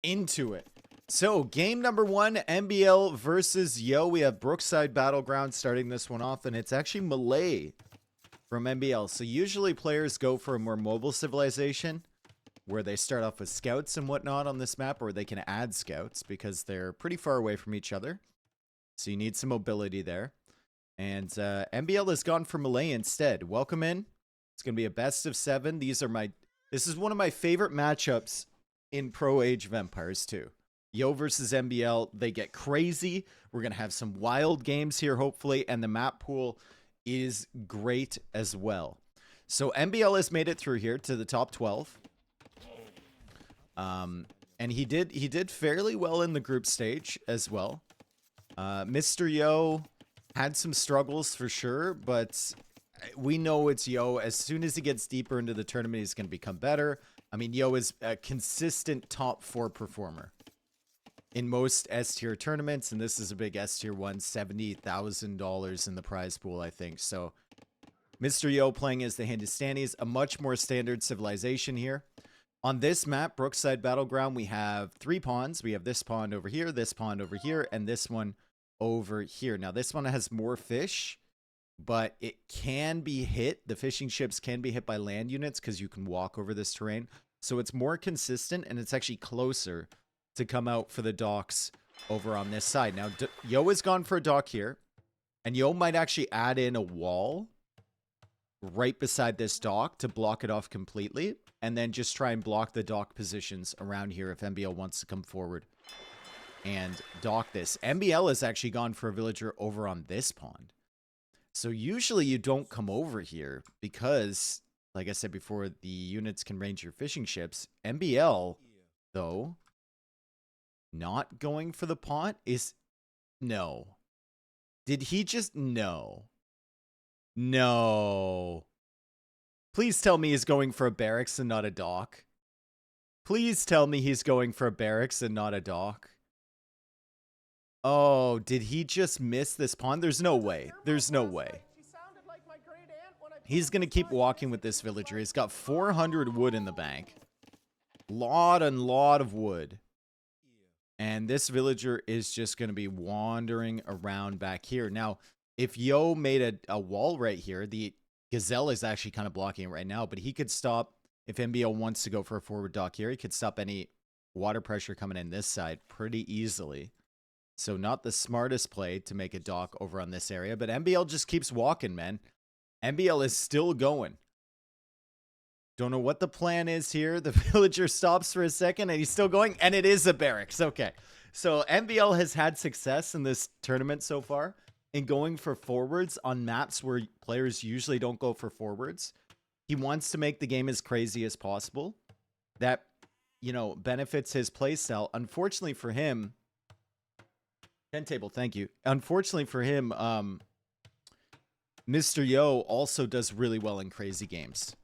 into it. So, game number 1, MBL versus Yo. We have Brookside Battleground starting this one off, and it's actually Malay from MBL. So, usually players go for a more mobile civilization where they start off with scouts and whatnot on this map, or they can add scouts because they're pretty far away from each other. So, you need some mobility there. And MBL has gone for Malay instead. Welcome in. It's going to be a best of 7. This is one of my favorite matchups in Pro Age of Empires 2. Yo versus MBL, they get crazy. We're going to have some wild games here, hopefully, and the map pool is great as well. So MBL has made it through here to the top 12. And he did fairly well in the group stage as well. Mr. Yo had some struggles for sure, but we know it's Yo. As soon as he gets deeper into the tournament, he's going to become better. I mean, Yo is a consistent top 4 performer in most S-tier tournaments, and this is a big S-tier one, $70,000 in the prize pool, I think. So, Mr. Yo playing as the Hindustanis, a much more standard civilization here. On this map, Brookside Battleground, we have 3 pawns. We have this pond over here, this pond over here, and this one over here. Now, this one has more fish, but it can be hit. The fishing ships can be hit by land units because you can walk over this terrain. So, it's more consistent, and it's actually closer to come out for the docks over on this side. Now, Yo has gone for a dock here, and Yo might actually add in a wall right beside this dock to block it off completely, and then just try and block the dock positions around here if MBL wants to come forward and dock this. MBL has actually gone for a villager over on this pond. So usually you don't come over here because, like I said before, the units can range your fishing ships. MBL, though, not going for the pond is... No. Did he just... No. No. Please tell me he's going for a barracks and not a dock. Please tell me he's going for a barracks and not a dock. Oh, did he just miss this pond? There's no way. There's no way. He's going to keep walking with this villager. He's got 400 wood in the bank. Lot of wood. And this villager is just going to be wandering around back here. Now, if Yo made a wall right here, the Gazelle is actually kind of blocking it right now, but he could stop, if MBL wants to go for a forward dock here, he could stop any water pressure coming in this side pretty easily. So not the smartest play to make a dock over on this area, but MBL just keeps walking, man. MBL is still going. Don't know what the plan is here. The villager stops for a second and he's still going, and it is a barracks. Okay. So MBL has had success in this tournament so far in going for forwards on maps where players usually don't go for forwards. He wants to make the game as crazy as possible. That, you know, benefits his playstyle. Unfortunately for him, 10 table, thank you. Unfortunately for him, Mr. Yo also does really well in crazy games.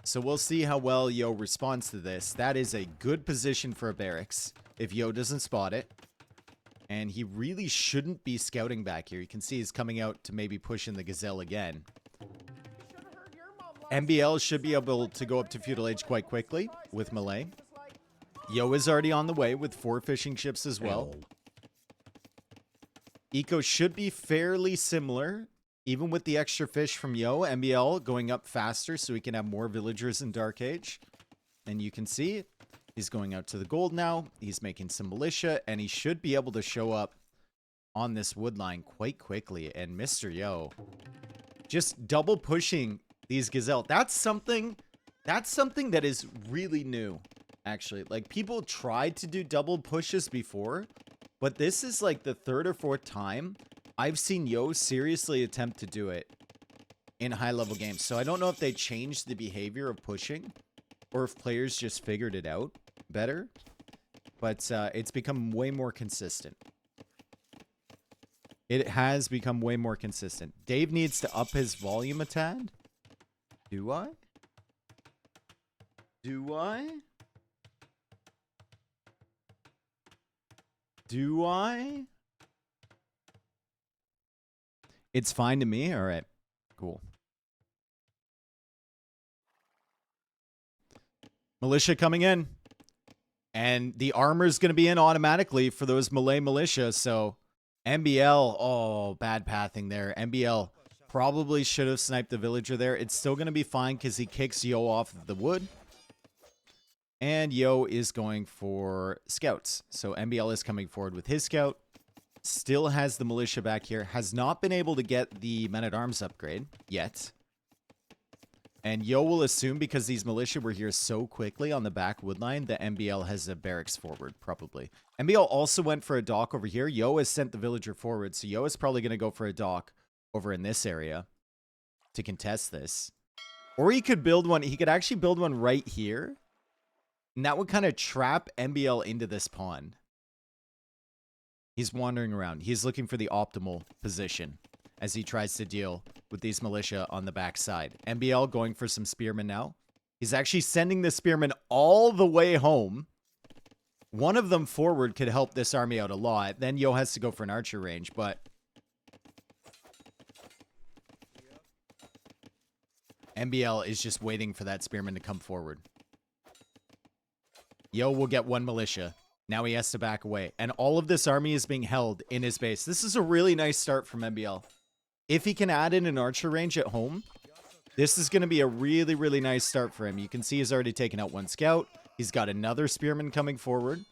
So we'll see how well Yo responds to this. That is a good position for a barracks if Yo doesn't spot it. And he really shouldn't be scouting back here. You can see he's coming out to maybe push in the Gazelle again. MBL should be able to go up to Feudal Age quite quickly with Malay. Yo is already on the way with 4 fishing ships as well. Eco should be fairly similar. Even with the extra fish from Yo, MBL going up faster so he can have more villagers in Dark Age. And you can see he's going out to the gold now. He's making some militia, and he should be able to show up on this wood line quite quickly. And Mr. Yo just double pushing these Gazelle. That's something that is really new, actually. Like, people tried to do double pushes before, but this is like the 3rd or 4th time I've seen Yo seriously attempt to do it in high-level games. So I don't know if they changed the behavior of pushing or if players just figured it out better. But it's become way more consistent. It has become way more consistent. Dave needs to up his volume a tad. Do I? Do I? Do I? It's fine to me? All right. Cool. Militia coming in. And the armor's going to be in automatically for those Malay militia. So MBL, oh, bad pathing there. MBL probably should have sniped the villager there. It's still going to be fine because he kicks Yo off of the wood. And Yo is going for scouts. So MBL is coming forward with his scout. Still has the militia back here. Has not been able to get the men-at-arms upgrade yet. And Yo will assume, because these militia were here so quickly on the back wood line, that MBL has a barracks forward, probably. MBL also went for a dock over here. Yo has sent the villager forward, so Yo is probably going to go for a dock over in this area to contest this. Or he could build one. He could actually build one right here. And that would kind of trap MBL into this pawn. He's wandering around. He's looking for the optimal position as he tries to deal with these militia on the backside. MBL going for some spearmen now. He's actually sending the spearmen all the way home. One of them forward could help this army out a lot. Then Yo has to go for an archer range, but MBL is just waiting for that spearman to come forward. Yo will get one militia. Now he has to back away. And all of this army is being held in his base. This is a really nice start from MBL. If he can add in an archer range at home, this is going to be a really, really nice start for him. You can see he's already taken out one scout. He's got another spearman coming forward.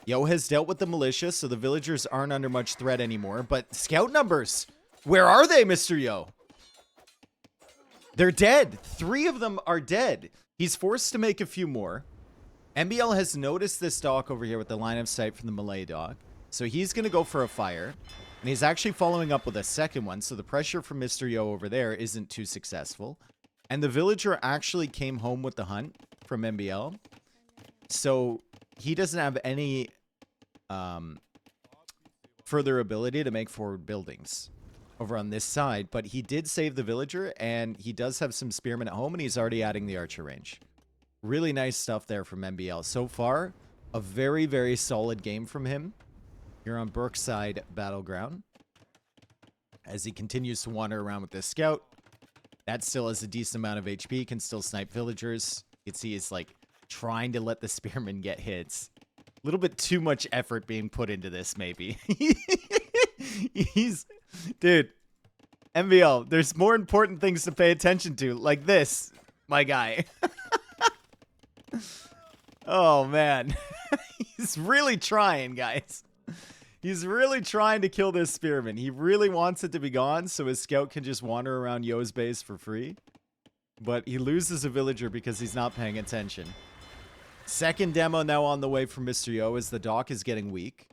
Yo has dealt with the militia, so the villagers aren't under much threat anymore. But scout numbers, where are they, Mr. Yo? They're dead. 3 of them are dead. He's forced to make a few more. MBL has noticed this dock over here with the line of sight from the Malay dock. So he's going to go for a fire. And he's actually following up with a second one. So the pressure from Mr. Yo over there isn't too successful. And the villager actually came home with the hunt from MBL. So he doesn't have any further ability to make forward buildings over on this side. But he did save the villager. And he does have some spearmen at home. And he's already adding the archer range. Really nice stuff there from MBL. So far, a very, very solid game from him here on Brookside Battleground. As he continues to wander around with this scout. That still has a decent amount of HP. Can still snipe villagers. You can see he's like trying to let the spearmen get hits. A little bit too much effort being put into this, maybe. Dude, MBL, there's more important things to pay attention to. Like this, my guy. Oh, man. He's really trying, guys. He's really trying to kill this spearman. He really wants it to be gone so his scout can just wander around Yo's base for free. But he loses a villager because he's not paying attention. Second demo now on the way from Mr. Yo as the dock is getting weak.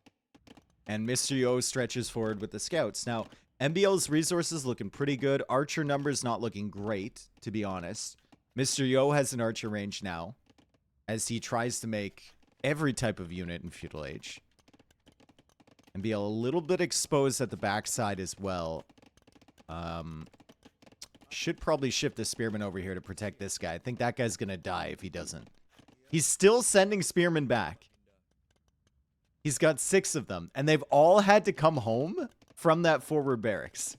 And Mr. Yo stretches forward with the scouts. Now, MBL's resources looking pretty good. Archer numbers not looking great, to be honest. Mr. Yo has an archer range now, as he tries to make every type of unit in Feudal Age. And be a little bit exposed at the backside as well. Should probably shift the spearman over here to protect this guy. I think that guy's going to die if he doesn't. He's still sending spearmen back. He's got 6 of them. And they've all had to come home from that forward barracks.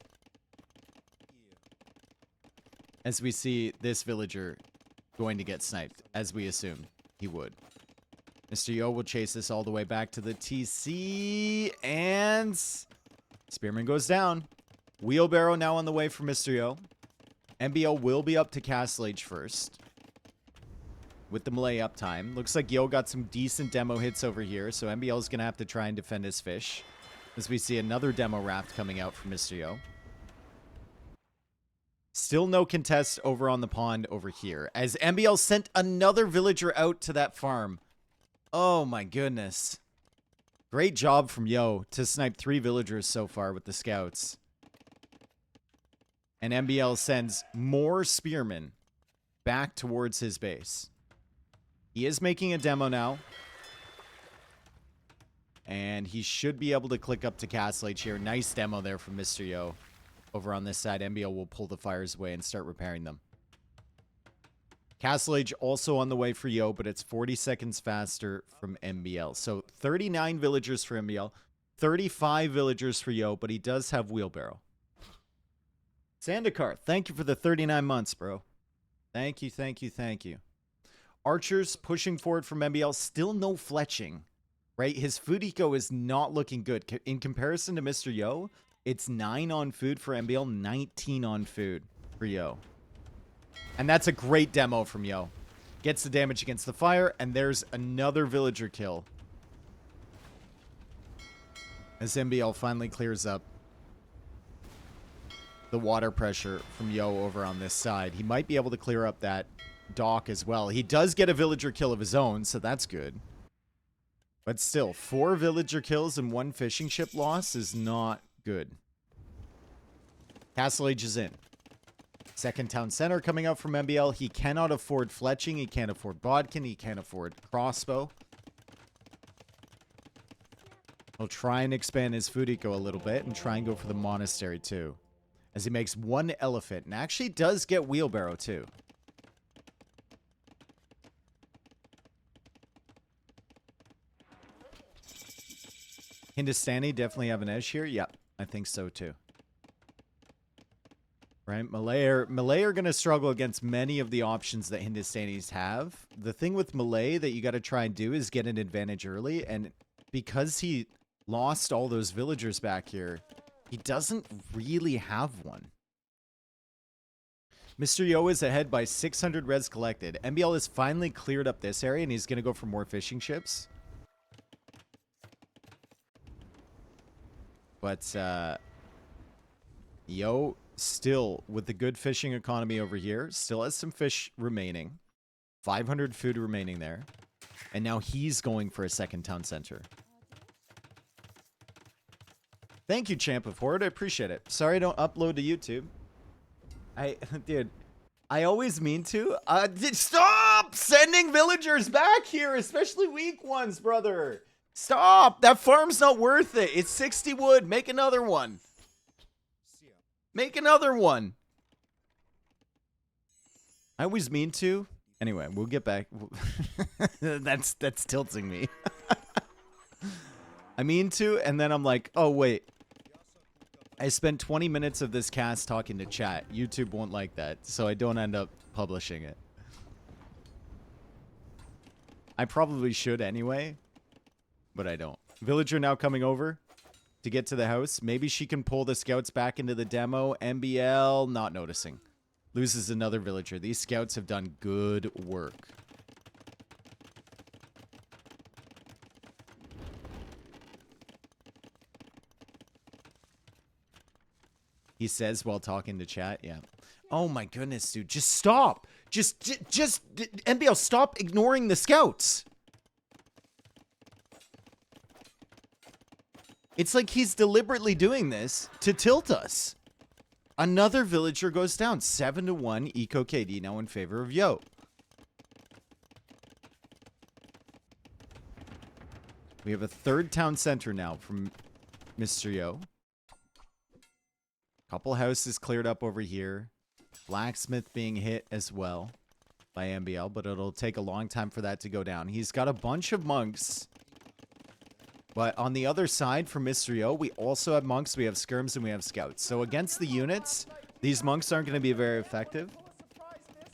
As we see this villager going to get sniped, as we assumed he would. Mr. Yo will chase this all the way back to the TC, and spearman goes down. Wheelbarrow now on the way for Mr. Yo. MBL will be up to Castle Age first with the Malay uptime. Looks like Yo got some decent demo hits over here, so MBL is going to have to try and defend his fish as we see another demo raft coming out from Mr. Yo. Still no contest over on the pond over here, as MBL sent another villager out to that farm. Oh my goodness. Great job from Yo to snipe 3 villagers so far with the scouts. And MBL sends more spearmen back towards his base. He is making a demo now. And he should be able to click up to Castle Age here. Nice demo there from Mr. Yo. Over on this side, MBL will pull the fires away and start repairing them. Castle Age also on the way for Yo, but it's 40 seconds faster from MBL. So 39 villagers for MBL, 35 villagers for Yo, but he does have wheelbarrow. Sandikar, thank you for the 39 months, bro. Thank you, thank you, thank you. Archers pushing forward from MBL. Still no fletching, right? His food eco is not looking good. In comparison to Mr. Yo, it's 9 on food for MBL, 19 on food for Yo. And that's a great demo from Yo. Gets the damage against the fire, and there's another villager kill. As MBL finally clears up the water pressure from Yo over on this side. He might be able to clear up that dock as well. He does get a villager kill of his own, so that's good. But still, 4 villager kills and 1 fishing ship loss is not good. Castle Age is in. Second town center coming out from MBL. He cannot afford fletching. He can't afford bodkin. He can't afford crossbow. He'll try and expand his food eco a little bit and try and go for the monastery too. As he makes 1 elephant and actually does get wheelbarrow too. Hindustani definitely have an edge here. Yep, I think so too. Right, Malay are going to struggle against many of the options that Hindustanis have. The thing with Malay that you got to try and do is get an advantage early. And because he lost all those villagers back here, he doesn't really have one. Mr. Yo is ahead by 600 res collected. MBL has finally cleared up this area, and he's going to go for more fishing ships. But Yo still with the good fishing economy over here, still has some fish remaining. 500 food remaining there. And now he's going for a second town center. Thank you, Champ of Horde. I appreciate it. Sorry I don't upload to YouTube. Dude, I always mean to. Stop sending villagers back here, especially weak ones, brother. Stop. That farm's not worth it. It's 60 wood. Make another one. Make another one. I always mean to. Anyway, we'll get back. That's tilting me. I mean to, and then I'm like, oh, wait. I spent 20 minutes of this cast talking to chat. YouTube won't like that, so I don't end up publishing it. I probably should anyway, but I don't. Villager now coming over to get to the house. Maybe she can pull the scouts back into the demo. MBL, not noticing. Loses another villager. These scouts have done good work. He says while talking to chat, yeah. Oh my goodness, dude. Just stop. Just MBL, stop ignoring the scouts. It's like he's deliberately doing this to tilt us. Another villager goes down. 7-1 Eco KD now in favor of Yo. We have a third town center now from Mr. Yo. Couple houses cleared up over here. Blacksmith being hit as well by MBL, but it'll take a long time for that to go down. He's got a bunch of monks. But on the other side, for Mr. Yo, we also have monks, we have skirms, and we have scouts. So against the units, these monks aren't going to be very effective.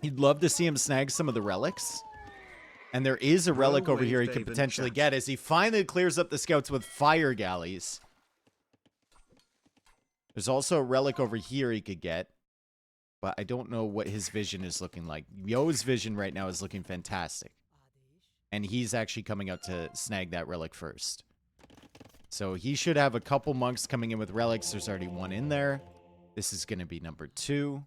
You'd love to see him snag some of the relics. And there is a relic over here he could potentially get as he finally clears up the scouts with fire galleys. There's also a relic over here he could get. But I don't know what his vision is looking like. Yo's vision right now is looking fantastic. And he's actually coming out to snag that relic first. So he should have a couple monks coming in with relics. There's already one in there. This is going to be number 2.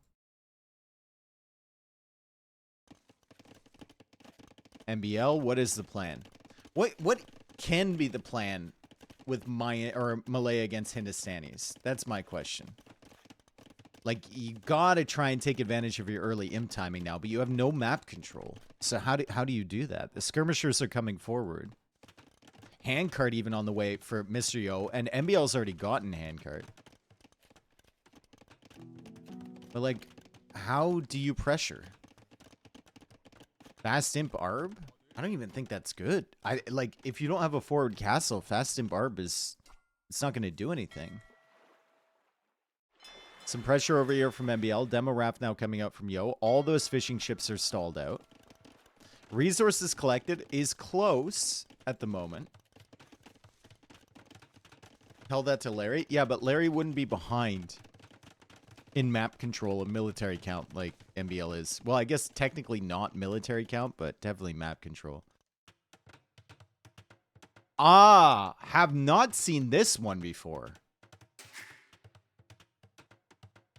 MBL, what is the plan? What can be the plan with Malay against Hindustanis? That's my question. Like, you gotta try and take advantage of your early imp timing now, but you have no map control. So how do you do that? The skirmishers are coming forward. Handcart even on the way for Mr. Yo, and MBL's already gotten handcart. But, like, how do you pressure? Fast imp arb? I don't even think that's good. Like, if you don't have a forward castle, fast imp arb it's not going to do anything. Some pressure over here from MBL. Demo raft now coming out from Yo. All those fishing ships are stalled out. Resources collected is close at the moment. Tell that to Larry. Yeah, but Larry wouldn't be behind in map control and military count like MBL is. Well, I guess technically not military count, but definitely map control. Ah, have not seen this one before.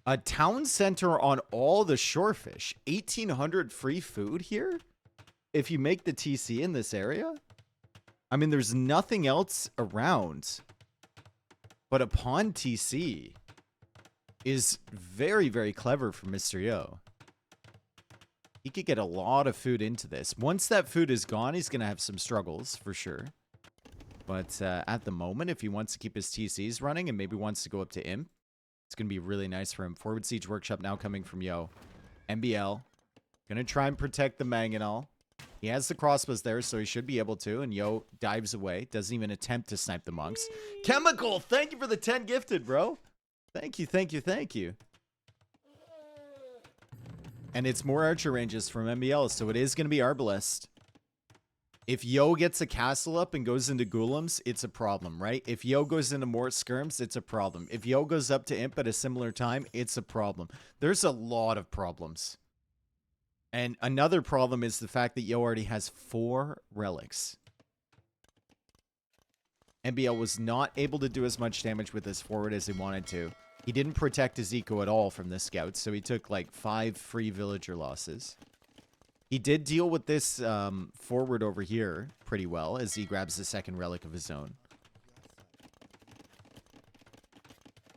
A town center on all the shorefish. 1,800 free food here? If you make the TC in this area? I mean, there's nothing else around. But upon TC is very, very clever for Mr. Yo. He could get a lot of food into this. Once that food is gone, he's going to have some struggles for sure. But at the moment, if he wants to keep his TCs running and maybe wants to go up to Imp, it's going to be really nice for him. Forward Siege Workshop now coming from Yo. MBL. Going to try and protect the Mangonel. He has the crossbows there, so he should be able to. And Yo dives away. Doesn't even attempt to snipe the monks. Chemical, thank you for the 10 gifted, bro. Thank you, thank you, thank you. And it's more archer ranges from MBL, so it is going to be Arbalest. If Yo gets a castle up and goes into Golems, it's a problem, right? If Yo goes into more skirms, it's a problem. If Yo goes up to Imp at a similar time, it's a problem. There's a lot of problems. And another problem is the fact that Yo already has 4 relics. MBL was not able to do as much damage with his forward as he wanted to. He didn't protect his eco at all from the scouts, so he took like 5 free villager losses. He did deal with this forward over here pretty well as he grabs the second relic of his own.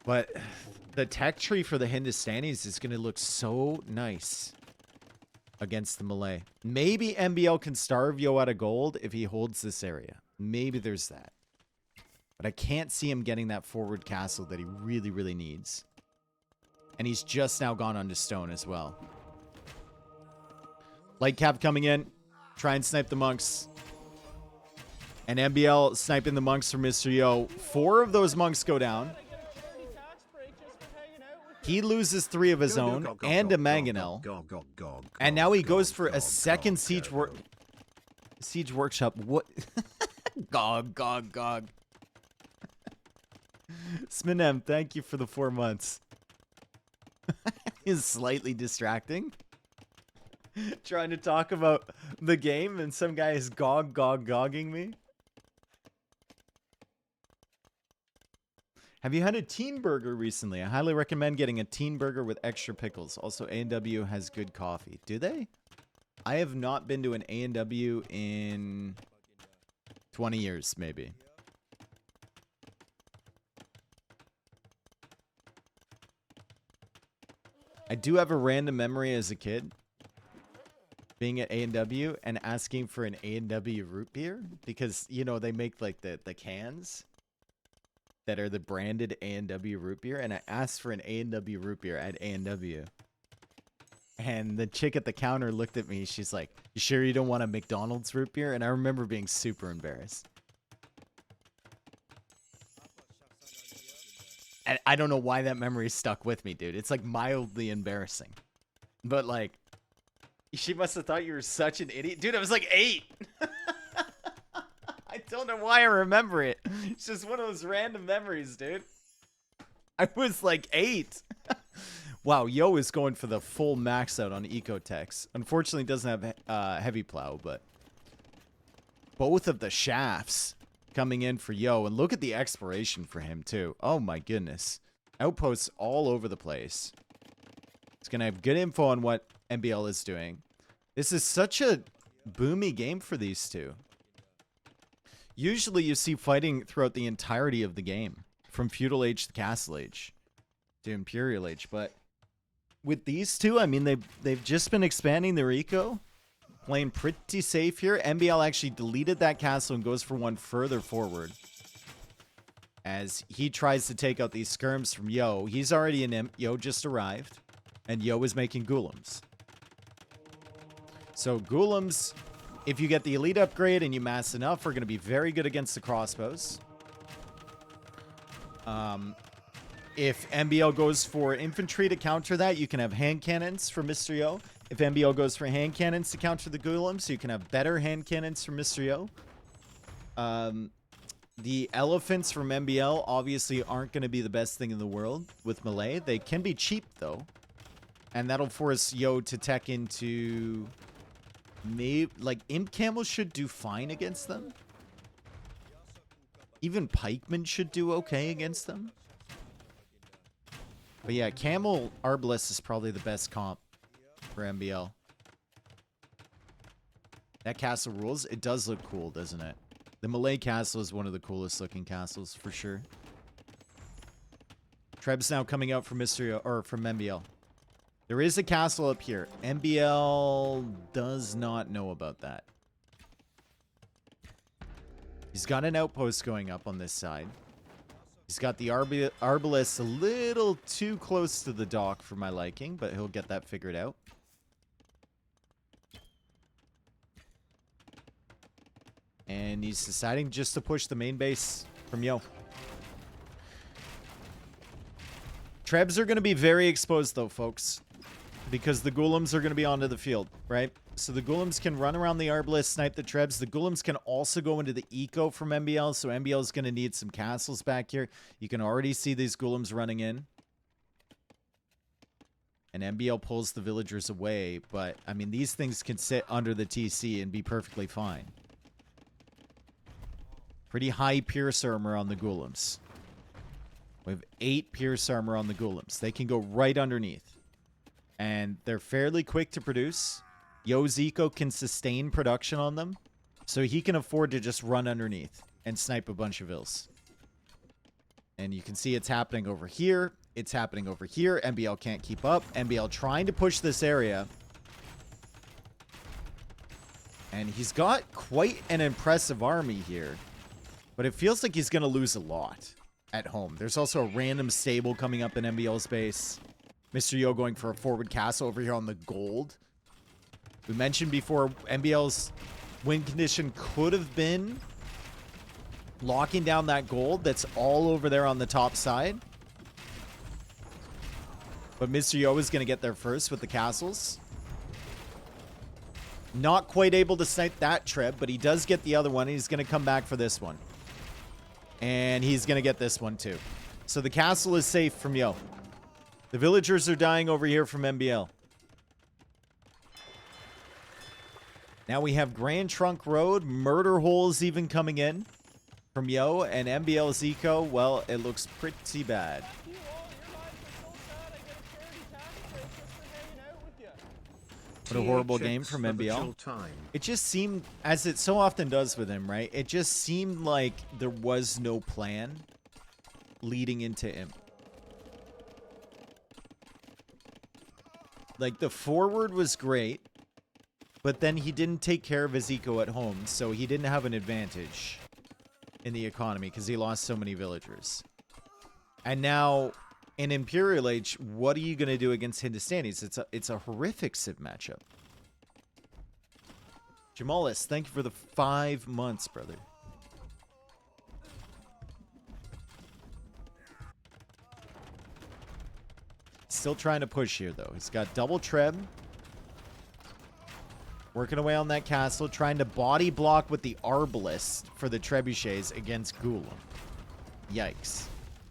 But the tech tree for the Hindustanis is going to look so nice against the Malay. Maybe MBL can starve Yo out of gold if he holds this area. Maybe there's that. But I can't see him getting that forward castle that he really, really needs. And he's just now gone onto stone as well. Light cap coming in. Try and snipe the monks. And MBL sniping the monks from Mr. Yo. 4 of those monks go down. He loses 3 of his own and a Mangonel. And now he goes for a second siege workshop. What? Gog. Sminem, thank you for the 4 months. Is slightly distracting. Trying to talk about the game and some guy is gogging me. Have you had a teen burger recently? I highly recommend getting a teen burger with extra pickles. Also, A&W has good coffee. Do they? I have not been to an A&W in 20 years, maybe. I do have a random memory as a kid. Being at A&W and asking for an A&W root beer. Because, you know, they make like the cans that are the branded A&W root beer. And I asked for an A&W root beer at A&W. And the chick at the counter looked at me. She's like, "You sure you don't want a McDonald's root beer?" And I remember being super embarrassed. And I don't know why that memory stuck with me, dude. It's like mildly embarrassing. But like, she must have thought you were such an idiot. Dude, I was like 8. I don't know why I remember it. It's just one of those random memories, dude. I was like 8. Wow, Yo is going for the full max out on Ecotechs. Unfortunately, doesn't have heavy plow, but both of the shafts coming in for Yo. And look at the exploration for him, too. Oh, my goodness. Outposts all over the place. It's going to have good info on what MBL is doing. This is such a boomy game for these two. Usually you see fighting throughout the entirety of the game. From Feudal Age to Castle Age. To Imperial Age. But with these two, I mean, they've just been expanding their eco. Playing pretty safe here. MBL actually deleted that castle and goes for one further forward. As he tries to take out these skirms from Yo. He's already an Imp. Yo just arrived. And Yo is making Golems. So Golems, if you get the elite upgrade and you mass enough, are going to be very good against the crossbows. If MBL goes for infantry to counter that, you can have hand cannons for Mr. Yo. if MBL goes for hand cannons to counter the Golem, so you can have better hand cannons from Mr. Yo. The elephants from MBL obviously aren't going to be the best thing in the world with melee. They can be cheap, though. And that'll force Yo to tech into... maybe, like, Imp Camels should do fine against them. Even Pikemen should do okay against them. But yeah, Camel Arbalest is probably the best comp for MBL. That castle rules. It does look cool, doesn't it? The Malay castle is one of the coolest looking castles for sure. Treb's now coming out from from MBL. There is a castle up here. MBL does not know about that. He's got an outpost going up on this side. He's got the Arbalest a little too close to the dock for my liking, but he'll get that figured out. And he's deciding just to push the main base from Yo. Trebs are going to be very exposed, though, folks. Because the Golems are going to be onto the field, right? So the Golems can run around the Arbalest, snipe the Trebs. The Golems can also go into the eco from MBL. So MBL is going to need some castles back here. You can already see these Golems running in. And MBL pulls the villagers away. But, I mean, these things can sit under the TC and be perfectly fine. Pretty high pierce armor on the Golems. We have 8 pierce armor on the Golems. They can go right underneath. And they're fairly quick to produce. Yo's eco can sustain production on them. So he can afford to just run underneath and snipe a bunch of ills. And you can see it's happening over here. It's happening over here. MBL can't keep up. MBL trying to push this area. And he's got quite an impressive army here. But it feels like he's going to lose a lot at home. There's also a random stable coming up in MBL's base. Mr. Yo going for a forward castle over here on the gold. We mentioned before, MBL's win condition could have been locking down that gold that's all over there on the top side. But Mr. Yo is going to get there first with the castles. Not quite able to snipe that Treb, but he does get the other one. And he's going to come back for this one. And he's going to get this one too. So the castle is safe from Yo. The villagers are dying over here from MBL. Now we have Grand Trunk Road. Murder holes even coming in from Yo. And MBL's eco, well, it looks pretty bad. What a horrible game from MBL. It just seemed, as it so often does with him, right? It just seemed like there was no plan leading into him. Like, the forward was great, but then he didn't take care of his eco at home, so he didn't have an advantage in the economy because he lost so many villagers. And now, in Imperial Age, what are you going to do against Hindustanis? It's a horrific civ matchup. Jamalis, thank you for the 5 months, brother. Still trying to push here, though. He's got double Treb. Working away on that castle. Trying to body block with the Arbalest for the Trebuchets against Golem. Yikes.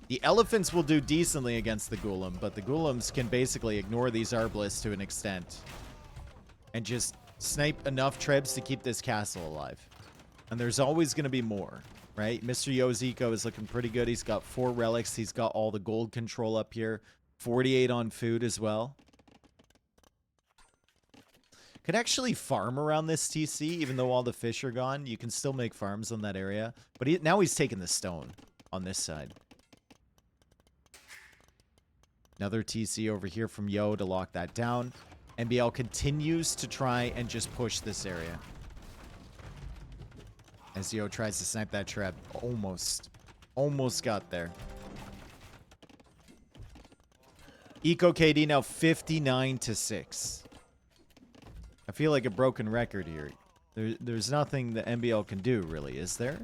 The elephants will do decently against the Golem, but the Golems can basically ignore these Arbalists to an extent. And just snipe enough Trebs to keep this castle alive. And there's always going to be more, right? Mr. Yo's eco is looking pretty good. He's got 4 relics. He's got all the gold control up here. 48 on food as well. Could actually farm around this TC, even though all the fish are gone. You can still make farms on that area. But now he's taking the stone on this side. Another TC over here from Yo to lock that down. MBL continues to try and just push this area. As Yo tries to snipe that trap. Almost got there. Eco KD now 59-6. I feel like a broken record here. There's nothing that MBL can do, really, is there?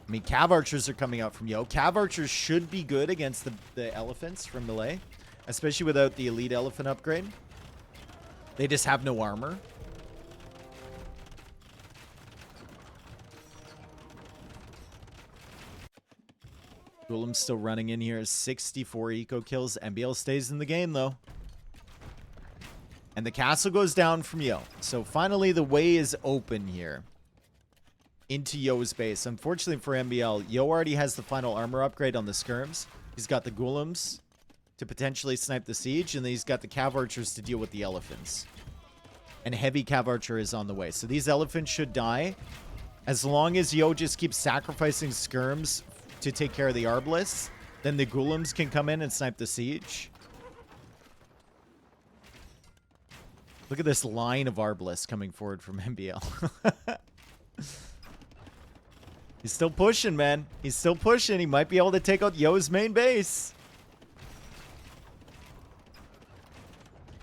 I mean, Cav Archers are coming out from Yo. Cav Archers should be good against the elephants from Melee, especially without the Elite Elephant upgrade. They just have no armor. Gulem's still running in here. 64 eco kills. MBL stays in the game, though. And the castle goes down from Yo. So finally, the way is open here into Yo's base. Unfortunately for MBL, Yo already has the final armor upgrade on the skirms. He's got the Gulems to potentially snipe the siege, and then he's got the cav archers to deal with the elephants. And heavy cav archer is on the way. So these elephants should die. As long as Yo just keeps sacrificing skirms to take care of the arbalists, then the Gulems can come in and snipe the siege. Look at this line of arbalists coming forward from MBL. He's still pushing, man. He's still pushing. He might be able to take out Yo's main base.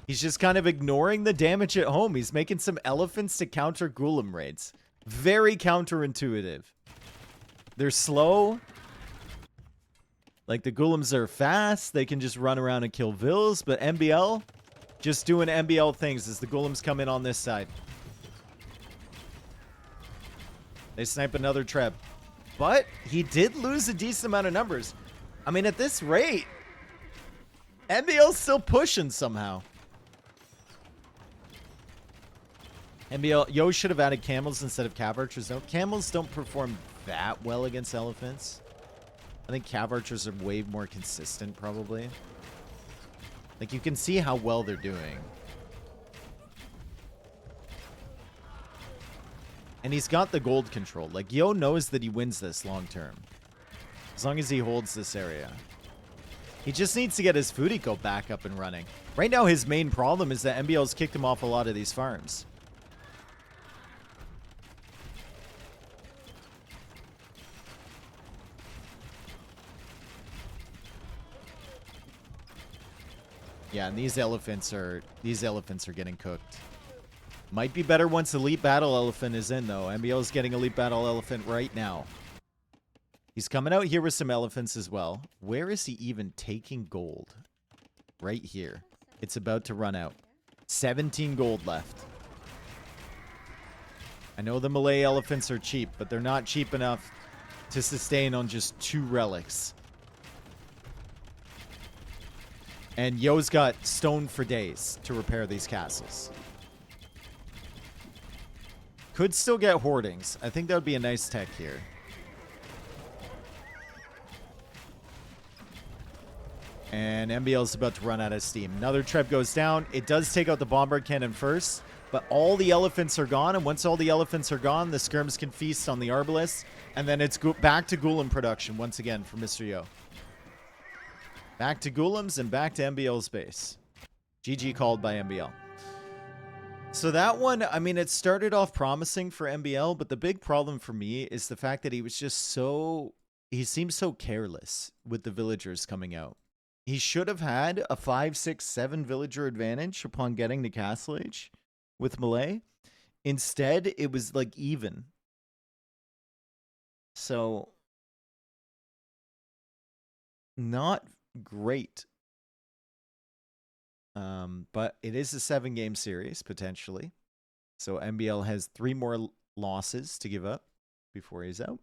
He's just kind of ignoring the damage at home. He's making some elephants to counter Gulem raids. Very counterintuitive. They're slow. Like, the Gulems are fast. They can just run around and kill vills. But MBL, just doing MBL things as the Gulems come in on this side. They snipe another trap. But he did lose a decent amount of numbers. I mean, at this rate, MBL's still pushing somehow. MBL, Yo should have added camels instead of cav archers. No, camels don't perform that well against elephants. I think cav archers are way more consistent, probably. Like, you can see how well they're doing. And he's got the gold control. Like, Yo knows that he wins this long term. As long as he holds this area. He just needs to get his food eco back up and running. Right now, his main problem is that MBL's kicked him off a lot of these farms. Yeah, and these elephants are getting cooked. Might be better once Elite Battle Elephant is in, though. MBL is getting Elite Battle Elephant right now. He's coming out here with some elephants as well. Where is he even taking gold? Right here. It's about to run out. 17 gold left. I know the Malay elephants are cheap, but they're not cheap enough to sustain on just 2 relics. And Yo's got stone for days to repair these castles. Could still get hoardings. I think that would be a nice tech here. And MBL's about to run out of steam. Another trap goes down. It does take out the bombard cannon first, but all the elephants are gone. And once all the elephants are gone, the skirms can feast on the arbalists. And then it's back to Gulem production once again for Mr. Yo. Back to Gulems and back to MBL's base. GG called by MBL. So that one, I mean, it started off promising for MBL, but the big problem for me is the fact that he was just so... He seemed so careless with the villagers coming out. He should have had a 5, 6, 7 villager advantage upon getting to Castle Age with Malay. Instead, it was like even. So, not great. But it is a 7-game series, potentially. So MBL has 3 more losses to give up before he's out.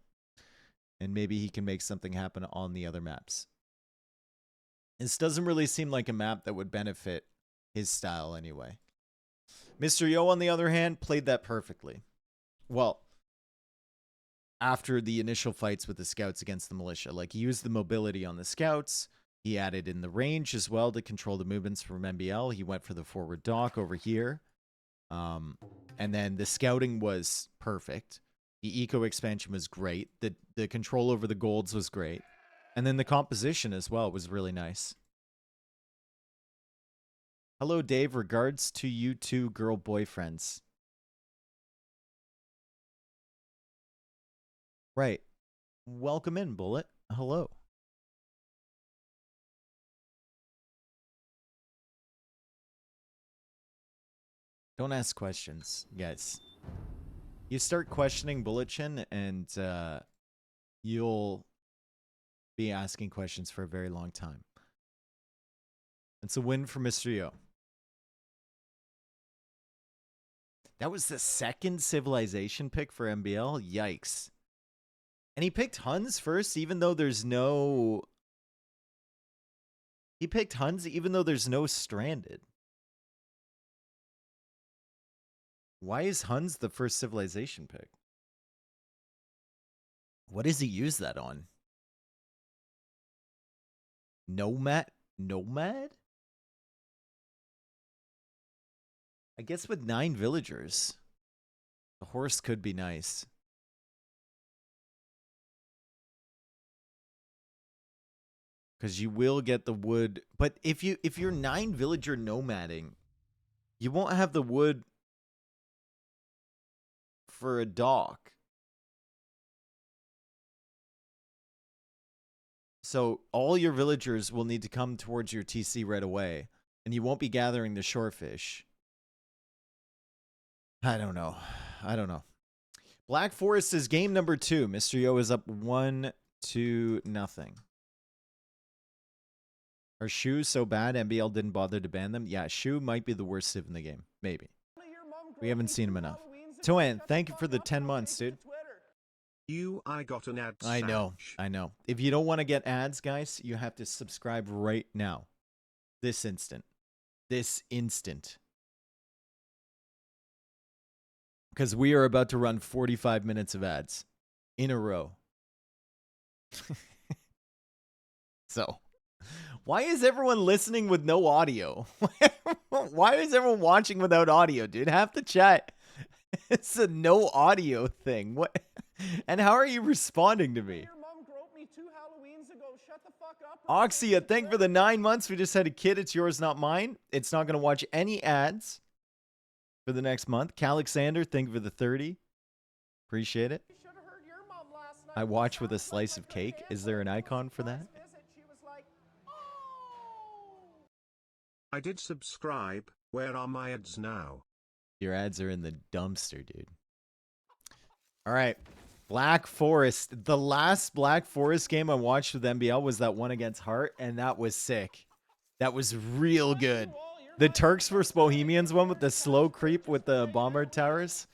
And maybe he can make something happen on the other maps. This doesn't really seem like a map that would benefit his style anyway. Mr. Yo, on the other hand, played that perfectly. Well, after the initial fights with the scouts against the militia. Like, he used the mobility on the scouts. He added in the range as well to control the movements from MBL. He went for the forward dock over here. And then the scouting was perfect. The eco expansion was great. The control over the golds was great. And then the composition as well was really nice. Hello, Dave. Regards to you two girl boyfriends. Right. Welcome in, Bullet. Hello. Don't ask questions, guys. You start questioning Bullet Chin, and you'll be asking questions for a very long time. It's a win for Mr. Yo. That was the second civilization pick for MBL? Yikes. And he picked Huns first, even though there's no... He picked Huns even though there's no stranded. Why is Huns the first civilization pick? What does he use that on? Nomad? Nomad? I guess with 9 villagers, the horse could be nice. Because you will get the wood. But if you're 9 villager nomading, you won't have the wood for a dock. So all your villagers will need to come towards your TC right away. And you won't be gathering the shorefish. I don't know. I don't know. Black Forest is game number 2. Mr. Yo is up 1-0. Are shoes so bad MBL didn't bother to ban them? Yeah, shoe might be the worst civ in the game. Maybe. We haven't seen him enough. Toan, thank you for the 10 months, dude. I got an ad. I know. I know. If you don't want to get ads, guys, you have to subscribe right now. This instant. This instant. Because we are about to run 45 minutes of ads in a row. So, why is everyone listening with no audio? Why is everyone watching without audio, dude? Half the chat. It's a no audio thing. What? And how are you responding to me? Oxia, thank you for the 9 months. We just had a kid. It's yours, not mine. It's not going to watch any ads for the next month. Alexander, thank you for the 30. Appreciate it. I watch with a slice of cake. Is there an icon for that? I did subscribe. Where are my ads now? Your ads are in the dumpster, dude. All right. Black Forest. The last Black Forest game I watched with MBL was that one against Hart, and that was sick. That was real good. The Turks vs. Bohemians one with the slow creep with the bombard towers.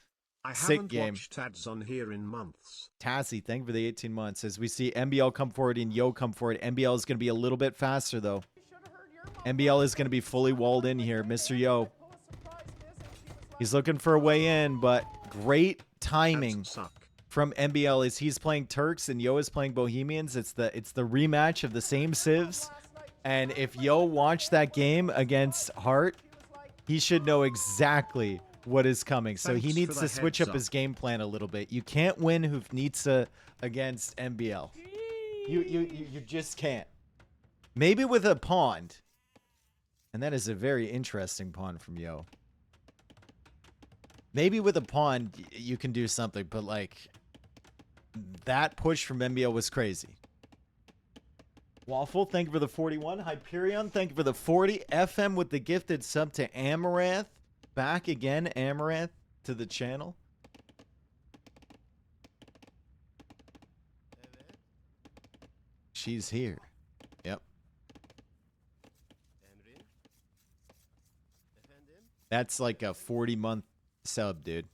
Sick game. Watched ads on here in months. Tassie, thank you for the 18 months. As we see MBL come forward and Yo come forward. MBL is going to be a little bit faster, though. MBL is going to be fully walled in here. Mr. Yo. He's looking for a way in, but great timing from MBL as he's playing Turks and Yo is playing Bohemians. It's the rematch of the same civs. And if Yo watched that game against Hart, he should know exactly what is coming. So he needs to switch up his game plan a little bit. You can't win Hufnitsa against MBL. You just can't. Maybe with a pond. And that is a very interesting pawn from Yo. Maybe with a pawn, you can do something, but like, that push from MBL was crazy. Waffle, thank you for the 41. Hyperion, thank you for the 40. FM with the gifted sub to Amaranth. Back again, Amaranth, to the channel. She's here. Yep. That's like a 40-month sub, dude.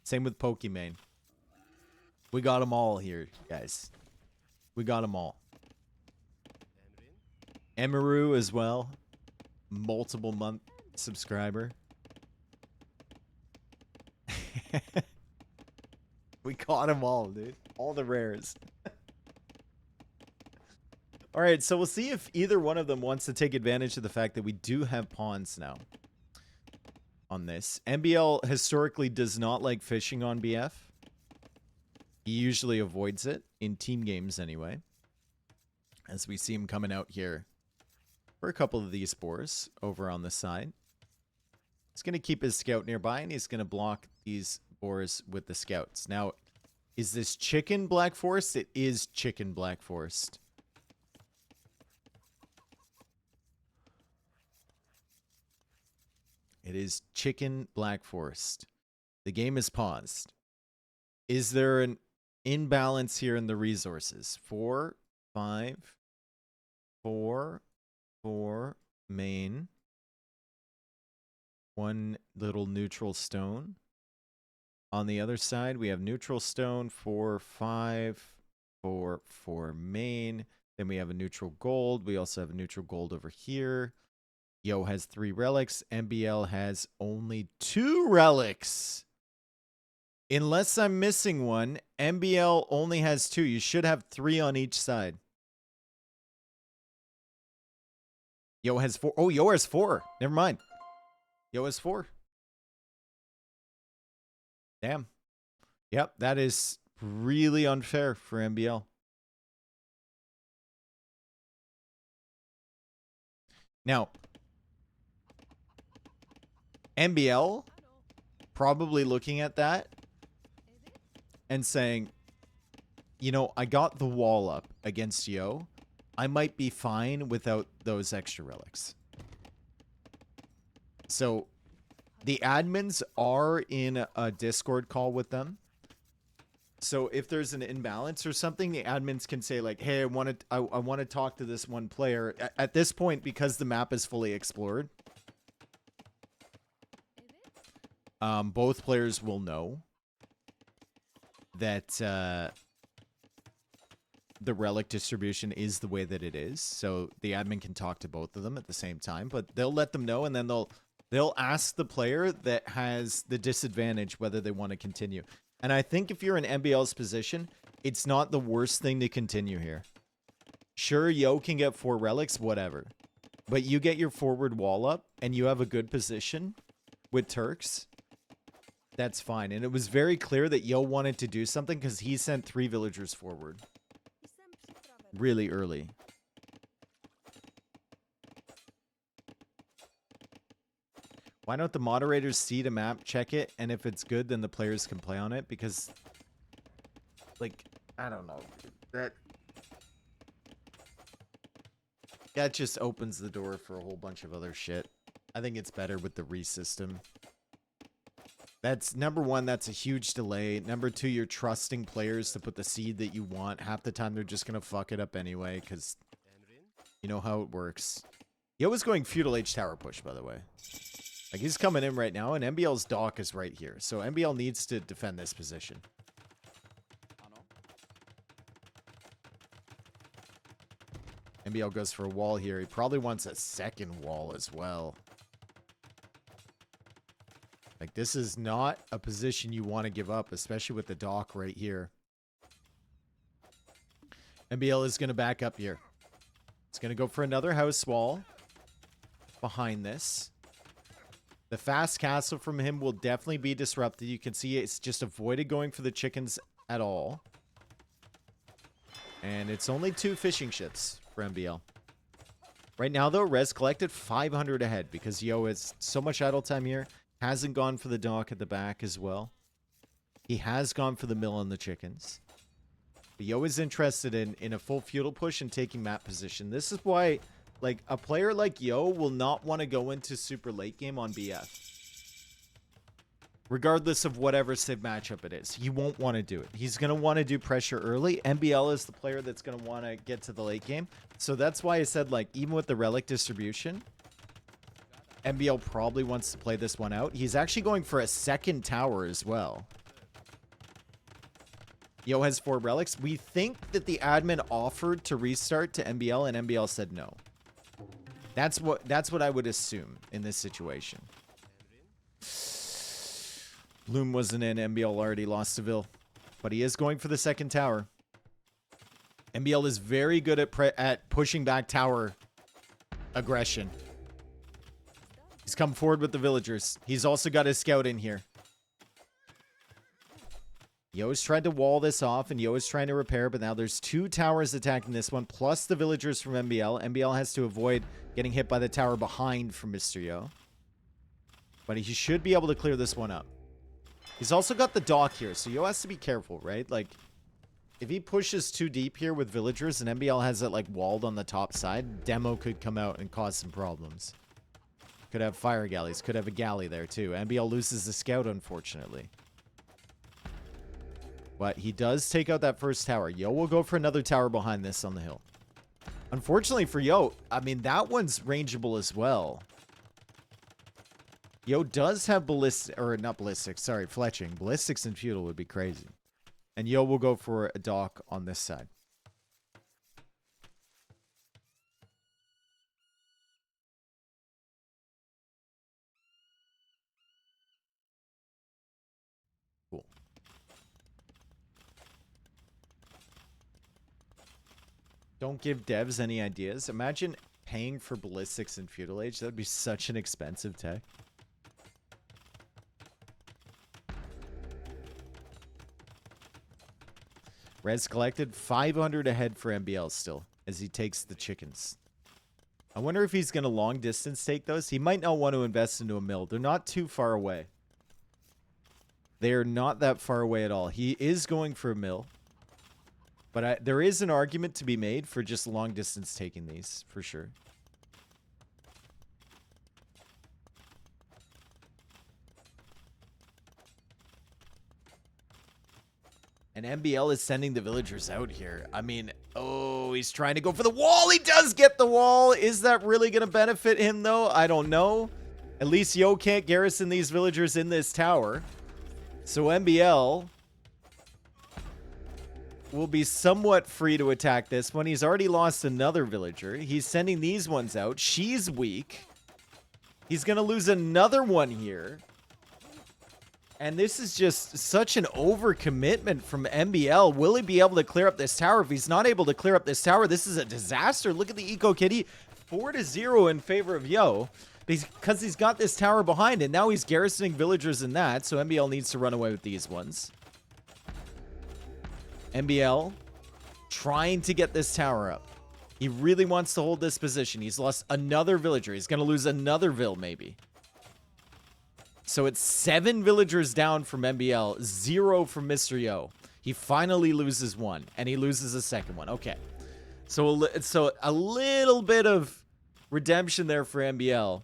Same with Pokimane. We got them all here, guys. We got them all. Emiru as well. Multiple month subscriber. We caught them all, dude. All the rares. All right, so we'll see if either one of them wants to take advantage of the fact that we do have pawns now on this. MBL historically does not like fishing on BF. He usually avoids it in team games anyway. As we see him coming out here for a couple of these boars over on the side. He's going to keep his scout nearby, and he's going to block these boars with the scouts. Now, is this chicken Black Forest? It is chicken Black Forest. It is chicken Black Forest. The game is paused. Is there an imbalance here in the resources? 4, 5, 4, 4 main. 1 little neutral stone. On the other side, we have neutral stone, 4, 5, 4 main. Then we have a neutral gold. We also have a neutral gold over here. Yo has 3 relics. MBL has only 2 relics. Unless I'm missing one, MBL only has 2. You should have 3 on each side. Yo has 4. Oh, Yo has 4. Never mind. Yo has 4. Damn. Yep, that is really unfair for MBL. Now, MBL probably looking at that and saying, you know, I got the wall up against Yo. I might be fine without those extra relics. So the admins are in a Discord call with them. So if there's an imbalance or something, the admins can say like, hey, I want to talk to this one player. At this point, because the map is fully explored, both players will know that the relic distribution is the way that it is. So the admin can talk to both of them at the same time, but they'll let them know, and then they'll ask the player that has the disadvantage whether they want to continue. And I think if you're in MBL's position, it's not the worst thing to continue here. Sure, Yo can get 4 relics, whatever. But you get your forward wall up, and you have a good position with Turks. That's fine. And it was very clear that Yo wanted to do something because he sent 3 villagers forward really early. Why don't the moderators see the map, check it, and if it's good, then the players can play on it? Because, like, I don't know. That just opens the door for a whole bunch of other shit. I think it's better with the re-system. That's, number one, that's a huge delay. Number two, you're trusting players to put the seed that you want. Half the time, they're just going to fuck it up anyway, because you know how it works. Yo is going feudal H tower push, by the way. Like, he's coming in right now, and MBL's dock is right here. So MBL needs to defend this position. MBL goes for a wall here. He probably wants a second wall as well. Like, this is not a position you want to give up, especially with the dock right here. MBL is going to back up here. It's going to go for another house wall behind this. The fast castle from him will definitely be disrupted. You can see it's just avoided going for the chickens at all. And it's only 2 fishing ships for MBL. Right now, though, Res collected 500 ahead because Yo has so much idle time here. Hasn't gone for the dock at the back as well. He has gone for the mill on the chickens. But Yo is interested in a full feudal push and taking map position. This is why, like, a player like Yo will not want to go into super late game on BF. Regardless of whatever civ matchup it is. He won't want to do it. He's going to want to do pressure early. MBL is the player that's going to want to get to the late game. So that's why I said, like, even with the relic distribution, MBL probably wants to play this one out. He's actually going for a second tower as well. Yo has 4 relics. We think that the admin offered to restart to MBL, and MBL said no. That's what I would assume in this situation. Loom wasn't in. MBL already lost Seville. But he is going for the second tower. MBL is very good at pushing back tower aggression. He's come forward with the villagers. He's also got his scout in here. Yo is trying to wall this off, and Yo is trying to repair, but now there's 2 towers attacking this one, plus the villagers from MBL. MBL has to avoid getting hit by the tower behind from Mr. Yo. But he should be able to clear this one up. He's also got the dock here, so Yo has to be careful, right? Like, if he pushes too deep here with villagers and MBL has it, like, walled on the top side, Demo could come out and cause some problems. Could have fire galleys. Could have a galley there, too. MBL loses the scout, unfortunately. But he does take out that first tower. Yo will go for another tower behind this on the hill. Unfortunately for Yo, I mean, that one's rangeable as well. Yo does have ballistic, or not ballistic, sorry, fletching. Ballistics and feudal would be crazy. And Yo will go for a dock on this side. Cool. Don't give devs any ideas. Imagine paying for ballistics in feudal age. That would be such an expensive tech. Res collected 500 ahead for MBL still as he takes the chickens. I wonder if he's going to long distance take those. He might not want to invest into a mill. They're not too far away. They're not that far away at all. He is going for a mill. But there is an argument to be made for just long distance taking these, for sure. And MBL is sending the villagers out here. I mean, oh, he's trying to go for the wall. He does get the wall. Is that really going to benefit him, though? I don't know. At least Yo can't garrison these villagers in this tower. So MBL will be somewhat free to attack this one. He's already lost another villager. He's sending these ones out. She's weak. He's going to lose another one here. And this is just such an overcommitment from MBL. Will he be able to clear up this tower? If he's not able to clear up this tower, this is a disaster. Look at the Eco Kitty. 4-0 in favor of Yo. Because he's got this tower behind it. Now he's garrisoning villagers in that. So MBL needs to run away with these ones. MBL trying to get this tower up. He really wants to hold this position. He's lost another villager. He's going to lose another vill maybe. So it's 7 villagers down from MBL, 0 from Mr. Yo. He finally loses one, and he loses a second one. Okay. So a little bit of redemption there for MBL.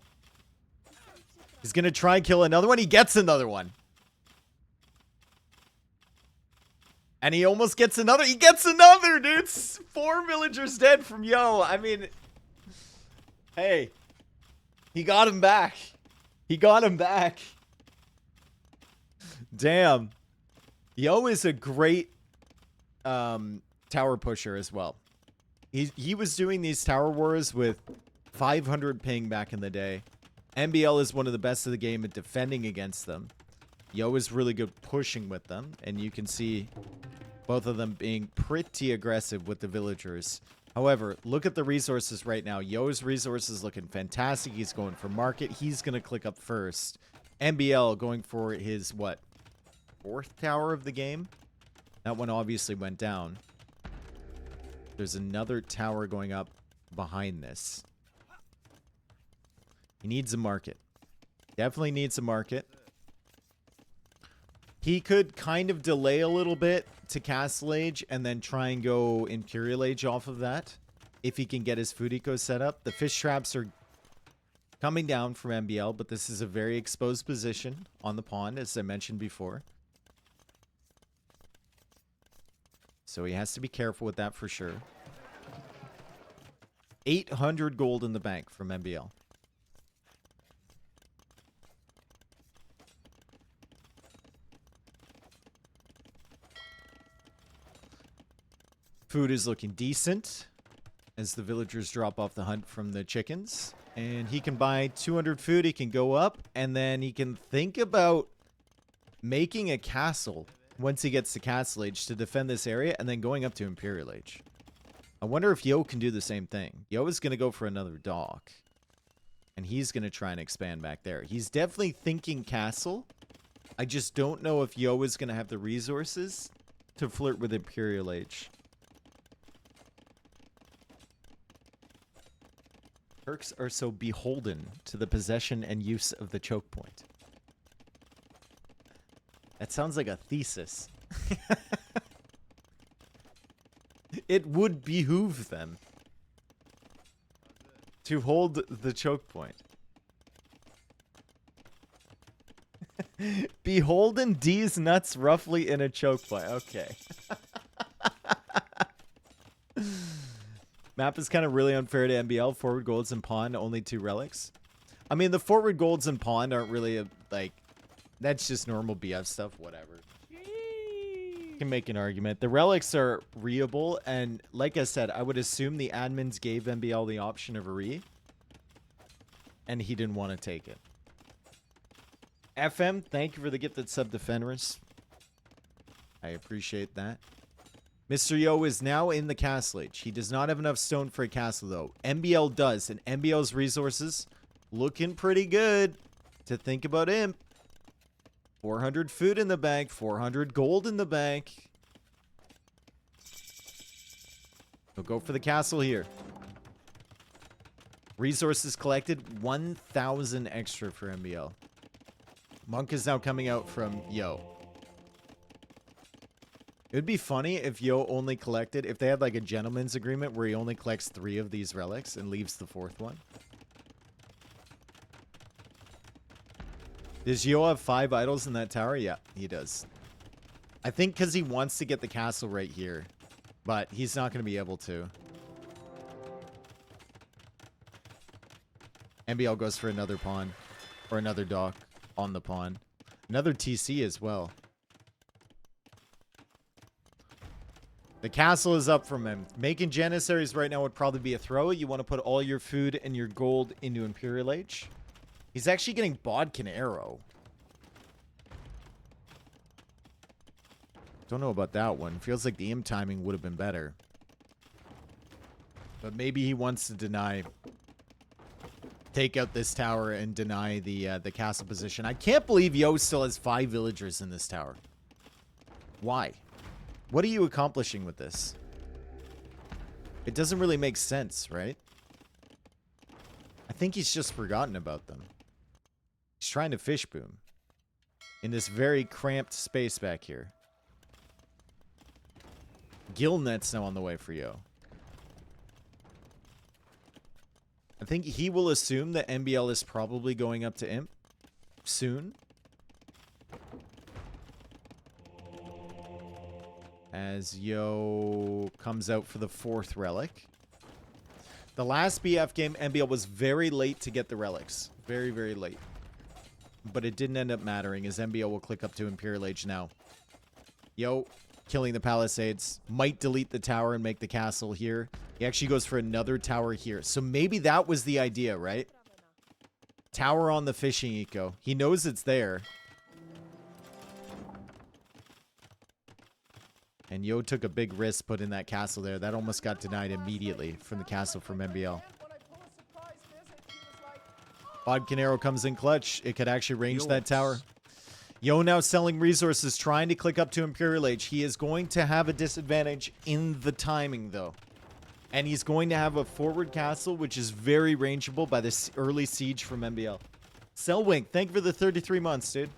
He's going to try and kill another one. He gets another one. And he almost gets another. He gets another, dude. 4 villagers dead from Yo. I mean, hey, he got him back. He got him back. Damn. Yo is a great tower pusher as well. He was doing these tower wars with 500 ping back in the day. MBL is one of the best of the game at defending against them. Yo is really good pushing with them. And you can see both of them being pretty aggressive with the villagers. However, look at the resources right now. Yo's resources looking fantastic. He's going for market. He's going to click up first. MBL going for his, what, 4th tower of the game? That one obviously went down. There's another tower going up behind this. He needs a market. Definitely needs a market. He could kind of delay a little bit to Castle Age and then try and go Imperial Age off of that. If he can get his food eco set up. The fish traps are coming down from MBL, but this is a very exposed position on the pond, as I mentioned before. So he has to be careful with that for sure. 800 gold in the bank from MBL. Food is looking decent as the villagers drop off the hunt from the chickens. And he can buy 200 food. He can go up and then he can think about making a castle once he gets to Castle Age to defend this area and then going up to Imperial Age. I wonder if Yo can do the same thing. Yo is going to go for another dock. And he's going to try and expand back there. He's definitely thinking castle. I just don't know if Yo is going to have the resources to flirt with Imperial Age. Turks are so beholden to the possession and use of the choke point. That sounds like a thesis. It would behoove them to hold the choke point. Beholden D's nuts roughly in a choke point. Okay. Map is kind of really unfair to MBL. Forward golds and pawn, only 2 relics. I mean, the forward golds and pawn aren't really like, that's just normal BF stuff, whatever. Can make an argument. The relics are reable, and like I said, I would assume the admins gave MBL the option of a re, and he didn't want to take it. FM, thank you for the gifted sub to Fenris. I appreciate that. Mr. Yo is now in the castle age. He does not have enough stone for a castle, though. MBL does, and MBL's resources looking pretty good to think about Imp. 400 food in the bank, 400 gold in the bank. We'll go for the castle here. Resources collected, 1,000 extra for MBL. Monk is now coming out from Yo. It would be funny if Yo only collected, if they had like a gentleman's agreement where he only collects 3 of these relics and leaves the 4th one. Does Yo have 5 idols in that tower? Yeah, he does. I think because he wants to get the castle right here, but he's not going to be able to. MBL goes for another pawn or another dock on the pawn. Another TC as well. The castle is up from him. Making Janissaries right now would probably be a throw. You want to put all your food and your gold into Imperial Age. He's actually getting Bodkin Arrow. Don't know about that one. Feels like the Imp timing would have been better. But maybe he wants to deny... Take out this tower and deny the castle position. I can't believe Yo still has 5 villagers in this tower. Why? What are you accomplishing with this? It doesn't really make sense, right? I think he's just forgotten about them. He's trying to fish boom. In this very cramped space back here. Gill net's now on the way for Yo. I think he will assume that MBL is probably going up to Imp soon. As Yo comes out for the 4th relic. The last BF game, MBL was very late to get the relics. Very, very late. But it didn't end up mattering, as MBL will click up to Imperial Age now. Yo, killing the Palisades. Might delete the tower and make the castle here. He actually goes for another tower here. So maybe that was the idea, right? Tower on the fishing eco. He knows it's there. And Yo took a big risk putting that castle there. That almost got denied immediately from the castle from MBL. Bodkin Arrow comes in clutch. It could actually range that tower. Yo now selling resources, trying to click up to Imperial Age. He is going to have a disadvantage in the timing, though. And he's going to have a forward castle, which is very rangeable by this early siege from MBL. Selwink, thank you for the 33 months, dude.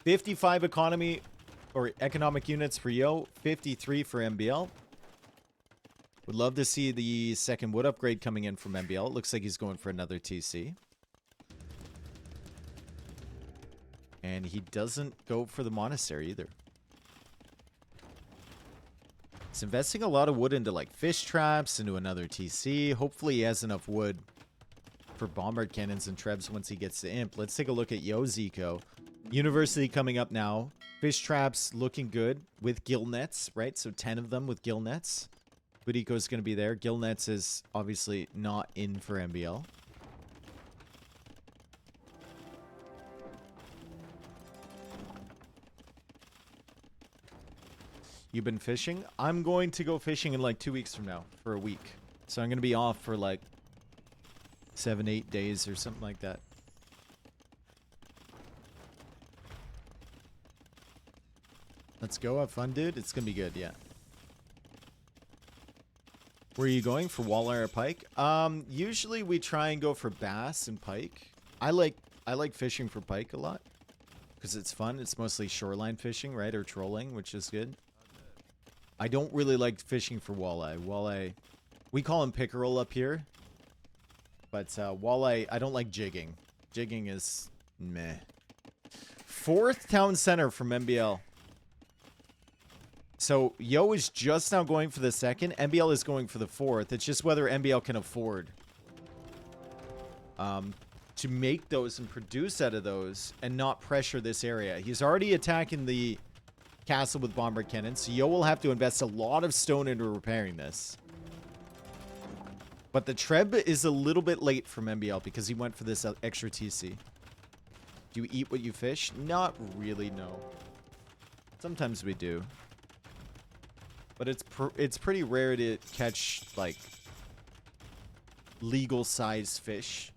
$55 economy or economic units for Yo, 53 for MBL. Would love to see the second wood upgrade coming in from MBL. It looks like he's going for another TC. And he doesn't go for the monastery either. He's investing a lot of wood into like fish traps, into another TC. Hopefully he has enough wood for bombard cannons and trebs once he gets to Imp. Let's take a look at Yo's eco. University coming up now. Fish traps looking good with gill nets, right? So 10 of them with gill nets. Good eco is going to be there. Gill nets is obviously not in for MBL. You've been fishing? I'm going to go fishing in like 2 weeks from now for a week. So I'm going to be off for like 7-8 days or something like that. Let's go. Have fun, dude. It's going to be good. Yeah. Where are you going? For walleye or pike? Usually we try and go for bass and pike. I like fishing for pike a lot because it's fun. It's mostly shoreline fishing, right? Or trolling, which is good. I don't really like fishing for walleye. Walleye, we call them pickerel up here. But walleye, I don't like jigging. Jigging is meh. 4th town center from MBL. So Yo is just now going for the second. MBL is going for the fourth. It's just whether MBL can afford to make those and produce out of those and not pressure this area. He's already attacking the castle with bomber cannons. So Yo will have to invest a lot of stone into repairing this. But the Treb is a little bit late from MBL because he went for this extra TC. Do you eat what you fish? Not really, no. Sometimes we do. But it's pretty rare to catch, like, legal-sized fish.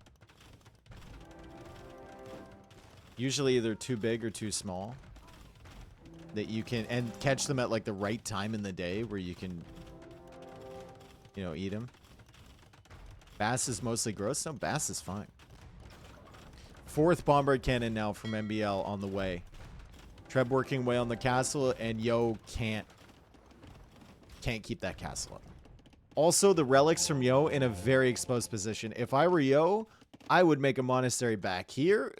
Usually they're too big or too small. That you can... And catch them at, like, the right time in the day where you can, you know, eat them. Bass is mostly gross. No, bass is fine. Fourth bombard cannon now from MBL on the way. Treb working away on the castle, and Yo can't keep that castle up. Also, the relics from Yo in a very exposed position. If I were Yo, I would make a monastery back here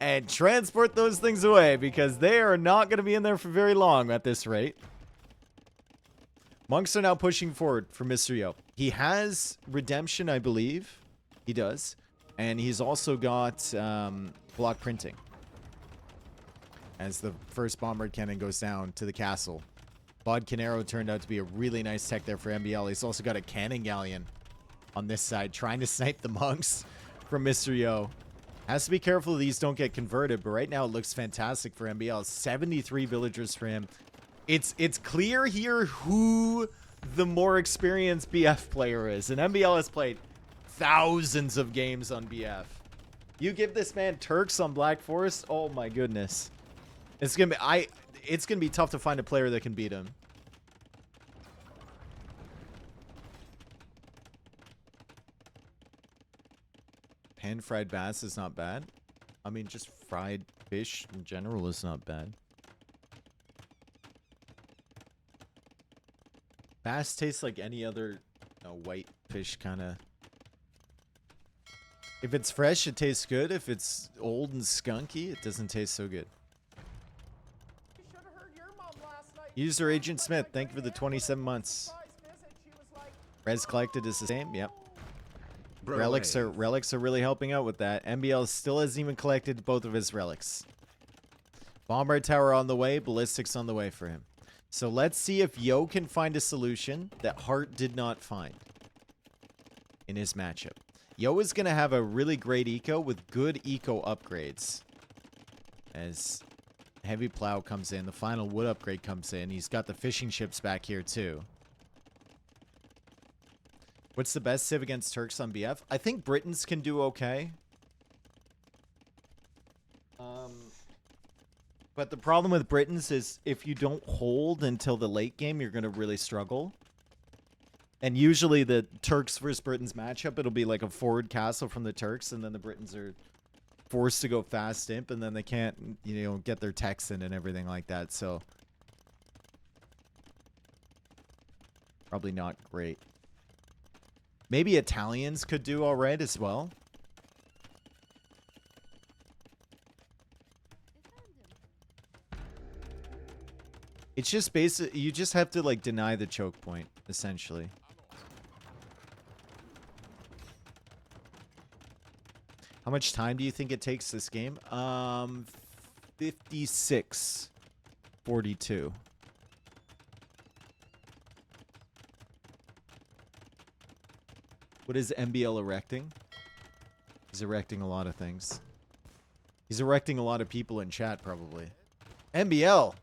and transport those things away because they are not going to be in there for very long at this rate. Monks are now pushing forward for Mr. Yo. He has redemption, I believe. He does. And he's also got block printing. As the first bombard cannon goes down to the castle. Bodkin arrow turned out to be a really nice tech there for MBL. He's also got a cannon galleon on this side, trying to snipe the monks from Mr. Yo. Has to be careful these don't get converted, but right now it looks fantastic for MBL. 73 villagers for him. It's clear here who the more experienced BF player is. And MBL has played thousands of games on BF. You give this man Turks on Black Forest, oh my goodness. It's gonna be tough to find a player that can beat him. Pan-fried bass is not bad. I mean, just fried fish in general is not bad. Bass tastes like any other, you know, white fish kind of. If it's fresh, it tastes good. If it's old and skunky, it doesn't taste so good. User Agent Smith, thank you for the 27 months. Res collected is the same, yep. Relics are really helping out with that. MBL still hasn't even collected both of his relics. Bombard tower on the way, ballistics on the way for him. So let's see if Yo can find a solution that Hart did not find in his matchup. Yo is going to have a really great eco with good eco upgrades. As heavy plow comes in, the final wood upgrade comes in. He's got the fishing ships back here too. What's the best civ against Turks on BF? I think Britons can do okay. But the problem with Britons is if you don't hold until the late game, you're going to really struggle. And usually the Turks versus Britons matchup, it'll be like a forward castle from the Turks, and then the Britons are forced to go fast imp, and then they can't, you know, get their techs in and everything like that. So probably not great. Maybe Italians could do all right as well. It's just basic. You just have to like deny the choke point, essentially. How much time do you think it takes this game? 56-42. What is MBL erecting? He's erecting a lot of things. He's erecting a lot of people in chat, probably. MBL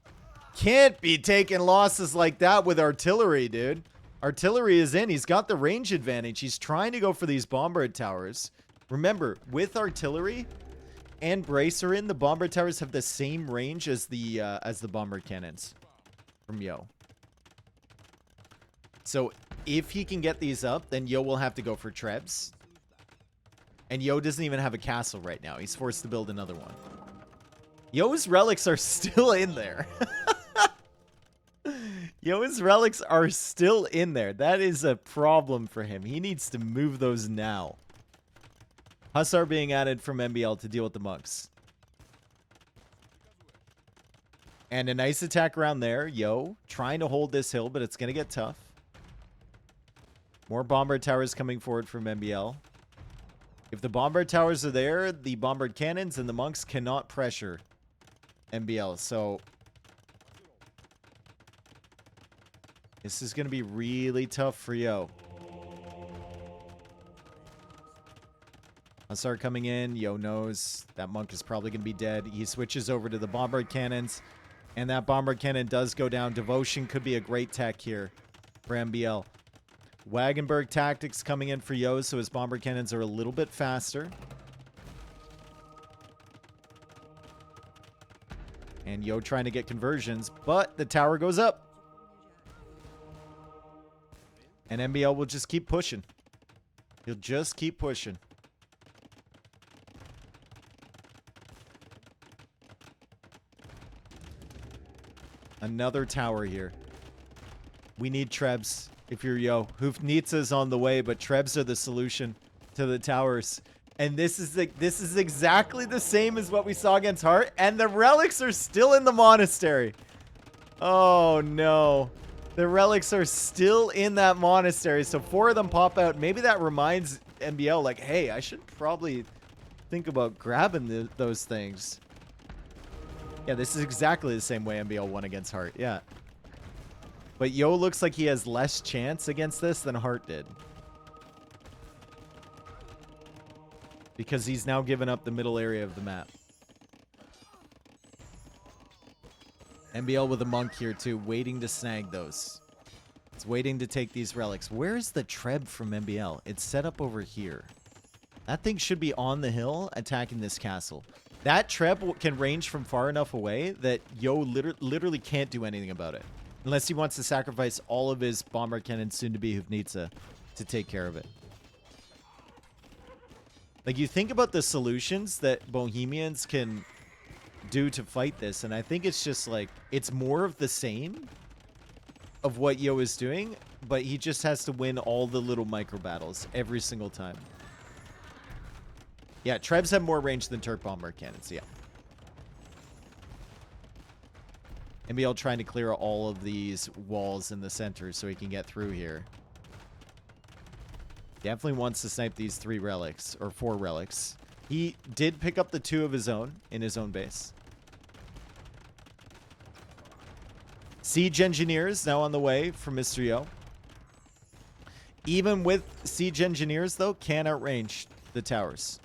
can't be taking losses like that with artillery, dude. Artillery is in. He's got the range advantage. He's trying to go for these bombard towers. Remember, with artillery and bracer in, the bombard towers have the same range as the bombard cannons from Yo. So if he can get these up, then Yo will have to go for Trebs. And Yo doesn't even have a castle right now. He's forced to build another one. Yo's relics are still in there. Yo's relics are still in there. That is a problem for him. He needs to move those now. Hussar being added from MBL to deal with the monks. And a nice attack around there. Yo, trying to hold this hill, but it's going to get tough. More bombard towers coming forward from MBL. If the bombard towers are there, the bombard cannons and the monks cannot pressure MBL. So this is going to be really tough for Yo. Hussar coming in. Yo knows that monk is probably going to be dead. He switches over to the bombard cannons. And that bombard cannon does go down. Devotion could be a great tech here for MBL. Wagenberg tactics coming in for Yo, so his bombard cannons are a little bit faster. And Yo trying to get conversions, but the tower goes up. And MBL will just keep pushing. He'll just keep pushing. Another tower here. We need Trebs if you're Yo. Hoofnitsa's on the way, but Trebs are the solution to the towers. And this is exactly the same as what we saw against Hart. And the relics are still in the monastery. Oh, no. The relics are still in that monastery. So 4 of them pop out. Maybe that reminds MBL, like, hey, I should probably think about grabbing those things. Yeah, this is exactly the same way MBL won against Hart. Yeah. But Yo looks like he has less chance against this than Hart did. Because he's now given up the middle area of the map. MBL with a monk here too, waiting to snag those. It's waiting to take these relics. Where's the Treb from MBL? It's set up over here. That thing should be on the hill attacking this castle. That Treb can range from far enough away that Yo literally can't do anything about it. Unless he wants to sacrifice all of his bomber cannon, soon to be Hoofnitsa, to take care of it. Like, you think about the solutions that Bohemians can do to fight this, and I think it's just like, it's more of the same of what Yo is doing, but he just has to win all the little micro battles every single time. Yeah, Trebs have more range than Turk bomber cannons, yeah. MBL trying to clear all of these walls in the center so he can get through here. Definitely wants to snipe these 3 relics, or 4 relics. He did pick up the 2 of his own in his own base. Siege engineers now on the way from Mr. Yo. Even with siege engineers, though, can outrange the towers.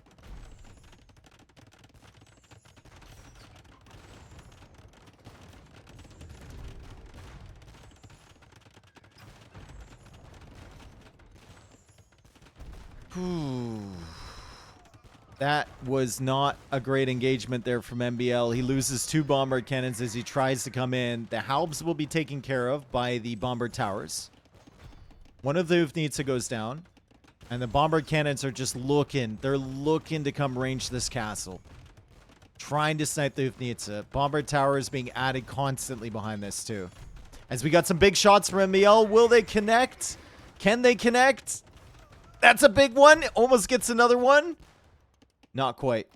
That was not a great engagement there from MBL. He loses 2 bombard cannons as he tries to come in. The Halbs will be taken care of by the bombard towers. One of the Hoofnitsa goes down. And the bombard cannons are just looking. They're looking to come range this castle. Trying to snipe the Hoofnitsa. Bombard towers being added constantly behind this too. As we got some big shots from MBL. Will they connect? Can they connect? That's a big one. Almost gets another one. Not quite.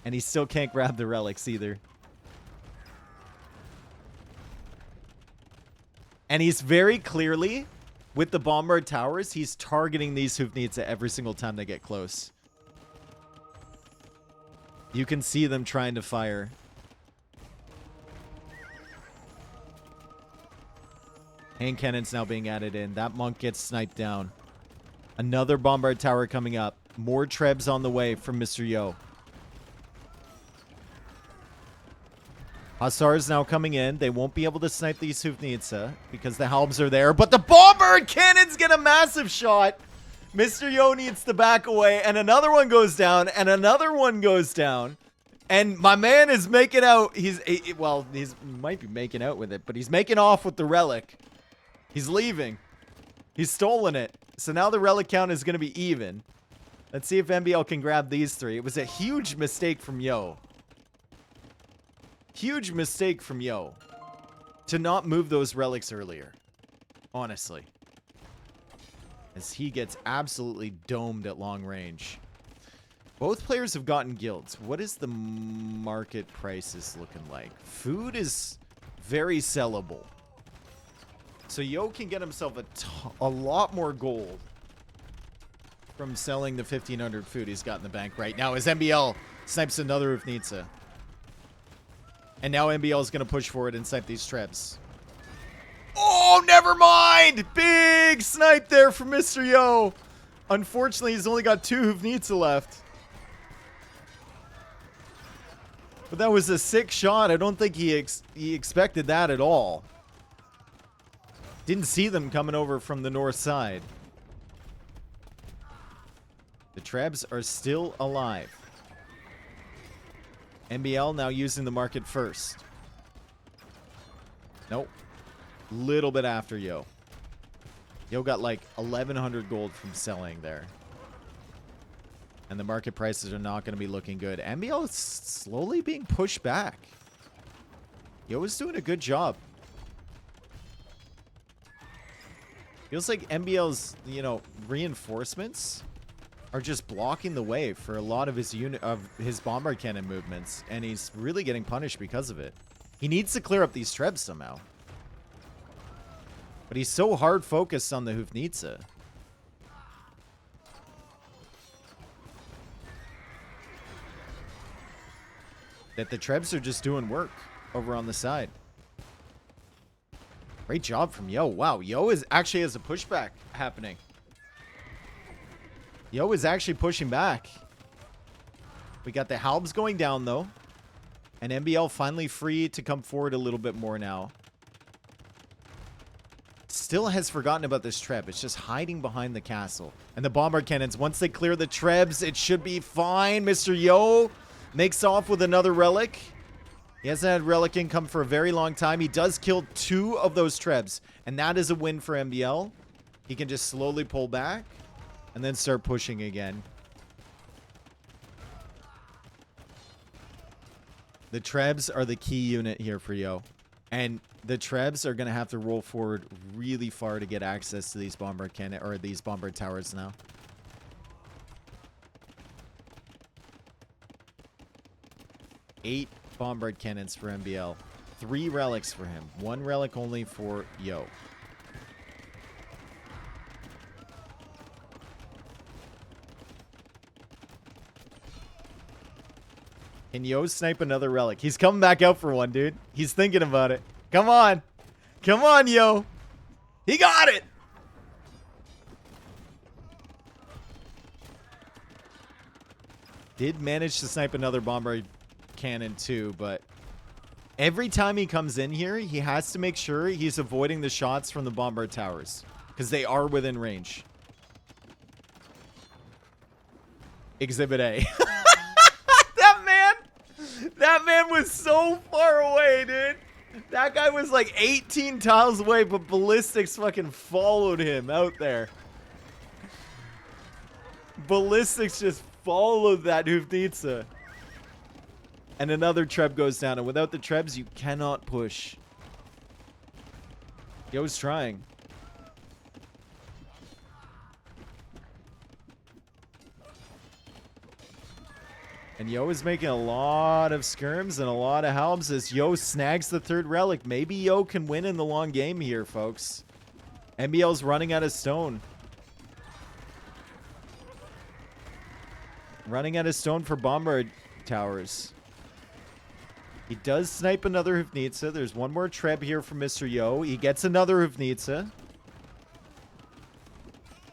And he still can't grab the relics either. And he's very clearly, with the bombard towers, he's targeting these Hoofnitsa every single time they get close. You can see them trying to fire. Hand cannons now being added in. That monk gets sniped down. Another bombard tower coming up. More Trebs on the way from Mr. Yo. Hussars now coming in. They won't be able to snipe these Hoofnitsa because the Halbs are there. But the bombard cannons get a massive shot. Mr. Yo needs to back away. And another one goes down. And another one goes down. And my man is making out. Well, he might be making out with it. But he's making off with the relic. He's leaving. He's stolen it. So now the relic count is going to be even. Let's see if MBL can grab these 3. It was a huge mistake from Yo. Huge mistake from Yo. To not move those relics earlier. Honestly. As he gets absolutely domed at long range. Both players have gotten guilds. What is the market prices looking like? Food is very sellable. So Yo can get himself a lot more gold from selling the 1,500 food he's got in the bank right now as MBL snipes another Ufnitsa. And now MBL is going to push forward and snipe these trebs. Oh, never mind! Big snipe there from Mr. Yo. Unfortunately, he's only got 2 Ufnitsa left. But that was a sick shot. I don't think he expected that at all. Didn't see them coming over from the north side. The trebs are still alive. MBL now using the market first. Nope. Little bit after Yo. Yo got like 1,100 gold from selling there. And the market prices are not going to be looking good. MBL is slowly being pushed back. Yo is doing a good job. Feels like MBL's, you know, reinforcements are just blocking the way for a lot of his bombard cannon movements, and he's really getting punished because of it. He needs to clear up these trebs somehow. But he's so hard focused on the Ufnitsa. That the trebs are just doing work over on the side. Great job from Yo. Wow, Yo is actually has a pushback happening. Yo is actually pushing back. We got the Halbs going down, though. And MBL finally free to come forward a little bit more now. Still has forgotten about this treb. It's just hiding behind the castle. And the bombard cannons, once they clear the trebs, it should be fine. Mr. Yo makes off with another relic. He hasn't had relic income for a very long time. He does kill 2 of those trebs. And that is a win for MBL. He can just slowly pull back. And then start pushing again. The trebs are the key unit here for Yo. And the trebs are going to have to roll forward really far to get access to these bombard cannon or these bombard towers now. Eight bombard cannons for MBL. 3 relics for him. 1 relic only for Yo. Can Yo snipe another relic? He's coming back out for one, dude. He's thinking about it. Come on. Come on, Yo. He got it. Did manage to snipe another bombard cannon too, but every time he comes in here, he has to make sure he's avoiding the shots from the bombard towers because they are within range. Exhibit A. That man was so far away, dude. That guy was like 18 tiles away, but Ballistics fucking followed him out there. Ballistics just followed that Ufnitsa. And another treb goes down, and without the trebs, you cannot push. Yo's trying. And Yo is making a lot of skirms and a lot of halbs as Yo snags the 3rd relic. Maybe Yo can win in the long game here, folks. MBL's running out of stone. Running out of stone for bombard towers. He does snipe another Ufnitsa. There's one more treb here from Mr. Yo. He gets another Ufnitsa.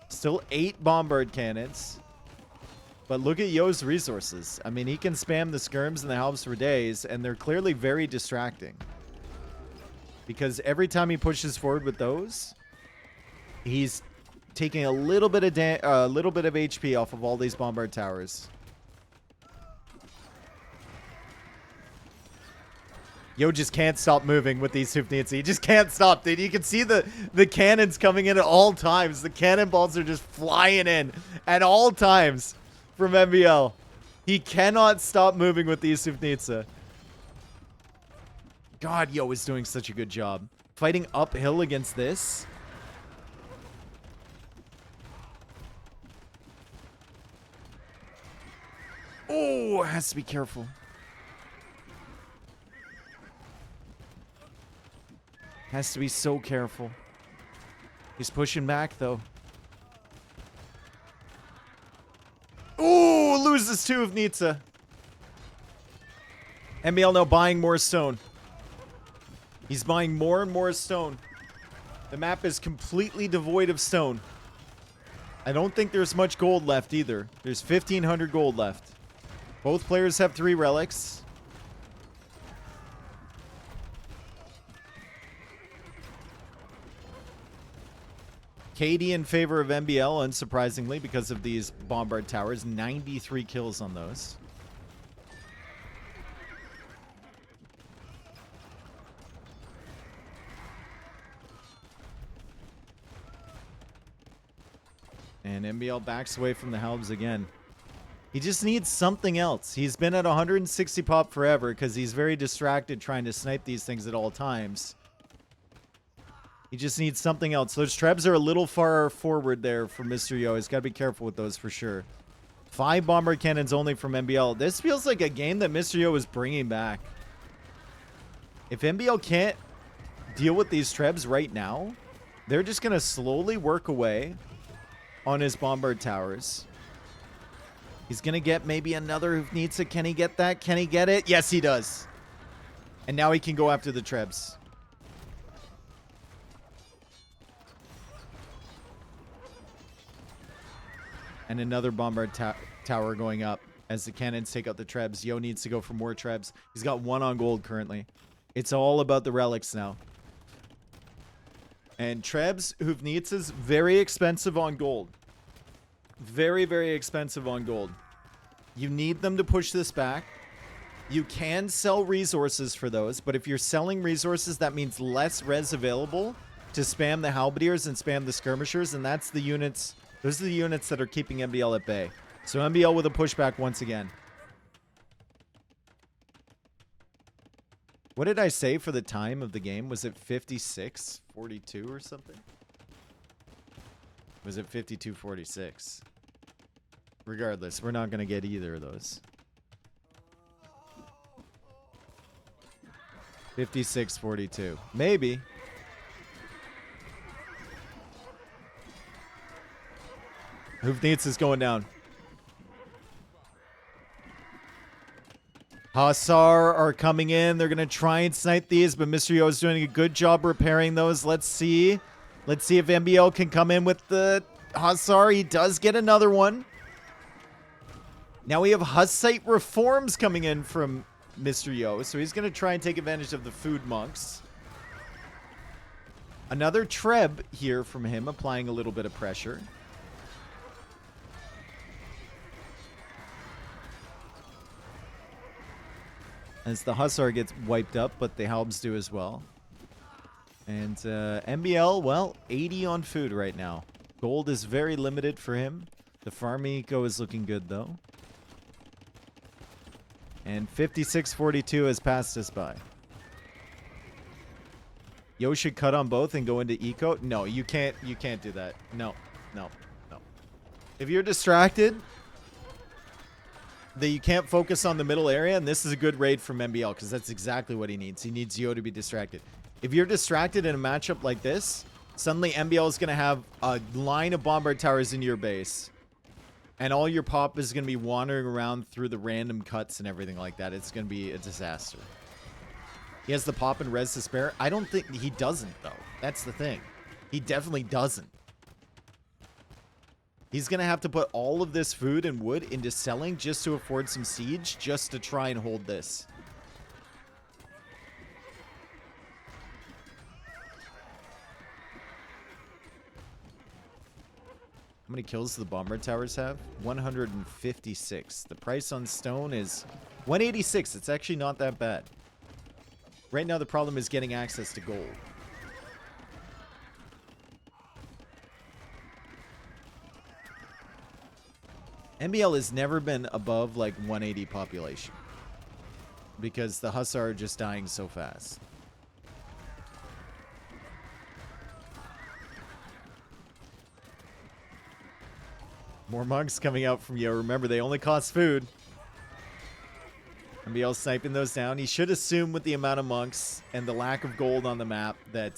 Still 8 bombard cannons. But look at Yo's resources. I mean, he can spam the skirms and the halbs for days, and they're clearly very distracting. Because every time he pushes forward with those, he's taking a little bit of HP off of all these bombard towers. Yo just can't stop moving with these Ufnitsa. He just can't stop, dude. You can see the cannons coming in at all times. The cannonballs are just flying in at all times. From MBL. He cannot stop moving with these Ufnitsa. God, Yo is doing such a good job. Fighting uphill against this. Oh, has to be careful. Has to be so careful. He's pushing back, though. Ooh, loses 2 of Nitsa. MBL now buying more stone. He's buying more and more stone. The map is completely devoid of stone. I don't think there's much gold left either. There's 1,500 gold left. Both players have 3 relics. KD in favor of MBL, unsurprisingly, because of these bombard towers. 93 kills on those. And MBL backs away from the Halbs again. He just needs something else. He's been at 160 pop forever because he's very distracted trying to snipe these things at all times. He just needs something else. Those trebs are a little far forward there for Mr. Yo. He's got to be careful with those for sure. 5 bomber cannons only from MBL. This feels like a game that Mr. Yo is bringing back. If MBL can't deal with these trebs right now, they're just going to slowly work away on his bombard towers. He's going to get maybe another who needs it. Can he get that? Can he get it? Yes, he does. And now he can go after the trebs. And another bombard tower going up as the cannons take out the trebs. Yo needs to go for more trebs. He's got 1 on gold currently. It's all about the relics now. And trebs, Huvnitsa's very expensive on gold. Very, very expensive on gold. You need them to push this back. You can sell resources for those, but if you're selling resources, that means less res available to spam the halberdiers and spam the skirmishers, and that's the units. Those are the units that are keeping MBL at bay. So MBL with a pushback once again. What did I say for the time of the game? Was it 56-42 or something? Was it 52-46? Regardless, we're not going to get either of those. 56-42. Maybe. Hufnitz is going down. Hussar are coming in. They're going to try and snipe these, but Mr. Yo is doing a good job repairing those. Let's see. Let's see if MBL can come in with the Hussar. He does get another one. Now we have Hussite reforms coming in from Mr. Yo, so he's going to try and take advantage of the food monks. Another Treb here from him, applying a little bit of pressure. As the Hussar gets wiped up, but the Halbs do as well. And MBL, well, 80 on food right now. Gold is very limited for him. The farm eco is looking good, though. And 56-42 has passed us by. Yo should cut on both and go into eco. No, you can't do that. No. If you're distracted, that you can't focus on the middle area, and this is a good raid from MBL because that's exactly what he needs. He needs Yo to be distracted. If you're distracted in a matchup like this, suddenly MBL is going to have a line of bombard towers in your base. And all your pop is going to be wandering around through the random cuts and everything like that. It's going to be a disaster. He has the pop and res to spare. I don't think he doesn't, though. That's the thing. He definitely doesn't. He's going to have to put all of this food and wood into selling just to afford some siege, just to try and hold this. How many kills do the bombard towers have? 156. The price on stone is 186. It's actually not that bad. Right now, the problem is getting access to gold. MBL has never been above like 180 population because the Hussar are just dying so fast. More monks coming out from Yo. Remember, they only cost food. MBL sniping those down. He should assume with the amount of monks and the lack of gold on the map that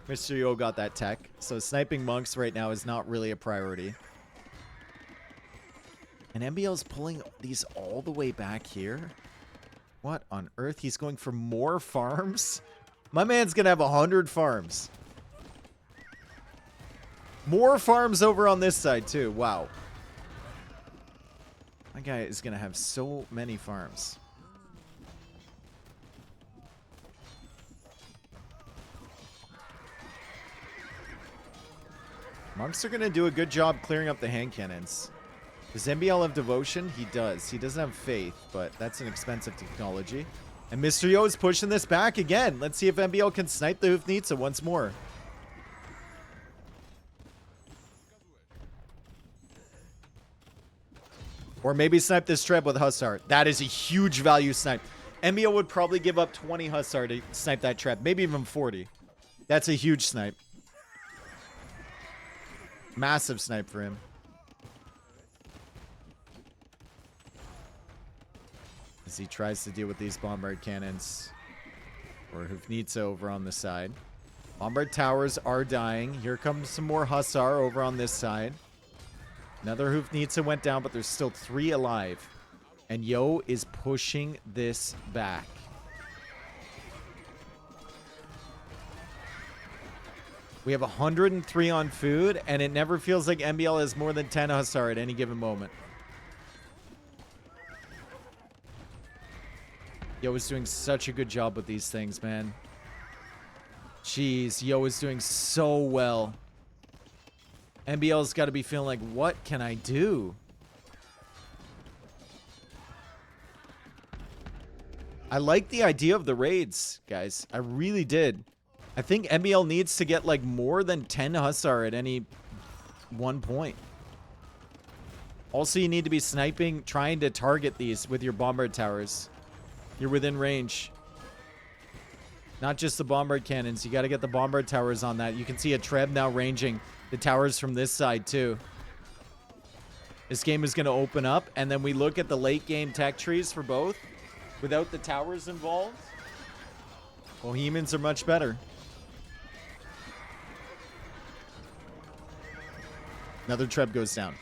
Mr. Yo got that tech. So sniping monks right now is not really a priority. And MBL's pulling these all the way back here. What on earth? He's going for more farms? My man's going to have 100 farms. More farms over on this side too. Wow. My guy is going to have so many farms. Monks are going to do a good job clearing up the hand cannons. Does MBL have devotion? He does. He doesn't have faith, but that's an expensive technology. And Mr. Yo is pushing this back again. Let's see if MBL can snipe the Hufnitsa once more. Or maybe snipe this Treb with Hussar. That is a huge value snipe. MBL would probably give up 20 Hussar to snipe that Treb. Maybe even 40. That's a huge snipe. Massive snipe for him. As he tries to deal with these bombard cannons. Or Hufnitsa over on the side. Bombard towers are dying. Here comes some more Hussar over on this side. Another Hufnitsa went down, but there's still 3 alive. And Yo is pushing this back. We have 103 on food, and it never feels like MBL has more than 10 Hussar at any given moment. Yo is doing such a good job with these things, man. Jeez, Yo is doing so well. MBL's got to be feeling like, what can I do? I like the idea of the raids, guys. I really did. I think MBL needs to get like more than 10 Hussar at any one point. Also, you need to be sniping, trying to target these with your bombard towers. You're within range. Not just the bombard cannons. You got to get the bombard towers on that. You can see a Treb now ranging the towers from this side too. This game is going to open up, and then we look at the late game tech trees for both without the towers involved. Bohemians are much better. Another Treb goes down.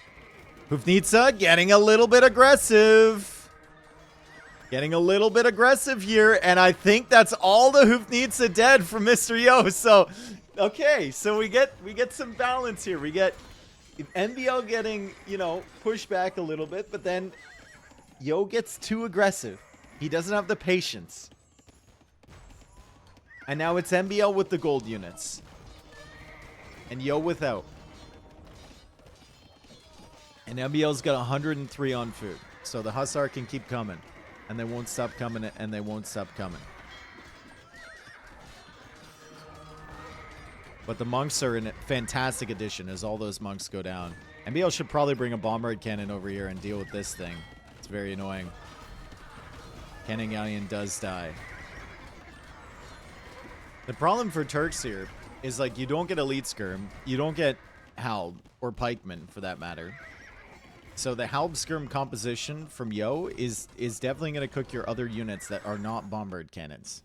Hufnitsa getting a little bit aggressive. Getting a little bit aggressive here, and I think that's all the Hufnitsa dead from Mr. Yo. So, okay, so we get some balance here. We get MBL getting, you know, pushed back a little bit, but then Yo gets too aggressive. He doesn't have the patience. And now it's MBL with the gold units. And Yo without. And MBL's got 103 on food. So the Hussar can keep coming. And they won't stop coming, and they won't stop coming. But the monks are in a fantastic addition as all those monks go down. MBL should probably bring a bombard cannon over here and deal with this thing. It's very annoying. Cannon Galleon does die. The problem for Turks here is, like, you don't get elite skirm. You don't get Halb or pikemen, for that matter. So the Halb skirm composition from Yo is definitely going to cook your other units that are not bombard cannons.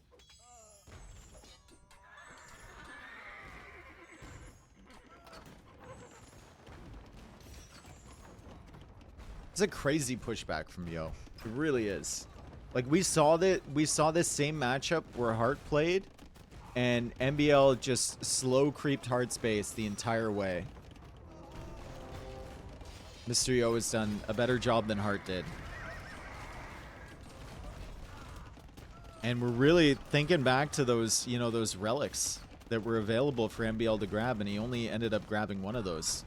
It's a crazy pushback from Yo. It really is. Like, we saw this same matchup where Hart played, and MBL just slow creeped Hart space the entire way. Mr. Yo has done a better job than Hart did. And we're really thinking back to those, you know, those relics that were available for MBL to grab, and he only ended up grabbing one of those.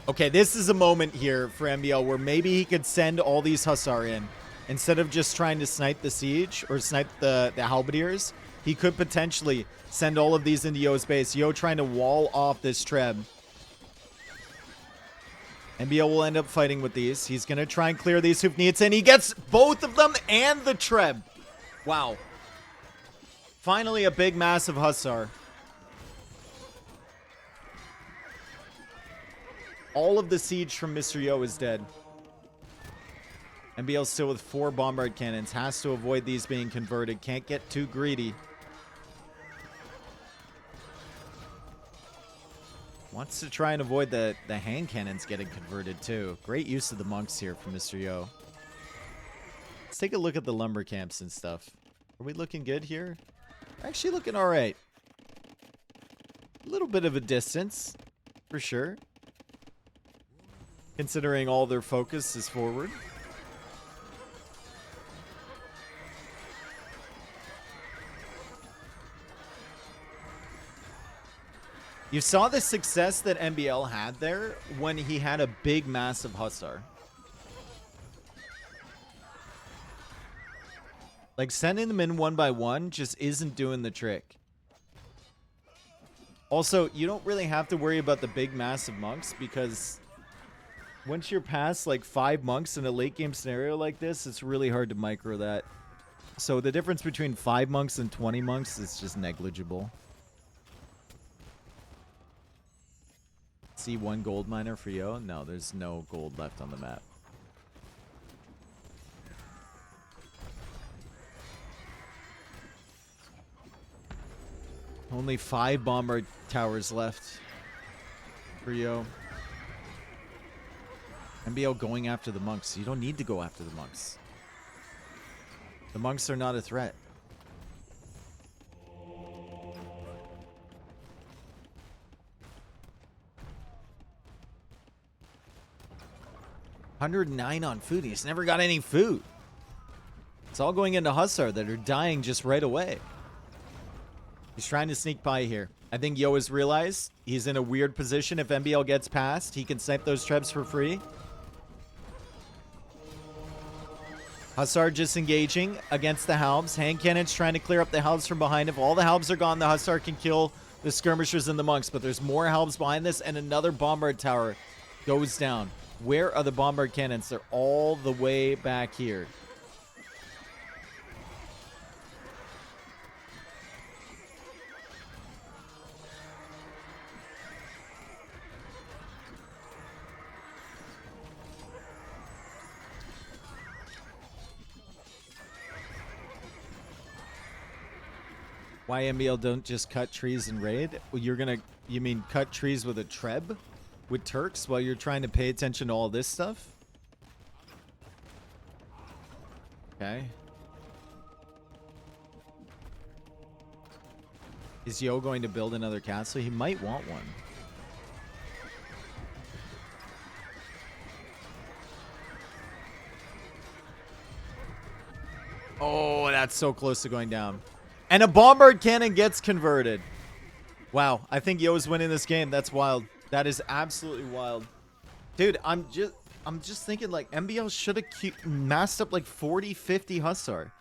Okay, this is a moment here for MBL where maybe he could send all these Hussar in. Instead of just trying to snipe the siege or snipe the halberdiers, he could potentially send all of these into Yo's base. Yo trying to wall off this Treb. MBL will end up fighting with these. He's going to try and clear these Hufnitsa, and he gets both of them and the Treb. Wow. Finally, a big, massive Hussar. All of the siege from Mr. Yo is dead. MBL still with 4 bombard cannons. Has to avoid these being converted. Can't get too greedy. Wants to try and avoid the hand cannons getting converted too. Great use of the monks here from Mr. Yo. Let's take a look at the lumber camps and stuff. Are we looking good here? Actually looking all right. A little bit of a distance, for sure. Considering all their focus is forward. You saw the success that MBL had there when he had a big, massive Hussar. Like, sending them in one by one just isn't doing the trick. Also, you don't really have to worry about the big, massive monks because once you're past, like, 5 monks in a late-game scenario like this, it's really hard to micro that. So the difference between 5 monks and 20 monks is just negligible. See 1 gold miner for Yo? No, there's no gold left on the map. Only 5 bombard towers left for Yo. MBL going after the monks. You don't need to go after the monks. The monks are not a threat. $109 on food. He's never got any food. It's all going into Hussar that are dying just right away. He's trying to sneak by here. I think Yo has realized he's in a weird position. If MBL gets past, he can snipe those trebs for free. Hussar just engaging against the Halbs. Hand cannons trying to clear up the Halbs from behind. If all the Halbs are gone, the Hussar can kill the skirmishers and the monks. But there's more Halbs behind this, and another bombard tower goes down. Where are the bombard cannons? They're all the way back here. Why MBL don't just cut trees and raid? Well, you mean cut trees with a treb? With Turks while you're trying to pay attention to all this stuff? Okay. Is Yo going to build another castle? He might want one. Oh, that's so close to going down. And a bombard cannon gets converted. Wow, I think Yo is winning this game. That's wild. That is absolutely wild. Dude, I'm just thinking, like, MBL should have massed up like 40, 50 Hussar.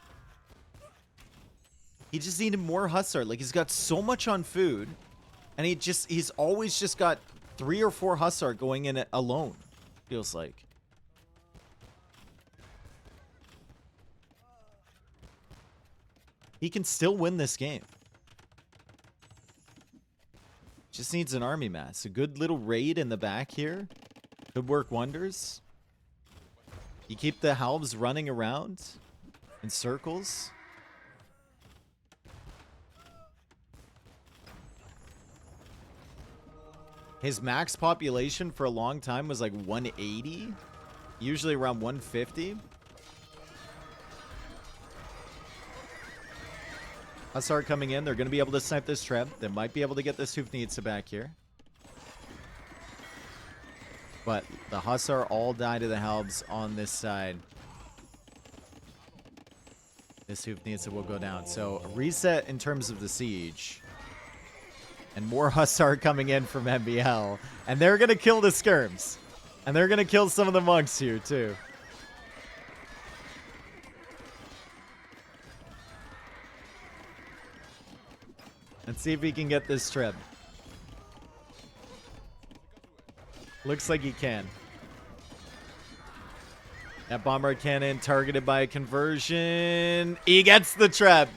He just needed more Hussar. Like, he's got so much on food. And he's always just got 3 or 4 Hussar going in it alone. Feels like. He can still win this game. Just needs an army mass. A good little raid in the back here could work wonders. You keep the Halbs running around in circles. His max population for a long time was like 180. Usually around 150. Hussar coming in. They're going to be able to snipe this treb. They might be able to get this Hoofnitsa back here. But the Hussar all die to the Halbs on this side. This Hoofnitsa will go down. So a reset in terms of the siege. And more Hussar coming in from MBL. And they're going to kill the skirms. And they're going to kill some of the monks here too. Let's see if he can get this treb. Looks like he can. That bombard cannon targeted by a conversion. He gets the treb.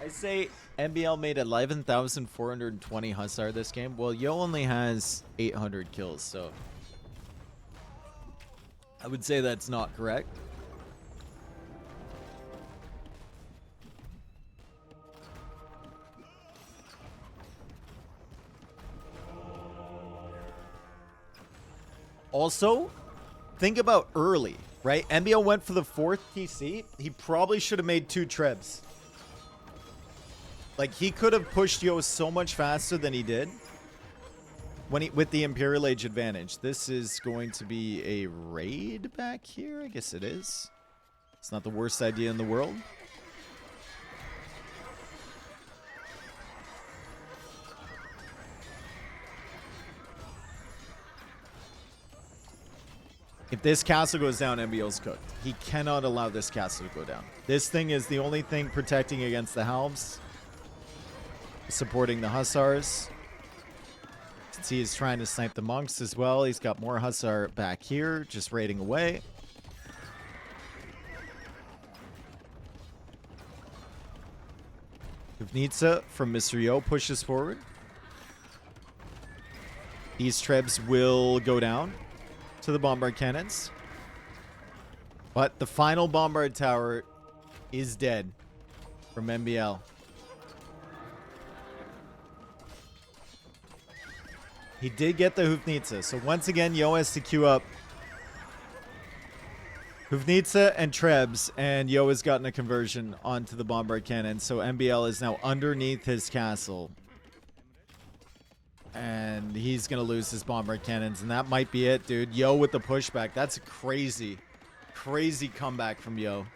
I say MBL made 11,420 Hussar this game. Well, Yo only has 800 kills, so I would say that's not correct. Also, think about early, right? MBL went for the 4th TC. He probably should have made 2 trebs. Like, he could have pushed Yo so much faster than he did when with the Imperial Age advantage. This is going to be a raid back here. I guess it is. It's not the worst idea in the world. If this castle goes down, MBL's cooked. He cannot allow this castle to go down. This thing is the only thing protecting against the halves. Supporting the Hussars. You can see he's trying to snipe the monks as well. He's got more Hussar back here, just raiding away. Uvnitsa from Mr. Yo pushes forward. These trebs will go down to the bombard cannons. But the final bombard tower is dead from MBL. He did get the Uvnitsa. So once again, Yo has to queue up Uvnitsa and Trebs, and Yo has gotten a conversion onto the bombard cannon. So MBL is now underneath his castle. And he's going to lose his bombard cannons, and that might be it, dude. Yo with the pushback. That's a crazy, crazy comeback from Yo.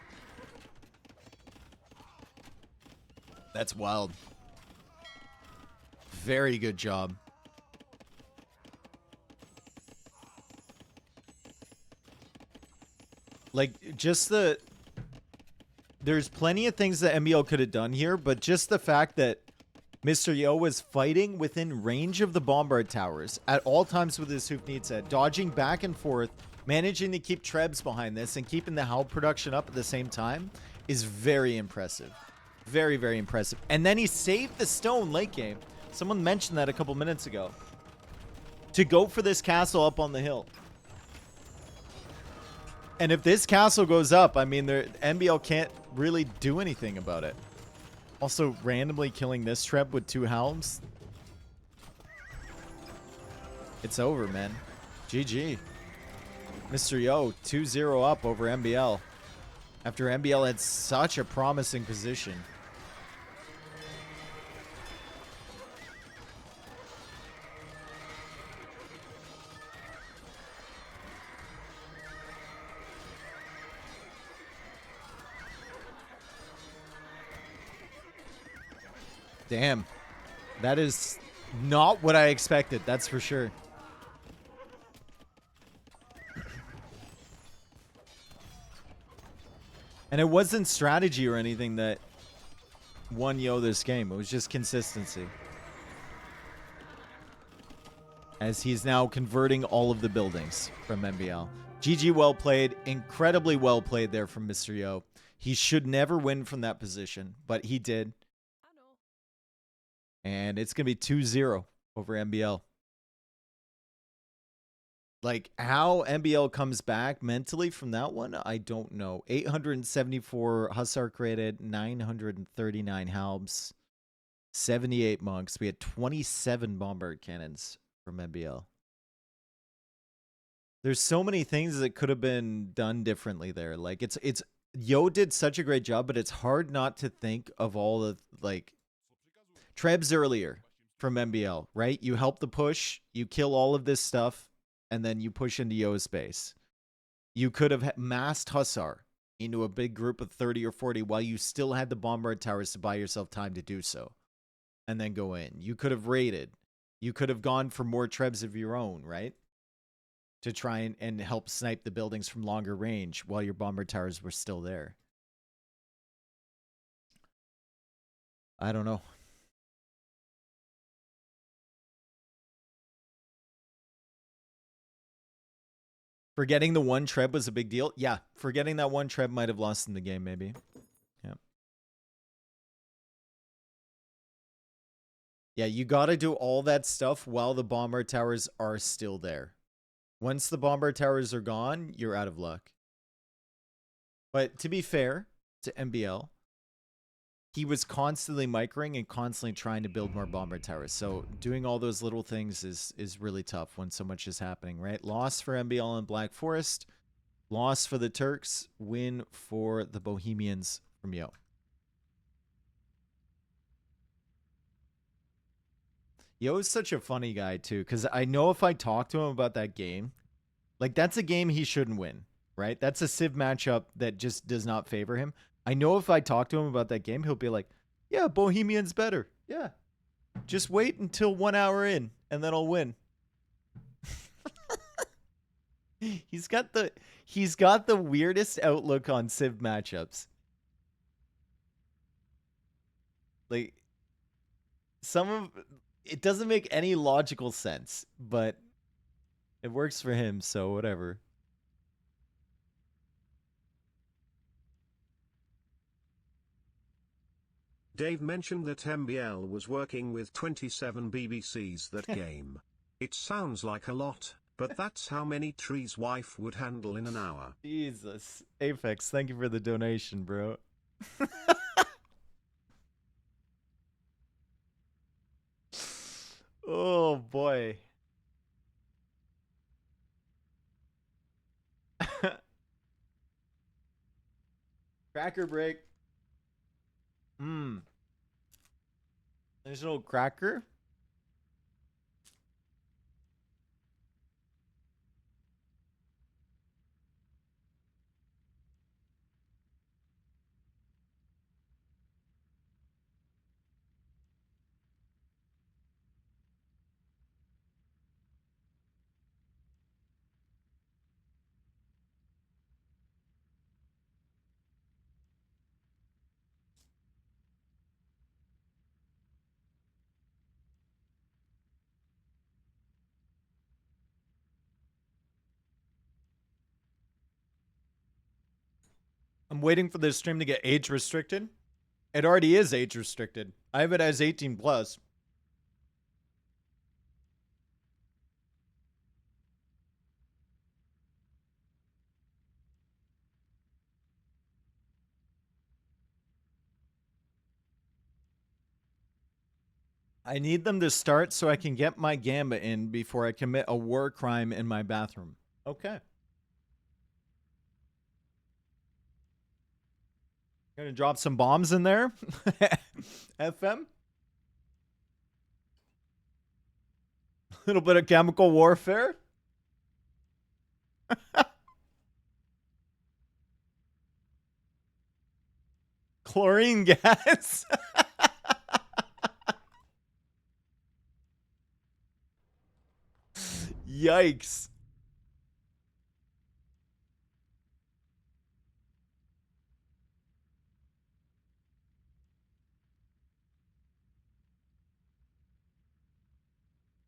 That's wild. Very good job. Like, just the... There's plenty of things that MBL could have done here, but just the fact that Mr. Yo was fighting within range of the bombard towers at all times with his Uvnitsa, dodging back and forth, managing to keep Trebs behind this, and keeping the Howl production up at the same time is very impressive. Very, very impressive. And then he saved the stone late game. Someone mentioned that a couple minutes ago. To go for this castle up on the hill. And if this castle goes up, I mean, MBL can't really do anything about it. Also, randomly killing this Treb with 2 Helms. It's over, man. GG. Mr. Yo, 2-0 up over MBL. After MBL had such a promising position. Damn. That is not what I expected, that's for sure. And it wasn't strategy or anything that won Yo this game. It was just consistency. As he's now converting all of the buildings from MBL. GG, well played. Incredibly well played there from Mr. Yo. He should never win from that position, but he did. And it's going to be 2-0 over MBL. Like, how MBL comes back mentally from that one, I don't know. 874 Hussar created, 939 Halbs, 78 monks. We had 27 bombard cannons from MBL. There's so many things that could have been done differently there. Like, it's Yo did such a great job, but it's hard not to think of all the, like, Trebs earlier from MBL, right? You help the push, you kill all of this stuff, and then you push into Yo's space. You could have massed Hussar into a big group of 30 or 40 while you still had the bombard towers to buy yourself time to do so. And then go in. You could have raided. You could have gone for more Trebs of your own, right? To try and help snipe the buildings from longer range while your bombard towers were still there. I don't know. Forgetting the one Treb was a big deal. Yeah, forgetting that one Treb might have lost in the game, maybe. Yeah, you got to do all that stuff while the bomber towers are still there. Once the bomber towers are gone, you're out of luck. But to be fair to MBL, he was constantly microing and constantly trying to build more bomber towers. So doing all those little things is really tough when so much is happening, right? Loss for MBL and Black Forest, loss for the Turks, win for the Bohemians from Yo. Yo is such a funny guy too, because I know if I talk to him about that game, like that's a game he shouldn't win, right? That's a Civ matchup that just does not favor him. I know if I talk to him about that game, he'll be like, yeah, Bohemian's better. Yeah. Just wait until 1 hour in and then I'll win. He's got the weirdest outlook on Civ matchups. Like some of it doesn't make any logical sense, but it works for him, so whatever. Dave mentioned that MBL was working with 27 BBCs that game. It sounds like a lot, but that's how many trees wife would handle in an hour. Jesus. Apex, thank you for the donation, bro. Oh, boy. Cracker break. There's no cracker. I'm waiting for this stream to get age restricted. It already is age restricted. I have it as 18 plus. I need them to start so I can get my gamba in before I commit a war crime in my bathroom. Okay. Gonna drop some bombs in there. FM. A little bit of chemical warfare. Chlorine gas. Yikes.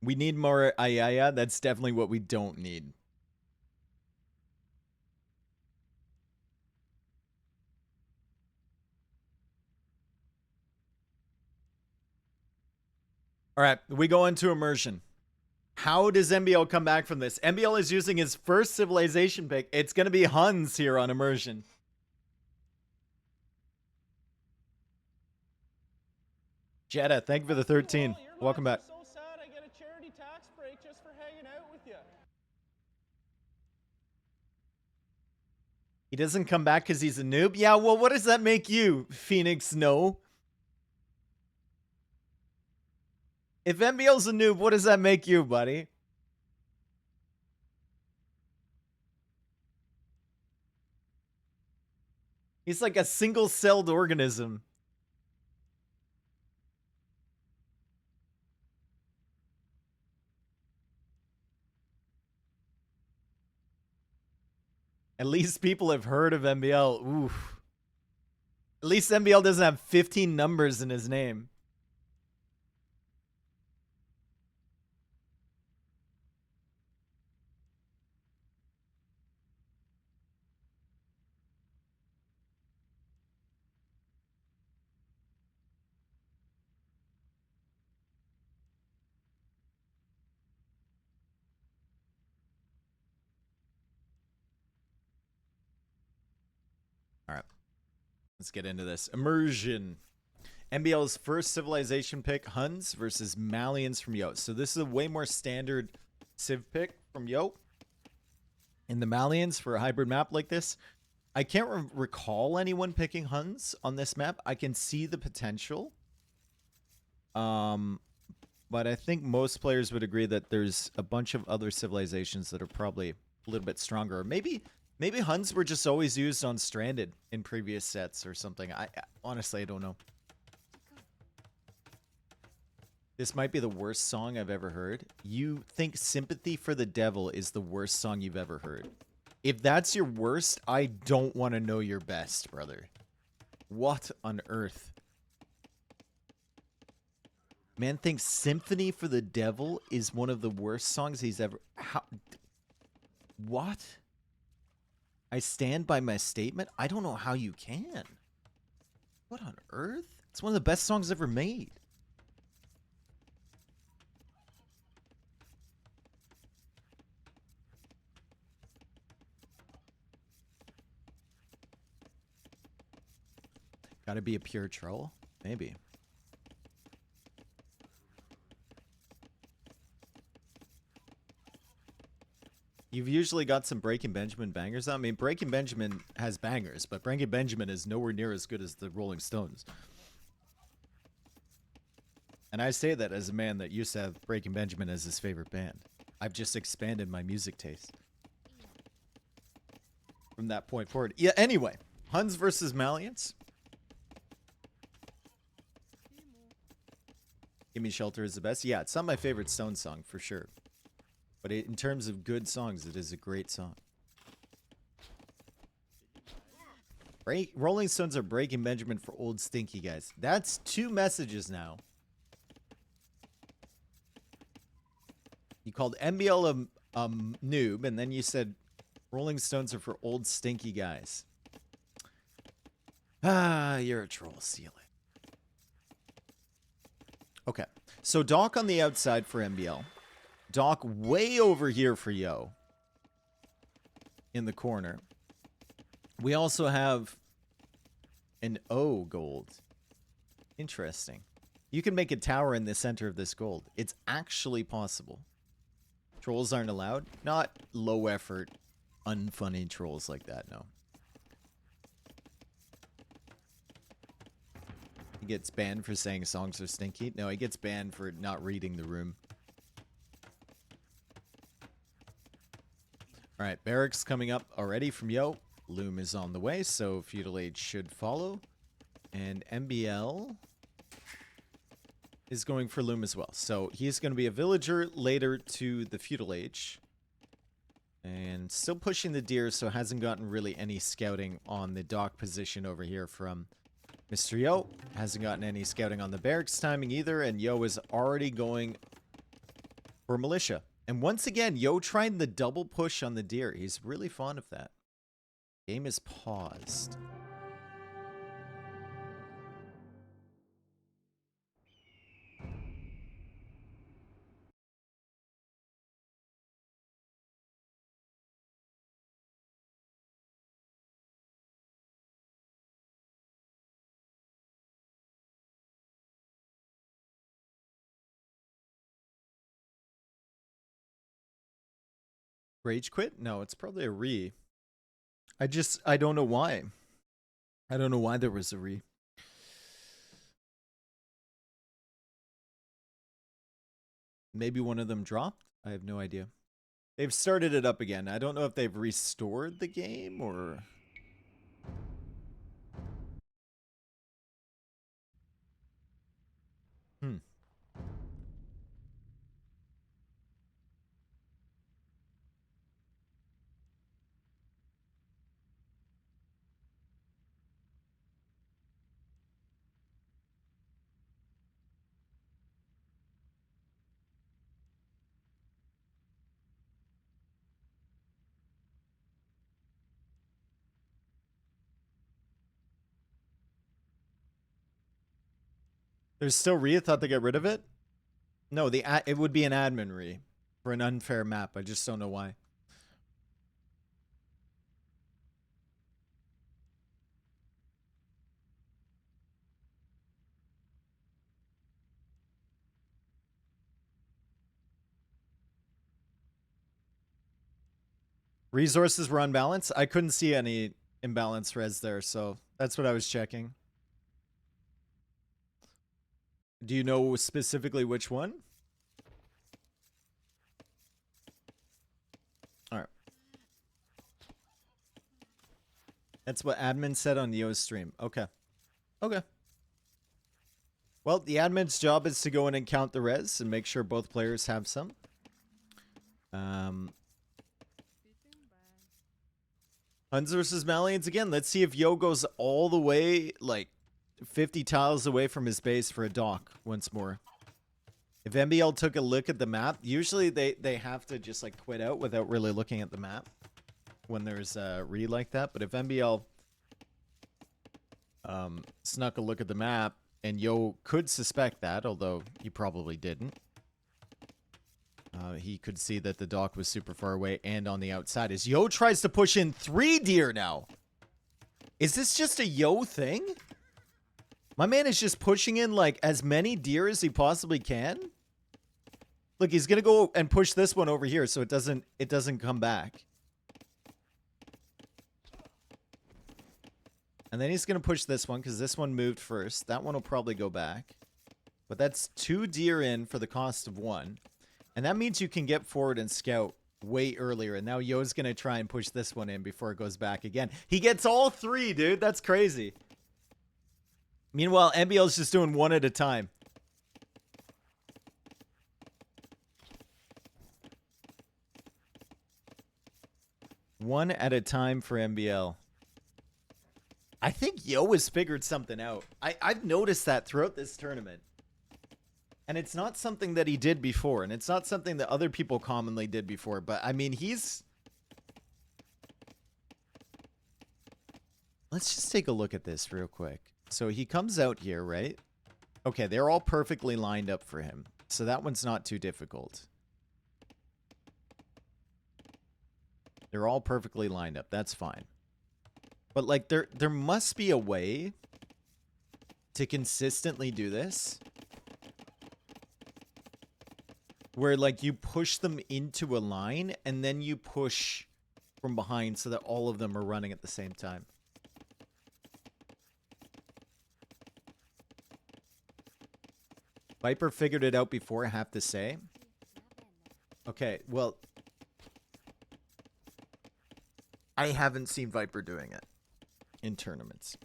We need more Ayaya. That's definitely what we don't need. All right, we go into immersion. How does MBL come back from this? MBL is using his first civilization pick. It's going to be Huns here on immersion. Jeddah, thank you for the 13. Welcome back. So sad I get a charity tax break just for hanging out with you. He doesn't come back because he's a noob? Yeah, well, what does that make you, Phoenix? No. If MBL's a noob, what does that make you, buddy? He's like a single-celled organism. At least people have heard of MBL. Oof. At least MBL doesn't have 15 numbers in his name. All right. Let's get into this. Immersion. MBL's first civilization pick, Huns versus Malians from Yo. So this is a way more standard civ pick from Yo. In the Malians for a hybrid map like this, I can't recall anyone picking Huns on this map. I can see the potential. But I think most players would agree that there's a bunch of other civilizations that are probably a little bit stronger. Maybe Huns were just always used on Stranded in previous sets or something. Honestly, I don't know. This might be the worst song I've ever heard. You think Sympathy for the Devil is the worst song you've ever heard? If that's your worst, I don't want to know your best, brother. What on earth? Man thinks Symphony for the Devil is one of the worst songs he's ever... How? What? I stand by my statement? I don't know how you can. What on earth? It's one of the best songs ever made. Gotta be a pure troll? Maybe. You've usually got some Breaking Benjamin bangers. I mean, Breaking Benjamin has bangers, but Breaking Benjamin is nowhere near as good as the Rolling Stones. And I say that as a man that used to have Breaking Benjamin as his favorite band. I've just expanded my music taste from that point forward. Yeah, anyway. Huns versus Malians. Give Me Shelter is the best. Yeah, it's not my favorite Stone song, for sure. But in terms of good songs, it is a great song. Rolling Stones are Breaking Benjamin for old stinky guys. That's 2 messages now. You called MBL a noob, and then you said Rolling Stones are for old stinky guys. Ah, you're a troll. Seal it. Okay, so Doc on the outside for MBL. Doc way over here for Yo. In the corner. We also have an O gold. Interesting. You can make a tower in the center of this gold. It's actually possible. Trolls aren't allowed. Not low effort, unfunny trolls like that, no. He gets banned for saying songs are stinky. No, he gets banned for not reading the room. Alright, barracks coming up already from Yo. Loom is on the way, so Feudal Age should follow. And MBL is going for Loom as well. So he's going to be a villager later to the Feudal Age. And still pushing the deer, so hasn't gotten really any scouting on the dock position over here from Mr. Yo. Hasn't gotten any scouting on the barracks timing either, and Yo is already going for Militia. And once again, Yo trying the double push on the deer. He's really fond of that. Game is paused. Rage quit? No, it's probably a re. I don't know why. I don't know why there was a re. Maybe one of them dropped? I have no idea. They've started it up again. I don't know if they've restored the game or... There's still re? I thought they got rid of it? No, it would be an admin re for an unfair map. I just don't know why. Resources were unbalanced. I couldn't see any imbalance res there, so that's what I was checking. Do you know specifically which one? All right. That's what admin said on Yo's stream. Okay. Okay. Well, the admin's job is to go in and count the res and make sure both players have some. Huns versus Malians again. Let's see if Yo goes all the way, like 50 tiles away from his base for a dock once more. If MBL took a look at the map, usually they have to just like quit out without really looking at the map when there's a read like that. But if MBL snuck a look at the map, and Yo could suspect that, although he probably didn't. He could see that the dock was super far away and on the outside. As Yo tries to push in 3 deer now. Is this just a Yo thing? My man is just pushing in like as many deer as he possibly can. Look, he's gonna go and push this one over here so it doesn't come back. And then he's gonna push this one because this one moved first. That one will probably go back. But that's 2 deer in for the cost of 1. And that means you can get forward and scout way earlier. And now Yo's going to try and push this one in before it goes back again. He gets all 3, dude. That's crazy. Meanwhile, MBL's just doing 1 at a time. One at a time for MBL. I think Yo has figured something out. I've noticed that throughout this tournament. And it's not something that he did before. And it's not something that other people commonly did before. But, I mean, he's... Let's just take a look at this real quick. So he comes out here, right? Okay, they're all perfectly lined up for him. So that one's not too difficult. They're all perfectly lined up. That's fine. But, like, there must be a way to consistently do this. Where, like, you push them into a line, and then you push from behind so that all of them are running at the same time. Viper figured it out before, I have to say. Okay, well... I haven't seen Viper doing it in tournaments.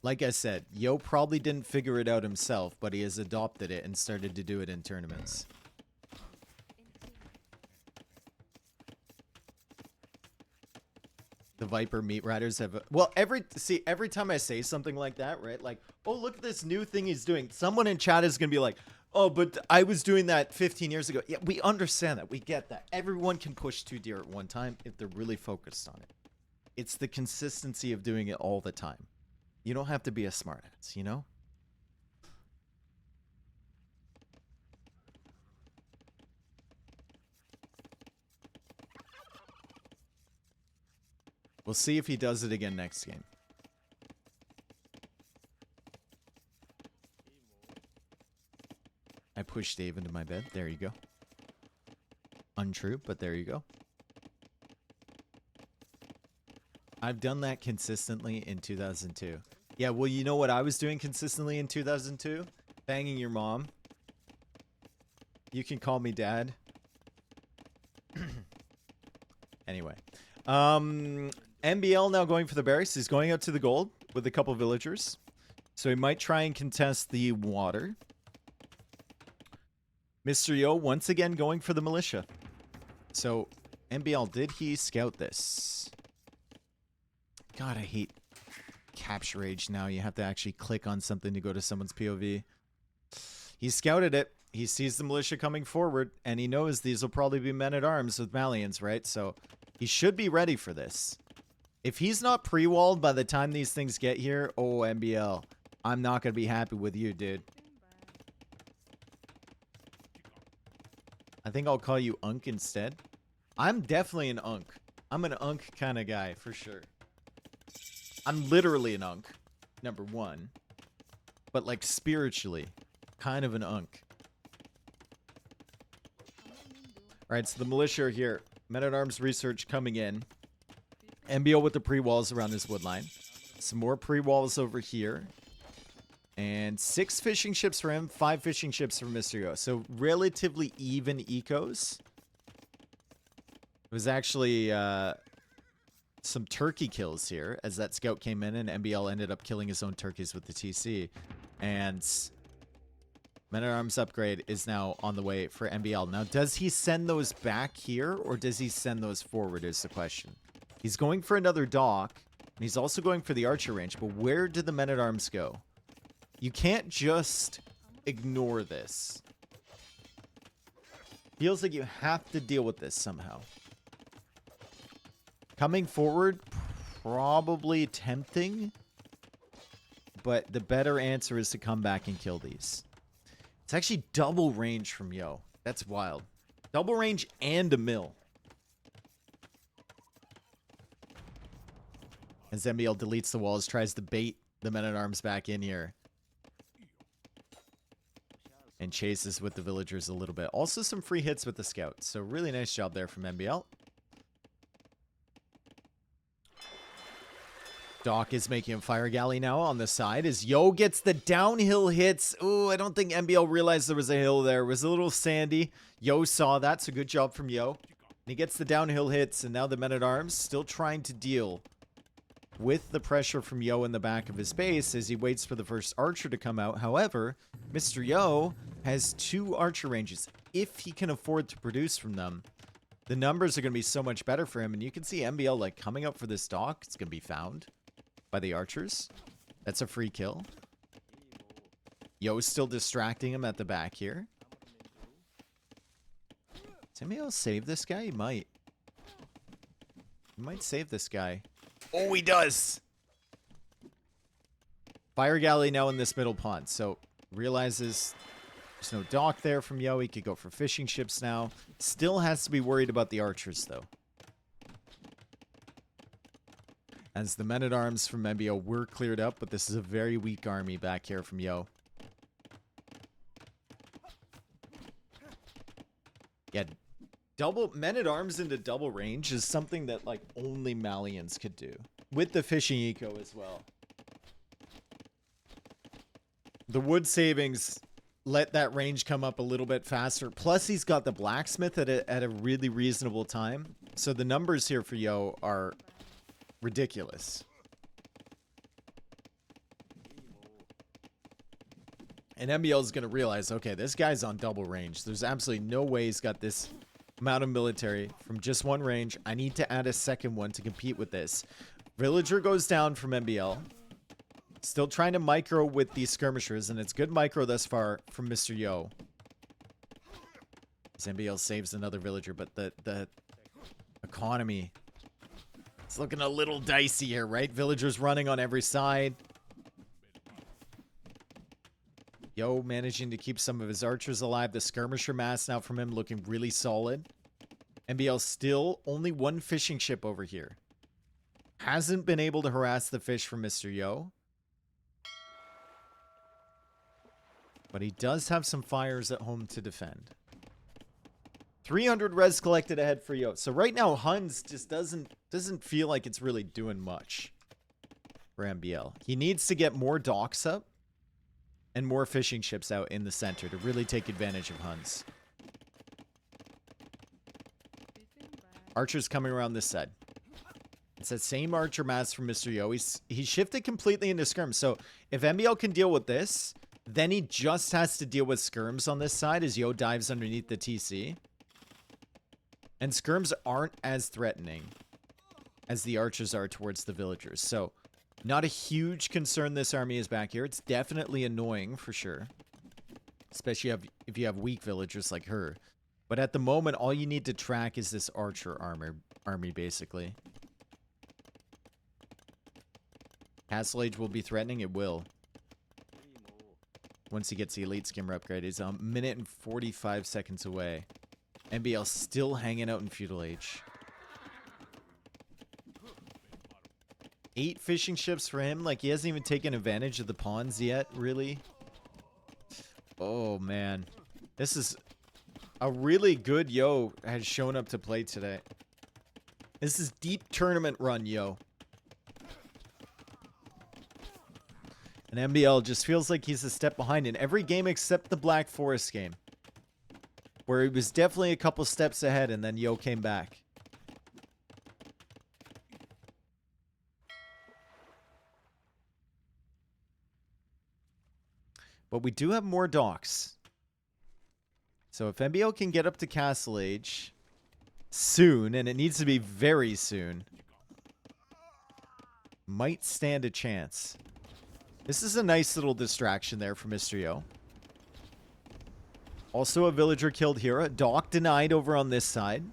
Like I said, Yo probably didn't figure it out himself, but he has adopted it and started to do it in tournaments. The Viper meat riders have... Well, every time I say something like that, right? Like, oh, look at this new thing he's doing. Someone in chat is going to be like, oh, but I was doing that 15 years ago. Yeah, we understand that. We get that. Everyone can push 2 deer at one time if they're really focused on it. It's the consistency of doing it all the time. You don't have to be a smartass, you know? We'll see if he does it again next game. I pushed Dave into my bed. There you go. Untrue, but there you go. I've done that consistently in 2002. Yeah, well, you know what I was doing consistently in 2002? Banging your mom. You can call me dad. Anyway. MBL now going for the barracks. He's going out to the gold with a couple villagers. So he might try and contest the water. Mr. Yo once again going for the militia. So, MBL, did he scout this? God, I hate capture age now. You have to actually click on something to go to someone's POV. He scouted it. He sees the militia coming forward, and he knows these will probably be men-at-arms with Malians, right? So, he should be ready for this. If he's not pre-walled by the time these things get here, oh, MBL, I'm not going to be happy with you, dude. I think I'll call you Unk instead. I'm definitely an Unk. I'm an Unk kind of guy, for sure. I'm literally an Unk, number 1. But, like, spiritually, kind of an Unk. Alright, so the militia are here. Men-at-Arms research coming in. MBL with the pre-walls around his wood line. Some more pre-walls over here. And 6 fishing ships for him, 5 fishing ships for Mr. Yo. So relatively even ecos. It was actually some turkey kills here as that scout came in and MBL ended up killing his own turkeys with the TC. And Men-at-Arms upgrade is now on the way for MBL. Now, does he send those back here or does he send those forward is the question. He's going for another dock and he's also going for the archer range. But where did the Men-at-Arms go? You can't just ignore this. Feels like you have to deal with this somehow. Coming forward, probably tempting. But the better answer is to come back and kill these. It's actually double range from Yo. That's wild. Double range and a mill. As MBL deletes the walls, tries to bait the Men-at-Arms back in here. And chases with the villagers a little bit. Also some free hits with the scouts. So really nice job there from MBL. Doc is making a fire galley now on the side as Yo gets the downhill hits. Ooh, I don't think MBL realized there was a hill there. It was a little sandy. Yo saw that, so good job from Yo. And he gets the downhill hits, and now the Men-at-Arms still trying to deal with the pressure from Yo in the back of his base as he waits for the first archer to come out. However, Mr. Yo has 2 archer ranges. If he can afford to produce from them, the numbers are going to be so much better for him. And you can see MBL like coming up for this dock. It's going to be found by the archers. That's a free kill. Yo's still distracting him at the back here. Does MBL save this guy? He might. He might save this guy. Oh, he does! Fire galley now in this middle pond. So, realizes there's no dock there from Yo. He could go for fishing ships now. Still has to be worried about the archers, though. As the Men-at-Arms from MBL were cleared up, but this is a very weak army back here from Yo. Yeah, double Men-at-Arms into double range is something that like only Malians could do. With the fishing eco as well. The wood savings let that range come up a little bit faster. Plus he's got the blacksmith at a really reasonable time. So the numbers here for Yo are ridiculous. And MBL is going to realize, okay, this guy's on double range. There's absolutely no way he's got this amount of military from just one range. I need to add a second one to compete with this. Villager goes down from MBL. Still trying to micro with these skirmishers, and it's good micro thus far from Mr. Yo. As MBL saves another villager, but the economy... it's looking a little dicey here, right? Villagers running on every side. Yo managing to keep some of his archers alive. The skirmisher mass now from him looking really solid. MBL still only 1 fishing ship over here. Hasn't been able to harass the fish from Mr. Yo. But he does have some fires at home to defend. 300 res collected ahead for Yo. So right now, Huns just doesn't feel like it's really doing much for MBL. He needs to get more docks up and more fishing ships out in the center to really take advantage of Huns. Archers coming around this side. It's that same archer mass from Mr. Yo. He's shifted completely into skirms. So if MBL can deal with this, then he just has to deal with skirms on this side as Yo dives underneath the TC. And skirms aren't as threatening as the archers are towards the villagers. So, not a huge concern this army is back here. It's definitely annoying for sure. Especially if you have weak villagers like her. But at the moment, all you need to track is this archer army, basically. Castle Age will be threatening. It will. Once he gets the elite skimmer upgrade. He's a minute and 45 seconds away. MBL still hanging out in Feudal Age. 8 fishing ships for him. Like, he hasn't even taken advantage of the pawns yet, really. Oh, man. This is a really good Yo has shown up to play today. This is deep tournament run, yo. And MBL just feels like he's a step behind in every game except the Black Forest game, where he was definitely a couple steps ahead and then Yo came back. But we do have more docks. So if MBL can get up to Castle Age soon, and it needs to be very soon, might stand a chance. This is a nice little distraction there for Mr. Yo. Also a villager killed here. A dock denied over on this side.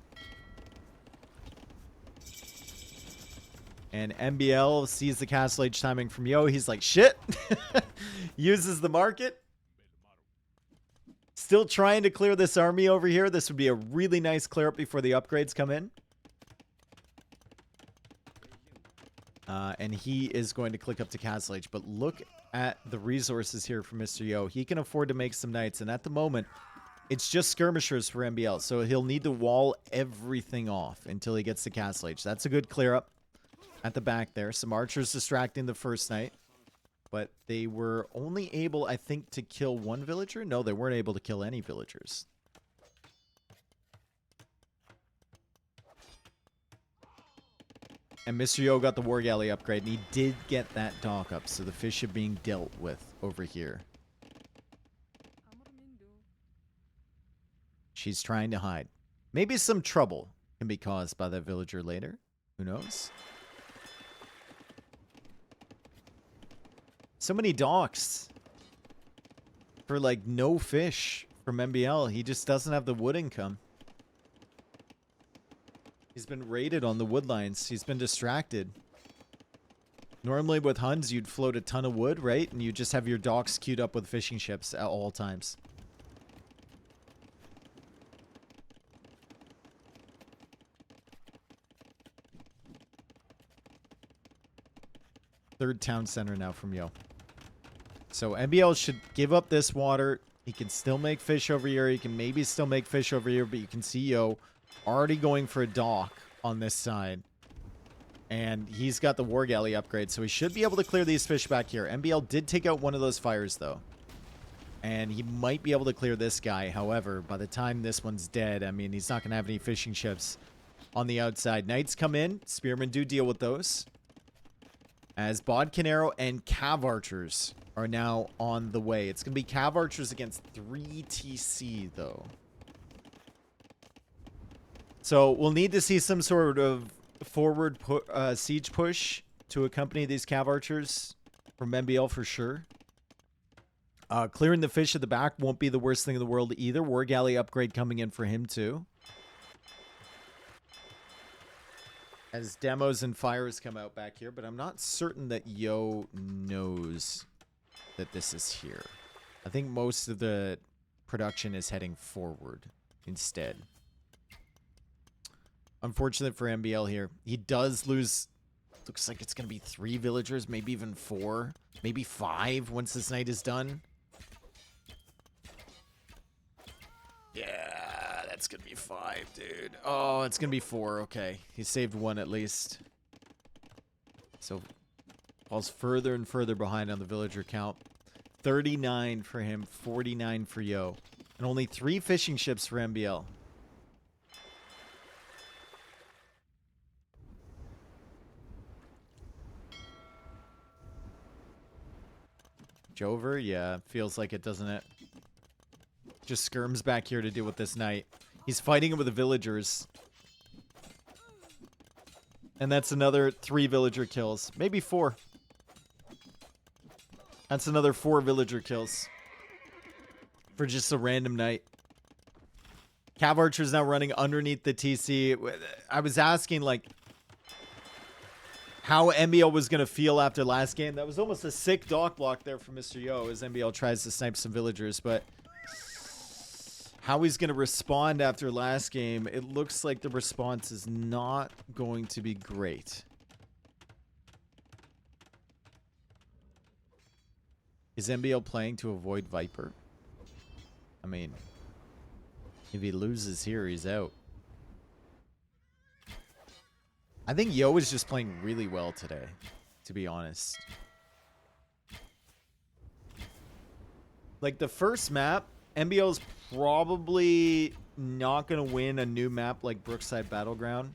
And MBL sees the Castle Age timing from Yo. He's like, shit. Uses the market. Still trying to clear this army over here. This would be a really nice clear up before the upgrades come in. And he is going to click up to Castle Age. But look at the resources here for Mr. Yo. He can afford to make some knights. And at the moment, it's just skirmishers for MBL. So he'll need to wall everything off until he gets to Castle Age. That's a good clear up at the back there. Some archers distracting the first knight. But they were only able, I think, to kill one villager. No, they weren't able to kill any villagers. And Mr. Yo got the war galley upgrade, and he did get that dock up. So the fish are being dealt with over here. She's trying to hide. Maybe some trouble can be caused by that villager later. Who knows? So many docks for like no fish from MBL. He just doesn't have the wood income. He's been raided on the wood lines. He's been distracted. Normally with Huns, you'd float a ton of wood, right? And you just have your docks queued up with fishing ships at all times. Third town center now from Yo. So MBL should give up this water. He can still make fish over here. He can maybe still make fish over here, but you can see Yo already going for a dock on this side. And he's got the war galley upgrade, so he should be able to clear these fish back here. MBL did take out one of those fires, though. And he might be able to clear this guy. However, by the time this one's dead, I mean, he's not going to have any fishing ships on the outside. Knights come in. Spearmen do deal with those. As Bodkin Arrow and Cav Archers are now on the way. It's going to be Cav Archers against 3 TC, though. So we'll need to see some sort of forward siege push to accompany these Cav Archers from MBL for sure. Clearing the fish at the back won't be the worst thing in the world either. War Galley upgrade coming in for him too. As demos and fires come out back here, but I'm not certain that Yo knows that this is here. I think most of the production is heading forward instead. Unfortunate for MBL here. He does lose, looks like it's going to be 3 villagers, maybe even 4, maybe 5 once this night is done. Yeah, that's going to be 5, dude. Oh, it's going to be 4. Okay. He saved 1 at least. So, falls further and further behind on the villager count. 39 for him, 49 for Yo. And only 3 fishing ships for MBL. Jover, yeah, feels like it, doesn't it? Just skirms back here to deal with this knight. He's fighting with the villagers. And that's another 3 villager kills. Maybe 4. That's another 4 villager kills. For just a random knight. Cav Archer's now running underneath the TC. I was asking, like, how MBL was going to feel after last game. That was almost a sick dock block there for Mr. Yo as MBL tries to snipe some villagers, but how he's going to respond after last game, it looks like the response is not going to be great. Is MBL playing to avoid Viper? I mean, if he loses here, he's out. I think Yo is just playing really well today, to be honest. Like, the first map, MBL's probably not going to win a new map like Brookside Battleground.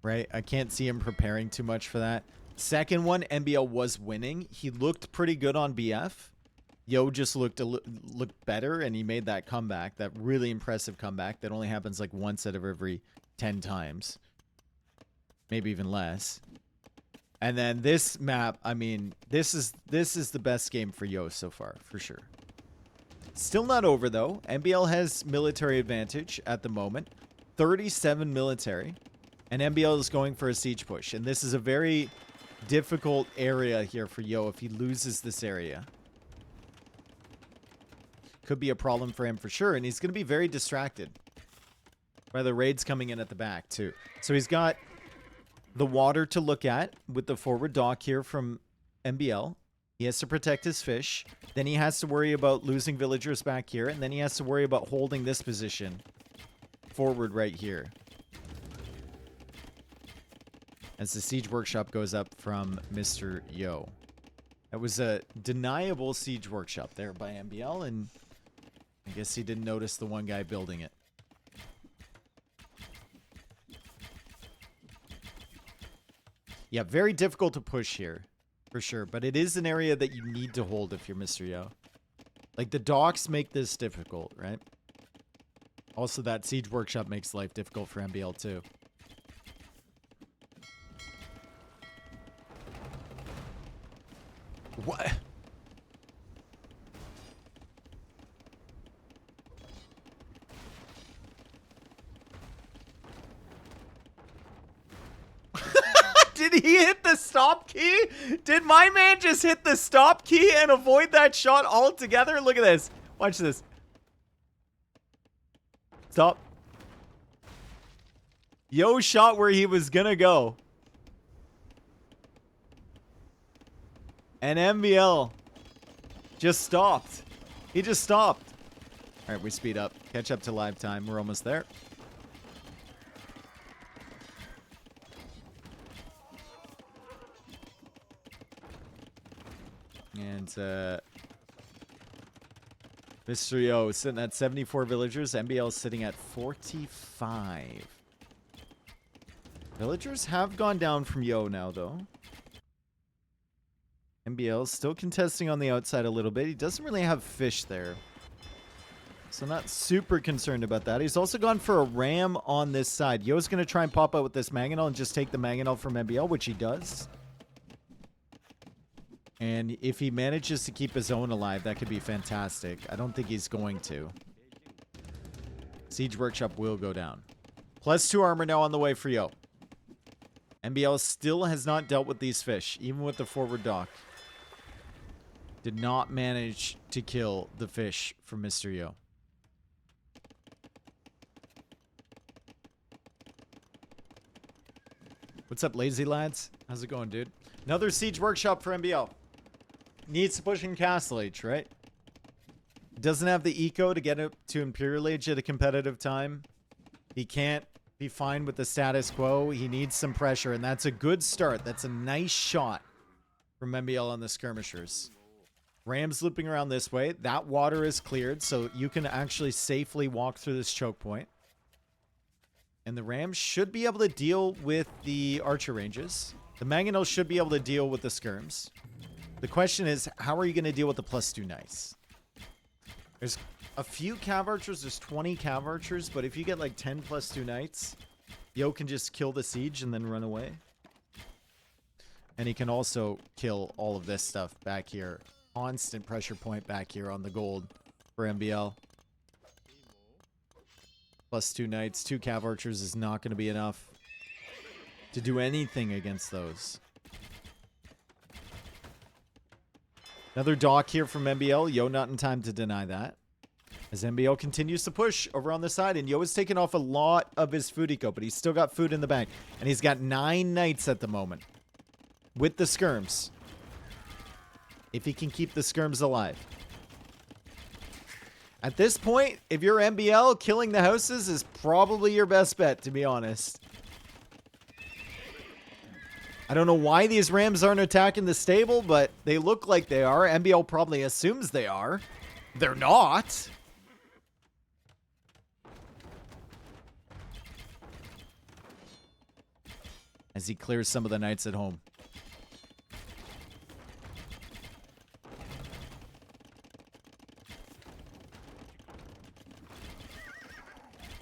Right? I can't see him preparing too much for that. Second one, MBL was winning. He looked pretty good on BF. Yo just looked better, and he made that comeback, that really impressive comeback that only happens like once out of every 10 times. Maybe even less. And then this map, I mean, this is the best game for Yo so far, for sure. Still not over, though. MBL has military advantage at the moment. 37 military. And MBL is going for a siege push. And this is a very difficult area here for Yo if he loses this area. Could be a problem for him for sure. And he's going to be very distracted by the raids coming in at the back, too. So he's got the water to look at with the forward dock here from MBL. He has to protect his fish. Then he has to worry about losing villagers back here. And then he has to worry about holding this position forward right here. As the siege workshop goes up from Mr. Yo. That was a deniable siege workshop there by MBL, and I guess he didn't notice the one guy building it. Yeah, very difficult to push here, for sure. But it is an area that you need to hold if you're Mr. Yo. Like, the docks make this difficult, right? Also, that siege workshop makes life difficult for MBL, too. What? Did he hit the stop key? Did my man just hit the stop key and avoid that shot altogether? Look at this. Watch this. Stop. Yo shot where he was gonna go. And MBL just stopped. He just stopped. All right, we speed up. Catch up to live time. We're almost there. And Mr. Yo is sitting at 74 villagers. MBL is sitting at 45. Villagers have gone down from Yo now, though. MBL still contesting on the outside a little bit. He doesn't really have fish there, so not super concerned about that. He's also gone for a ram on this side. Yo's going to try and pop out with this mangonel and just take the mangonel from MBL, which he does. And if he manages to keep his own alive, that could be fantastic. I don't think he's going to. Siege Workshop will go down. +2 armor now on the way for Yo. MBL still has not dealt with these fish, even with the forward dock. Did not manage to kill the fish from Mr. Yo. What's up, lazy lads? How's it going, dude? Another siege workshop for MBL. Needs to push in Castle Age, right? Doesn't have the eco to get up to Imperial Age at a competitive time. He can't be fine with the status quo. He needs some pressure, and that's a good start. That's a nice shot from MBL on the skirmishers. Rams looping around this way. That water is cleared, so you can actually safely walk through this choke point. And the Rams should be able to deal with the archer ranges. The mangonel should be able to deal with the skirms. The question is, how are you going to deal with the +2 nice? There's a few cav archers. There's 20 cav archers, but if you get like 10 +2 knights, Yo can just kill the siege and then run away. And he can also kill all of this stuff back here. Constant pressure point back here on the gold for MBL. +2 knights, 2 cav archers is not going to be enough to do anything against those. Another dock here from MBL. Yo not in time to deny that. As MBL continues to push over on the side, and Yo has taken off a lot of his food eco, but he's still got food in the bank. And he's got 9 knights at the moment with the skirms. If he can keep the skirms alive. At this point, if you're MBL, killing the houses is probably your best bet, to be honest. I don't know why these rams aren't attacking the stable, but they look like they are. MBL probably assumes they are. They're not. As he clears some of the knights at home.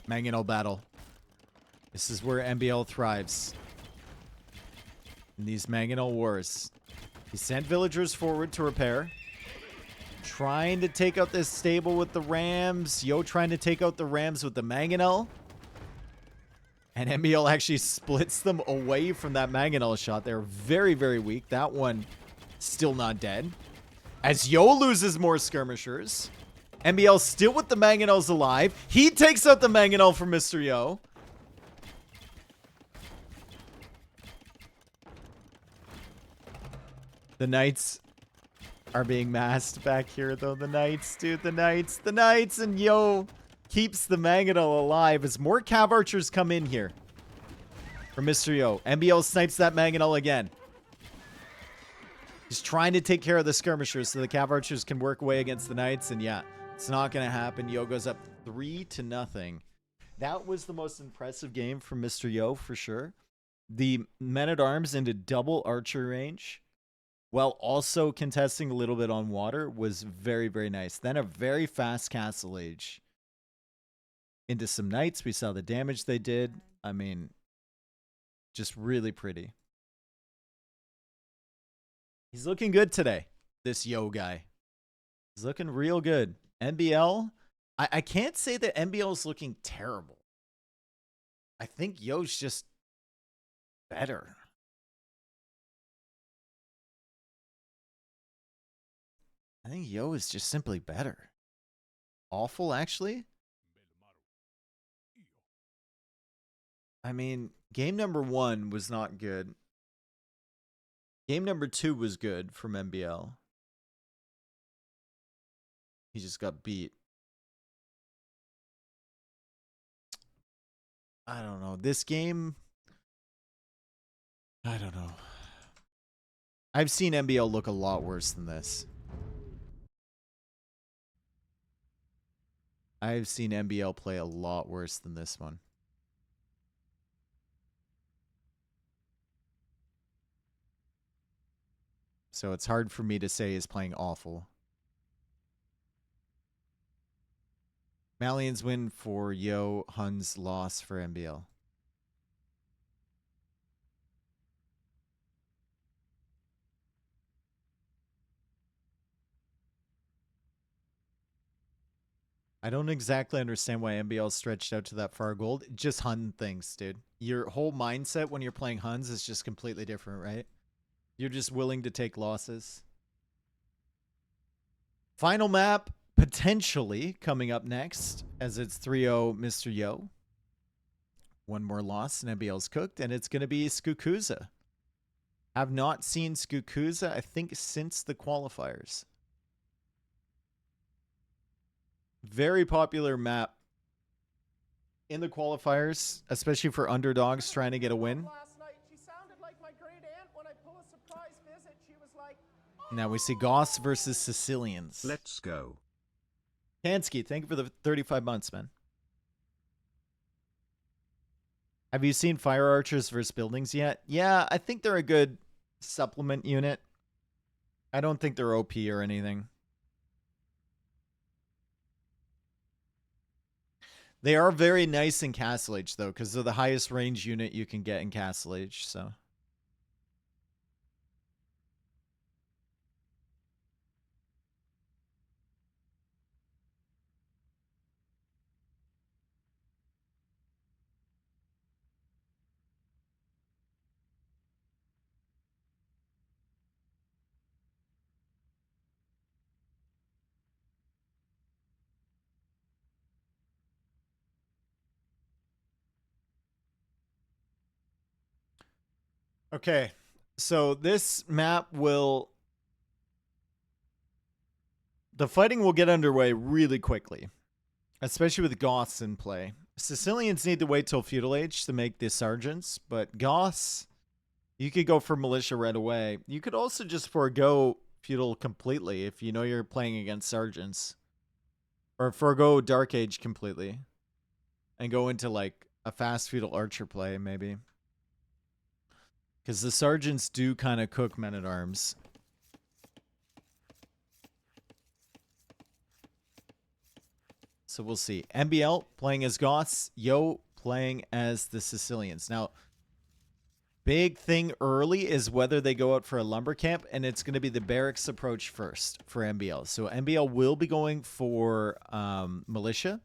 Mangonel battle. This is where MBL thrives. In these Mangonel wars. He sent villagers forward to repair. Trying to take out this stable with the rams. Yo trying to take out the rams with the Mangonel. And MBL actually splits them away from that Mangonel shot. They're very, very weak. That one still not dead. As Yo loses more skirmishers. MBL still with the Mangonels alive. He takes out the Mangonel from Mr. Yo. The knights are being massed back here, though. The knights, dude. The knights. The knights. And Yo keeps the Mangonel alive as more cav archers come in here. For Mr. Yo. MBL snipes that Mangonel again. He's trying to take care of the skirmishers so the cav archers can work away against the knights. And yeah, it's not going to happen. Yo goes up 3-0. That was the most impressive game from Mr. Yo for sure. The men-at-arms into double archer range, while also contesting a little bit on water, was very, very nice. Then a very fast castle age into some knights. We saw the damage they did. I mean, just really pretty. He's looking good today, this Yo guy. He's looking real good. MBL, I can't say that MBL is looking terrible. I think Yo's just better. I think Yo is just simply better. Awful, actually? I mean, game number 1 was not good. Game number 2 was good from MBL. He just got beat. I don't know. This game, I don't know. I've seen MBL look a lot worse than this. I've seen MBL play a lot worse than this one. So it's hard for me to say he's playing awful. Malian's win for Yo, Hun's loss for MBL. I don't exactly understand why MBL stretched out to that far gold. Just Hun things, dude. Your whole mindset when you're playing Huns is just completely different, right? You're just willing to take losses. Final map potentially coming up next, as it's 3-0 Mr. Yo. One more loss and MBL's cooked, and it's going to be Skukuza. Have not seen Skukuza, I think, since the qualifiers. Very popular map in the qualifiers, especially for underdogs trying to get a win. Last night, she sounded like my great aunt when I pull a surprise visit. She was like, Now we see Goss versus Sicilians. Let's go. Kansky, thank you for the 35 months, man. Have you seen Fire Archers versus Buildings yet? Yeah, I think they're a good supplement unit. I don't think they're OP or anything. They are very nice in Castle Age, though, because they're the highest range unit you can get in Castle Age, so... Okay, so this map will The fighting will get underway really quickly, especially with Goths in play. Sicilians need to wait till feudal age to make the sergeants, but Goths, you could go for militia right away. You could also just forego feudal completely if you know you're playing against sergeants. Or forego Dark Age completely. And go into like a fast feudal archer play, maybe. Because the sergeants do kind of cook men-at-arms. So we'll see. MBL playing as Goths. Yo playing as the Sicilians. Now, big thing early is whether they go out for a lumber camp, and it's going to be the barracks approach first for MBL. So MBL will be going for militia.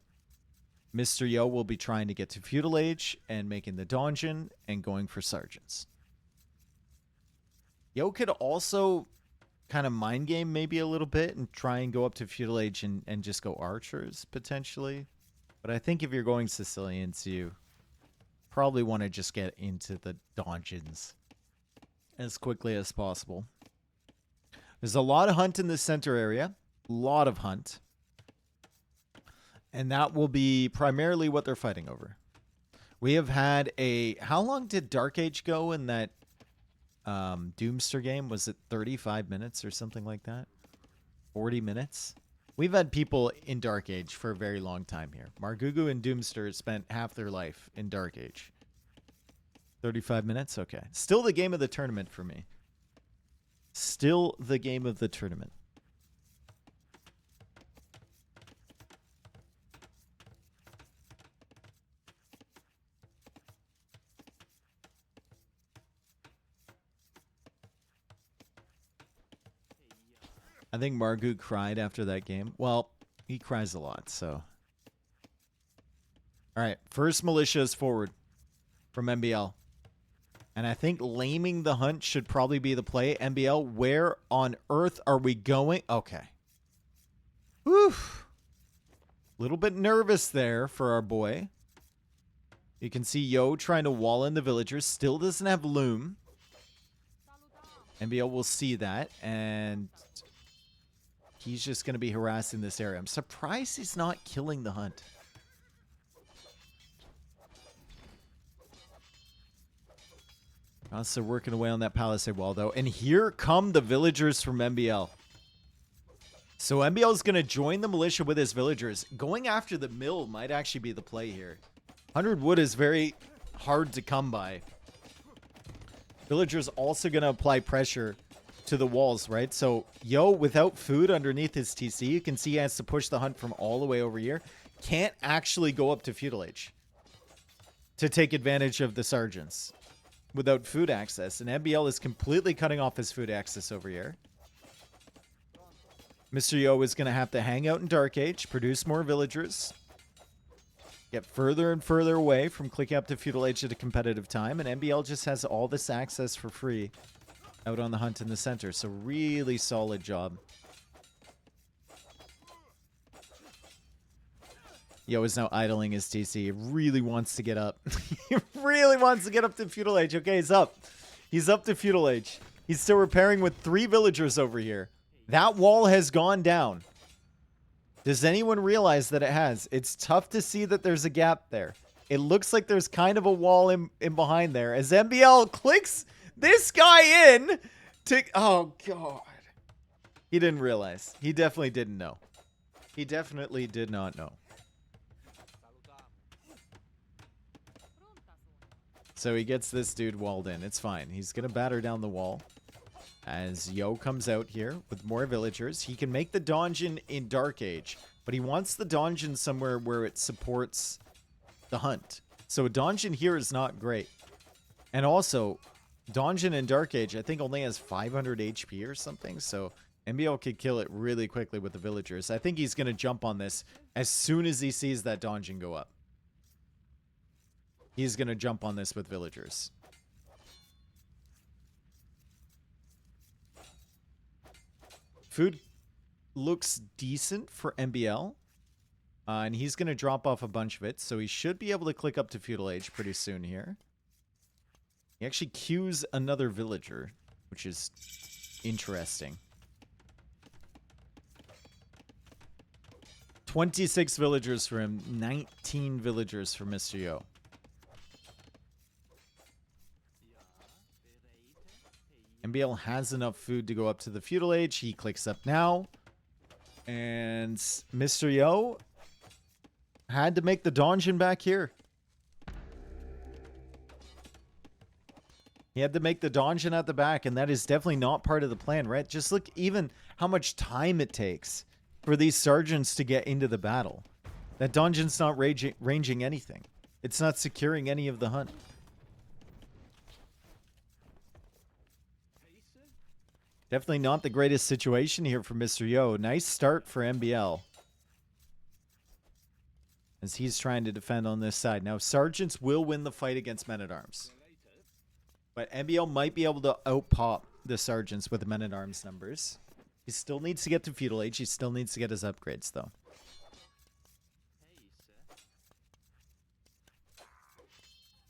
Mr. Yo will be trying to get to feudal age and making the donjon and going for sergeants. Yo could also kind of mind game maybe a little bit and try and go up to feudal age and just go archers potentially. But I think if you're going Sicilians, you probably want to just get into the donjons as quickly as possible. There's a lot of hunt in the center area. A lot of hunt. And that will be primarily what they're fighting over. We have had a... How long did Dark Age go in that Doomster game? Was it 35 minutes or something like that? 40 minutes? We've had people in Dark Age for a very long time here. Margugu and Doomster spent half their life in Dark Age. 35 minutes? Okay. Still the game of the tournament for me. Still the game of the tournament. I think Margu cried after that game. Well, he cries a lot, so. All right, first militia is forward from MBL. And I think laming the hunt should probably be the play. MBL, where on earth are we going? Okay. Whew. Little bit nervous there for our boy. You can see Yo trying to wall in the villagers. Still doesn't have loom. MBL will see that, and he's just going to be harassing this area. I'm surprised he's not killing the hunt. Also working away on that palisade wall, though. And here come the villagers from MBL. So MBL is going to join the militia with his villagers. Going after the mill might actually be the play here. 100 wood is very hard to come by. Villagers also going to apply pressure to the walls, right? So Yo, without food underneath his TC, you can see he has to push the hunt from all the way over here. Can't actually go up to feudal age to take advantage of the sergeants without food access. And MBL is completely cutting off his food access over here. Mr. Yo is going to have to hang out in Dark Age, produce more villagers, get further and further away from clicking up to feudal age at a competitive time. And MBL just has all this access for free out on the hunt in the center. So really solid job. Yo is now idling his TC. He really wants to get up. He really wants to get up to feudal age. Okay, he's up. He's up to feudal age. He's still repairing with 3 villagers over here. That wall has gone down. Does anyone realize that it has? It's tough to see that there's a gap there. It looks like there's kind of a wall in behind there. As MBL clicks this guy in to... Oh, God. He didn't realize. He definitely didn't know. He definitely did not know. So he gets this dude walled in. It's fine. He's going to batter down the wall. As Yo comes out here with more villagers. He can make the donjon in Dark Age. But he wants the donjon somewhere where it supports the hunt. So a donjon here is not great. And also, donjon in Dark Age, I think only has 500 HP or something. So MBL could kill it really quickly with the villagers. I think he's going to jump on this as soon as he sees that donjon go up. He's going to jump on this with villagers. Food looks decent for MBL. And he's going to drop off a bunch of it. So he should be able to click up to feudal age pretty soon here. He actually queues another villager, which is interesting. 26 villagers for him, 19 villagers for Mr. Yo. MBL has enough food to go up to the feudal age. He clicks up now. And Mr. Yo had to make the donjon back here. He had to make the donjon at the back, and that is definitely not part of the plan, right? Just look even how much time it takes for these sergeants to get into the battle. That donjon's not ranging anything. It's not securing any of the hunt. Definitely not the greatest situation here for Mr. Yo. Nice start for MBL. As he's trying to defend on this side. Now, sergeants will win the fight against men-at-arms. But MBL might be able to out-pop the sergeants with the men-at-arms numbers. He still needs to get to feudal age. He still needs to get his upgrades, though.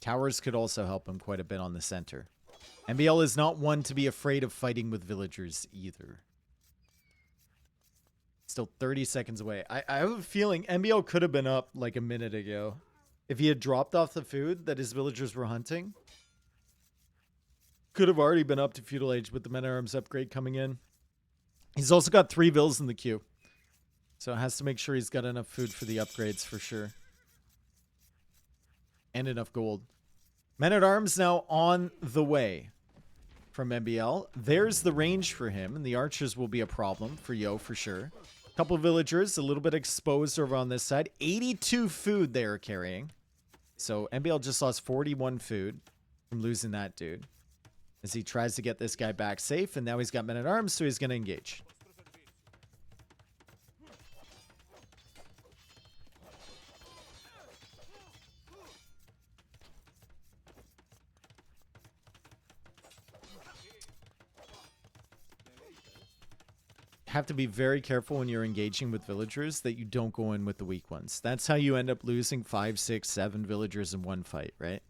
Towers could also help him quite a bit on the center. MBL is not one to be afraid of fighting with villagers either. Still 30 seconds away. I have a feeling MBL could have been up like a minute ago. If he had dropped off the food that his villagers were hunting. Could have already been up to feudal age with the men-at-arms upgrade coming in. He's also got 3 vills in the queue. So has to make sure he's got enough food for the upgrades for sure. And enough gold. Men-at-arms now on the way from MBL. There's the range for him, and the archers will be a problem for Yo for sure. Couple villagers, a little bit exposed over on this side. 82 food they are carrying. So MBL just lost 41 food from losing that dude. As he tries to get this guy back safe, and now he's got men-at-arms, so he's going to engage. Have to be very careful when you're engaging with villagers that you don't go in with the weak ones. That's how you end up losing 5, 6, 7 villagers in one fight, right?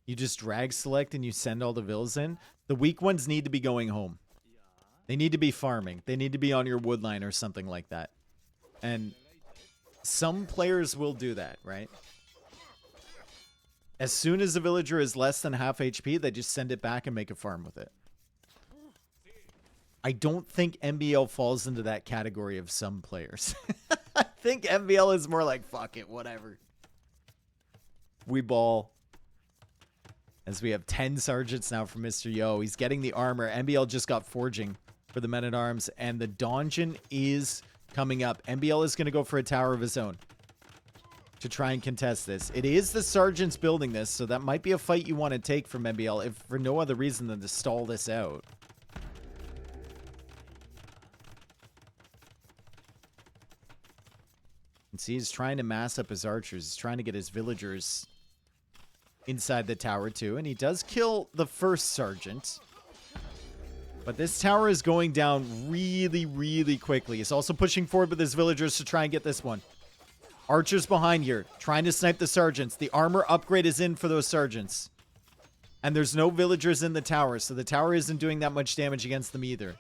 You just drag select and you send all the vills in. The weak ones need to be going home. They need to be farming. They need to be on your wood line or something like that. And some players will do that, right? As soon as a villager is less than half HP, they just send it back and make a farm with it. I don't think MBL falls into that category of some players. I think MBL is more like, fuck it, whatever. We ball. As we have 10 sergeants now from Mr. Yo. He's getting the armor. MBL just got forging for the men-at-arms. And the donjon is coming up. MBL is going to go for a tower of his own to try and contest this. It is the sergeants building this, so that might be a fight you want to take from MBL, if for no other reason than to stall this out. And see, he's trying to mass up his archers. He's trying to get his villagers inside the tower too, and he does kill the first sergeant. But this tower is going down really, really quickly. He's also pushing forward with his villagers to try and get this one. Archers behind here, trying to snipe the sergeants. The armor upgrade is in for those sergeants. And there's no villagers in the tower, so the tower isn't doing that much damage against them either.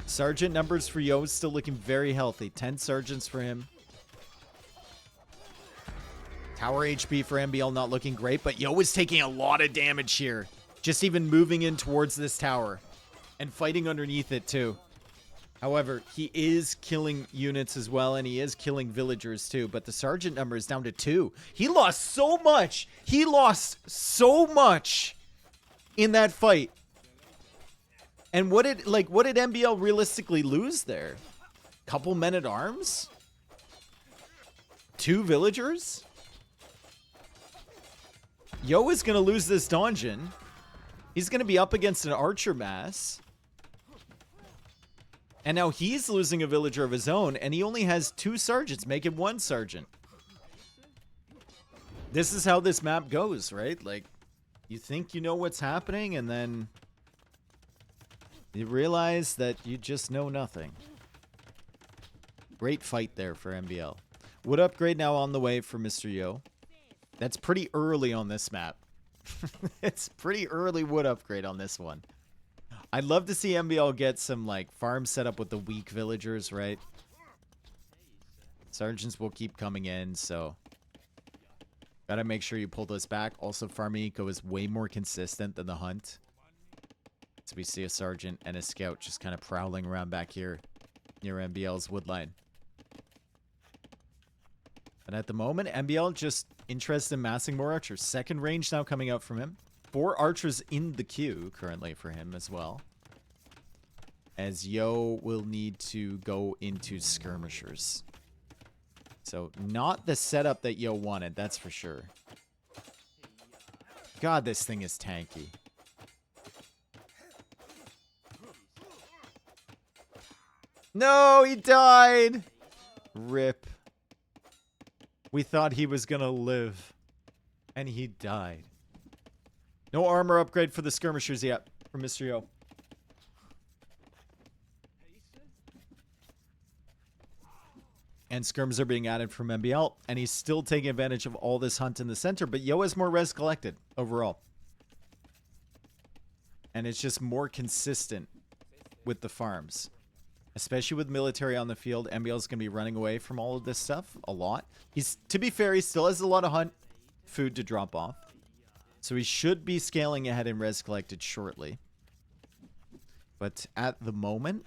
Sergeant numbers for Yo is still looking very healthy. 10 sergeants for him. Tower HP for MBL not looking great, but Yo is taking a lot of damage here. Just even moving in towards this tower. And fighting underneath it too. However, he is killing units as well, and he is killing villagers too. But the sergeant number is down to 2. He lost so much. He lost so much in that fight. And what did MBL realistically lose there? Couple men-at-arms? 2 villagers? Yo is going to lose this donjon. He's going to be up against an archer mass. And now he's losing a villager of his own, and he only has 2 sergeants, making 1 sergeant. This is how this map goes, right? Like, you think you know what's happening, and then you realize that you just know nothing. Great fight there for MBL. Wood upgrade now on the way for Mr. Yo. That's pretty early on this map. It's pretty early wood upgrade on this one. I'd love to see MBL get some like farm set up with the weak villagers, right? Sergeants will keep coming in, so gotta make sure you pull this back. Also, farming eco is way more consistent than the hunt. So we see a sergeant and a scout just kind of prowling around back here near MBL's woodline. But at the moment, MBL just interested in massing more archers. Second range now coming out from him. 4 archers in the queue currently for him as well. As Yo will need to go into skirmishers. So not the setup that Yo wanted, that's for sure. God, this thing is tanky. No, he died! Rip. We thought he was gonna live. And he died. No armor upgrade for the skirmishers yet from Mr. Yo. And skirms are being added from MBL. And he's still taking advantage of all this hunt in the center. But Yo has more res collected overall. And it's just more consistent with the farms. Especially with military on the field. MBL's going to be running away from all of this stuff a lot. To be fair, he still has a lot of hunt food to drop off. So he should be scaling ahead in res collected shortly. But at the moment,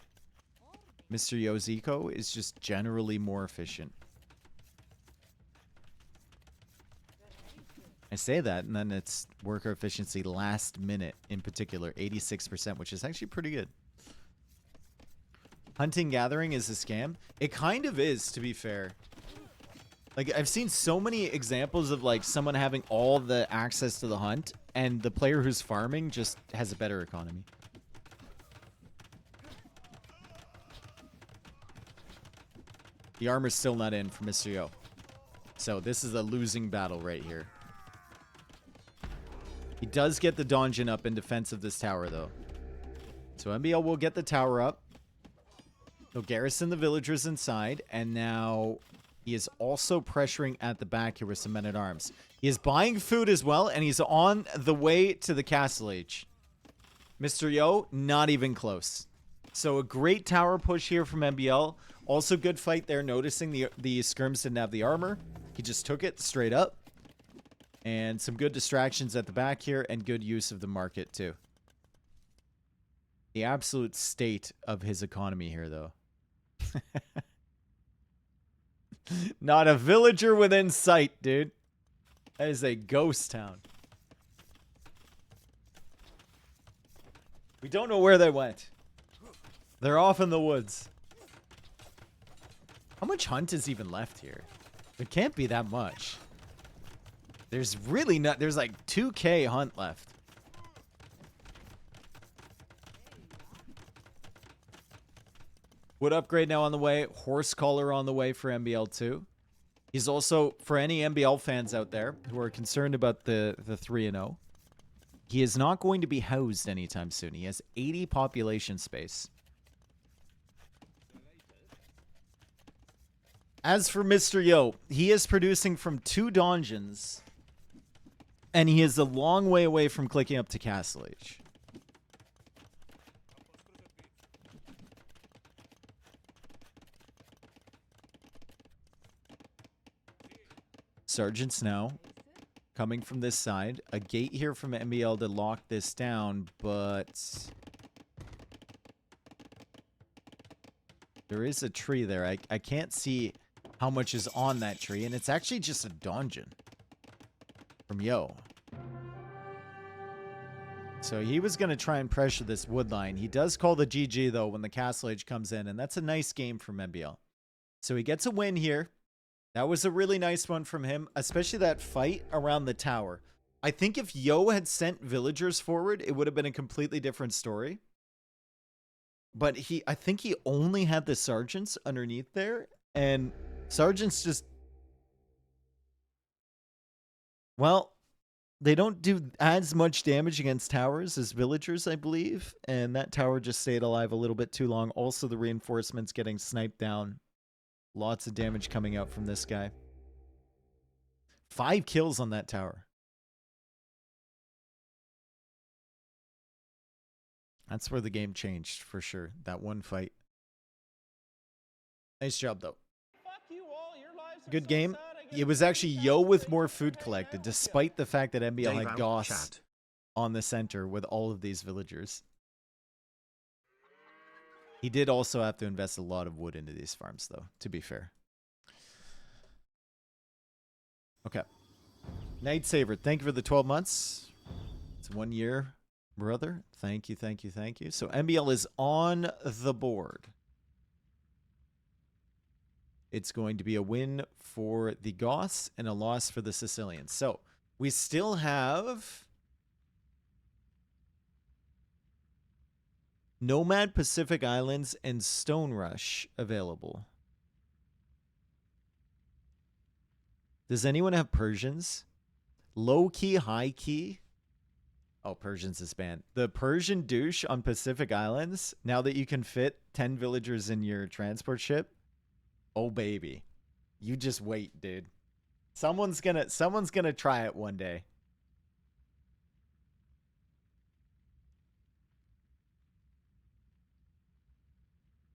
Mr. Yo's eco is just generally more efficient. I say that, and then it's worker efficiency last minute in particular, 86%, which is actually pretty good. Hunting gathering is a scam. It kind of is, to be fair. Like, I've seen so many examples of, like, someone having all the access to the hunt, and the player who's farming just has a better economy. The armor's still not in for Mr. Yo. So this is a losing battle right here. He does get the donjon up in defense of this tower, though. So MBL will get the tower up. He'll garrison the villagers inside, and now he is also pressuring at the back here with some men-at-arms. He is buying food as well, and he's on the way to the castle age. Mr. Yo, not even close. So a great tower push here from MBL. Also good fight there, noticing the skirms didn't have the armor. He just took it straight up. And some good distractions at the back here, and good use of the market too. The absolute state of his economy here, though. Not a villager within sight, dude. That is a ghost town. We don't know where they went. They're off in the woods. How much hunt is even left here? There can't be that much. There's really not. There's like 2K hunt left. Wood upgrade now on the way. Horse collar on the way for MBL2. He's also, for any MBL fans out there who are concerned about the 3-0, he is not going to be housed anytime soon. He has 80 population space. As for Mr. Yo, he is producing from 2 donjons, and he is a long way away from clicking up to Castle Age. Sergeants now coming from this side. A gate here from MBL to lock this down, but there is a tree there. I can't see how much is on that tree, and it's actually just a donjon from Yo. So he was going to try and pressure this wood line. He does call the GG, though, when the Castle Age comes in, and that's a nice game from MBL. So he gets a win here. That was a really nice one from him, especially that fight around the tower. I think if Yo had sent villagers forward, it would have been a completely different story. But I think he only had the sergeants underneath there, and sergeants just, well, they don't do as much damage against towers as villagers, I believe, and that tower just stayed alive a little bit too long. Also, the reinforcements getting sniped down. Lots of damage coming out from this guy. 5 kills on that tower. That's where the game changed, for sure. That one fight. Nice job, though. Fuck you all, Good game. It was actually Yo with more food collected, despite the fact that MBL Dave had out Goss chat. on the center with all of these villagers. He did also have to invest a lot of wood into these farms, though, to be fair. Okay. Night Saver, thank you for the 12 months. It's 1 year, brother. Thank you, thank you, thank you. So MBL is on the board. It's going to be a win for the Goths and a loss for the Sicilians. So we still have Nomad, Pacific Islands, and Stone Rush available. Does anyone have Persians? Low key, high key? Oh, Persians is banned. The Persian douche on Pacific Islands, now that you can fit 10 villagers in your transport ship. Oh, baby. You just wait, dude. Someone's gonna try it one day.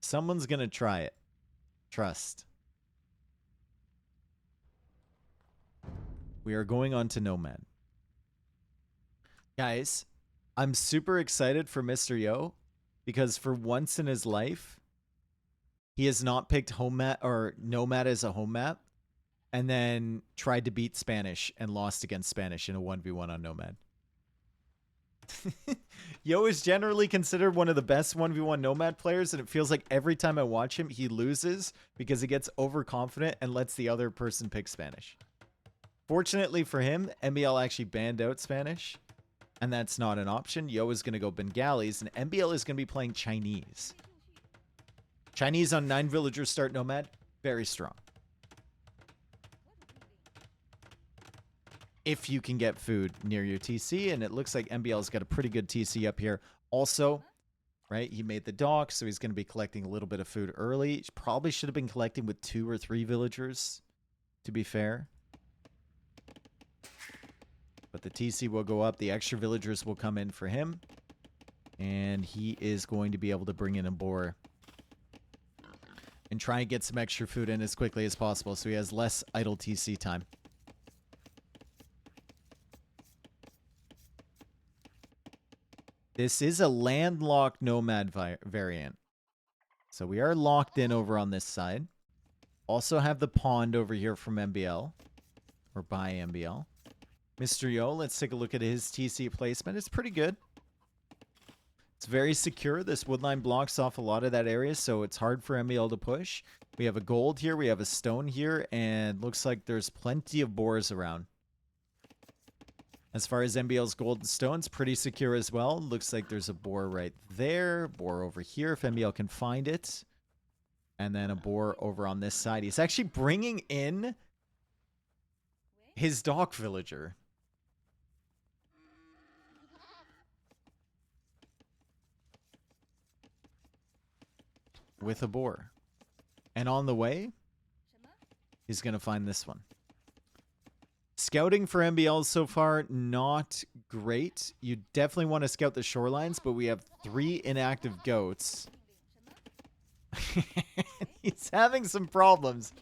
Someone's gonna try it. Trust. We are going on to Nomad. Guys, I'm super excited for Mr. Yo because for once in his life, he has not picked home map or Nomad as a home map and then tried to beat Spanish and lost against Spanish in a 1v1 on Nomad. Yo is generally considered one of the best 1v1 Nomad players, and it feels like every time I watch him, he loses because he gets overconfident and lets the other person pick Spanish. Fortunately for him, MBL actually banned out Spanish, and that's not an option. Yo is going to go Bengalis, and MBL is going to be playing Chinese. Chinese on 9 villagers start Nomad, very strong. If you can get food near your TC, and it looks like MBL's got a pretty good TC up here. Also, right, he made the dock, so he's going to be collecting a little bit of food early. He probably should have been collecting with 2 or 3 villagers, to be fair. But the TC will go up. The extra villagers will come in for him. And he is going to be able to bring in a boar. And try and get some extra food in as quickly as possible so he has less idle TC time. This is a landlocked Nomad variant. So we are locked in over on this side. Also have the pond over here from MBL. Or by MBL. Mr. Yo, let's take a look at his TC placement. It's pretty good. It's very secure. This woodline blocks off a lot of that area, so it's hard for MBL to push. We have a gold here. We have a stone here. And looks like there's plenty of boars around. As far as MBL's gold and stone's pretty secure as well. Looks like there's a boar right there. Boar over here if MBL can find it. And then a boar over on this side. He's actually bringing in his dock villager. With a boar. And on the way, he's going to find this one. Scouting for MBL so far, not great. You definitely want to scout the shorelines, but we have 3 inactive goats. He's having some problems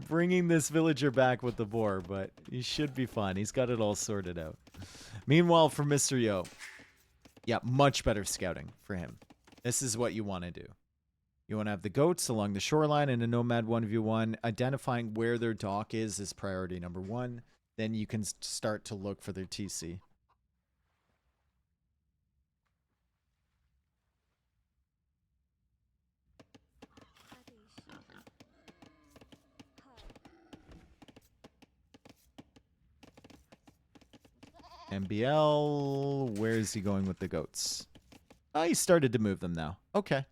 bringing this villager back with the boar, but he should be fine. He's got it all sorted out. Meanwhile, for Mr. Yo, yeah, much better scouting for him. This is what you want to do. You want to have the goats along the shoreline in a Nomad 1v1. Identifying where their dock is priority number 1. Then you can start to look for their TC. MBL, where is he going with the goats? Oh, he started to move them now. Okay.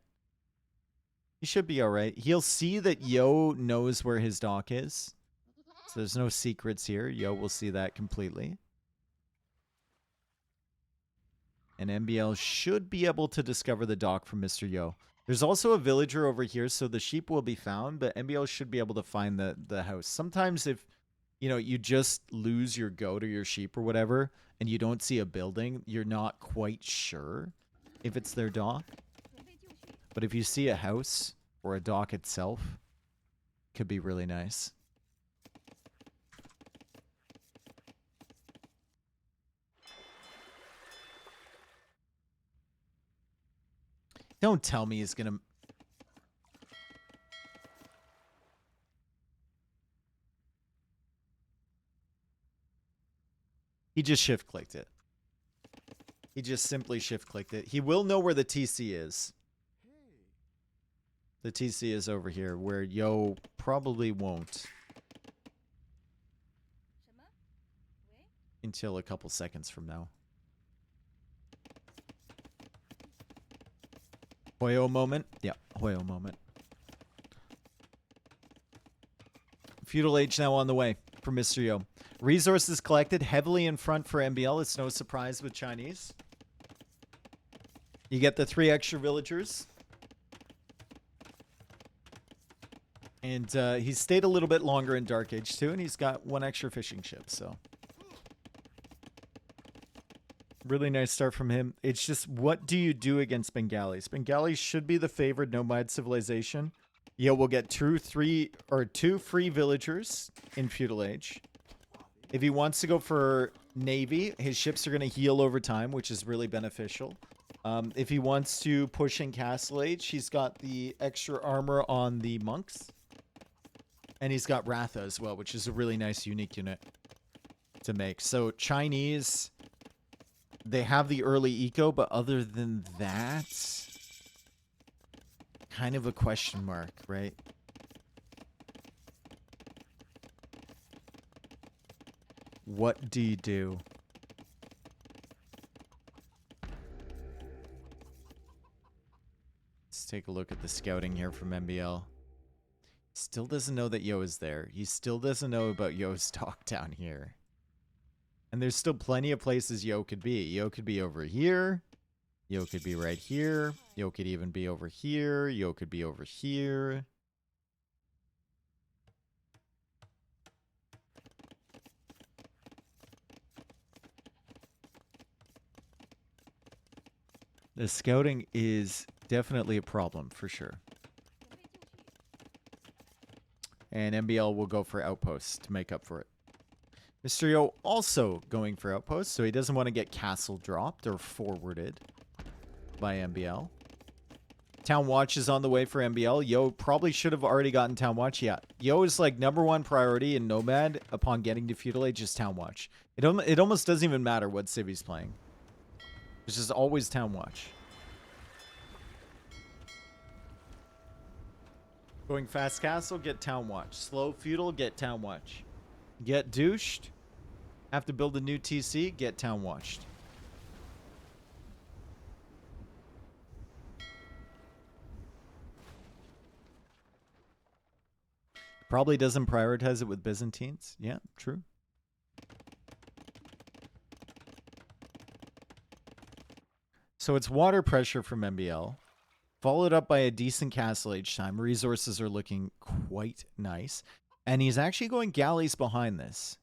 He should be all right. He'll see that Yo knows where his dock is. So there's no secrets here. Yo will see that completely. And MBL should be able to discover the dock from Mr. Yo. There's also a villager over here, so the sheep will be found, but MBL should be able to find the house. Sometimes if, you know, you just lose your goat or your sheep or whatever, and you don't see a building, you're not quite sure if it's their dock. But if you see a house or a dock itself, it could be really nice. Don't tell me he's gonna... He just shift-clicked it. He just simply shift-clicked it. He will know where the TC is. The TC is over here, where Yo probably won't. Until a couple seconds from now. Hoyo moment? Yeah, Hoyo moment. Feudal Age now on the way for Mr. Yo. Resources collected heavily in front for MBL. It's no surprise with Chinese. You get the 3 extra villagers. And he's stayed a little bit longer in Dark Age too, and he's got 1 extra fishing ship, so. Really nice start from him. It's just, what do you do against Bengalis? Bengalis should be the favored nomad civilization. Yo will get 2 free villagers in Feudal Age. If he wants to go for Navy, his ships are going to heal over time, which is really beneficial. If he wants to push in Castle Age, he's got the extra armor on the monks. And he's got Ratha as well, which is a really nice unique unit to make. So Chinese, they have the early eco, but other than that, kind of a question mark, right? What do you do? Let's take a look at the scouting here from MBL. Still doesn't know that Yo is there. He still doesn't know about Yo's dock down here. And there's still plenty of places Yo could be. Yo could be over here. Yo could be right here. Yo could even be over here. Yo could be over here. The scouting is definitely a problem for sure. And MBL will go for outposts to make up for it. Mr. Yo also going for outposts, so he doesn't want to get castle dropped or forwarded by MBL. Town Watch is on the way for MBL. Yo probably should have already gotten Town Watch. Yeah, Yo is like #1 priority in Nomad upon getting to Feudal Age is Town Watch. It almost doesn't even matter what civ he's playing. It's just always Town Watch. Going fast castle, get Town Watch. Slow feudal, get Town Watch. Get douched. Have to build a new TC, get Town Watched. Probably doesn't prioritize it with Byzantines. Yeah, true. So it's water pressure from MBL. Followed up by a decent castle age time. Resources are looking quite nice. And he's actually going galleys behind this.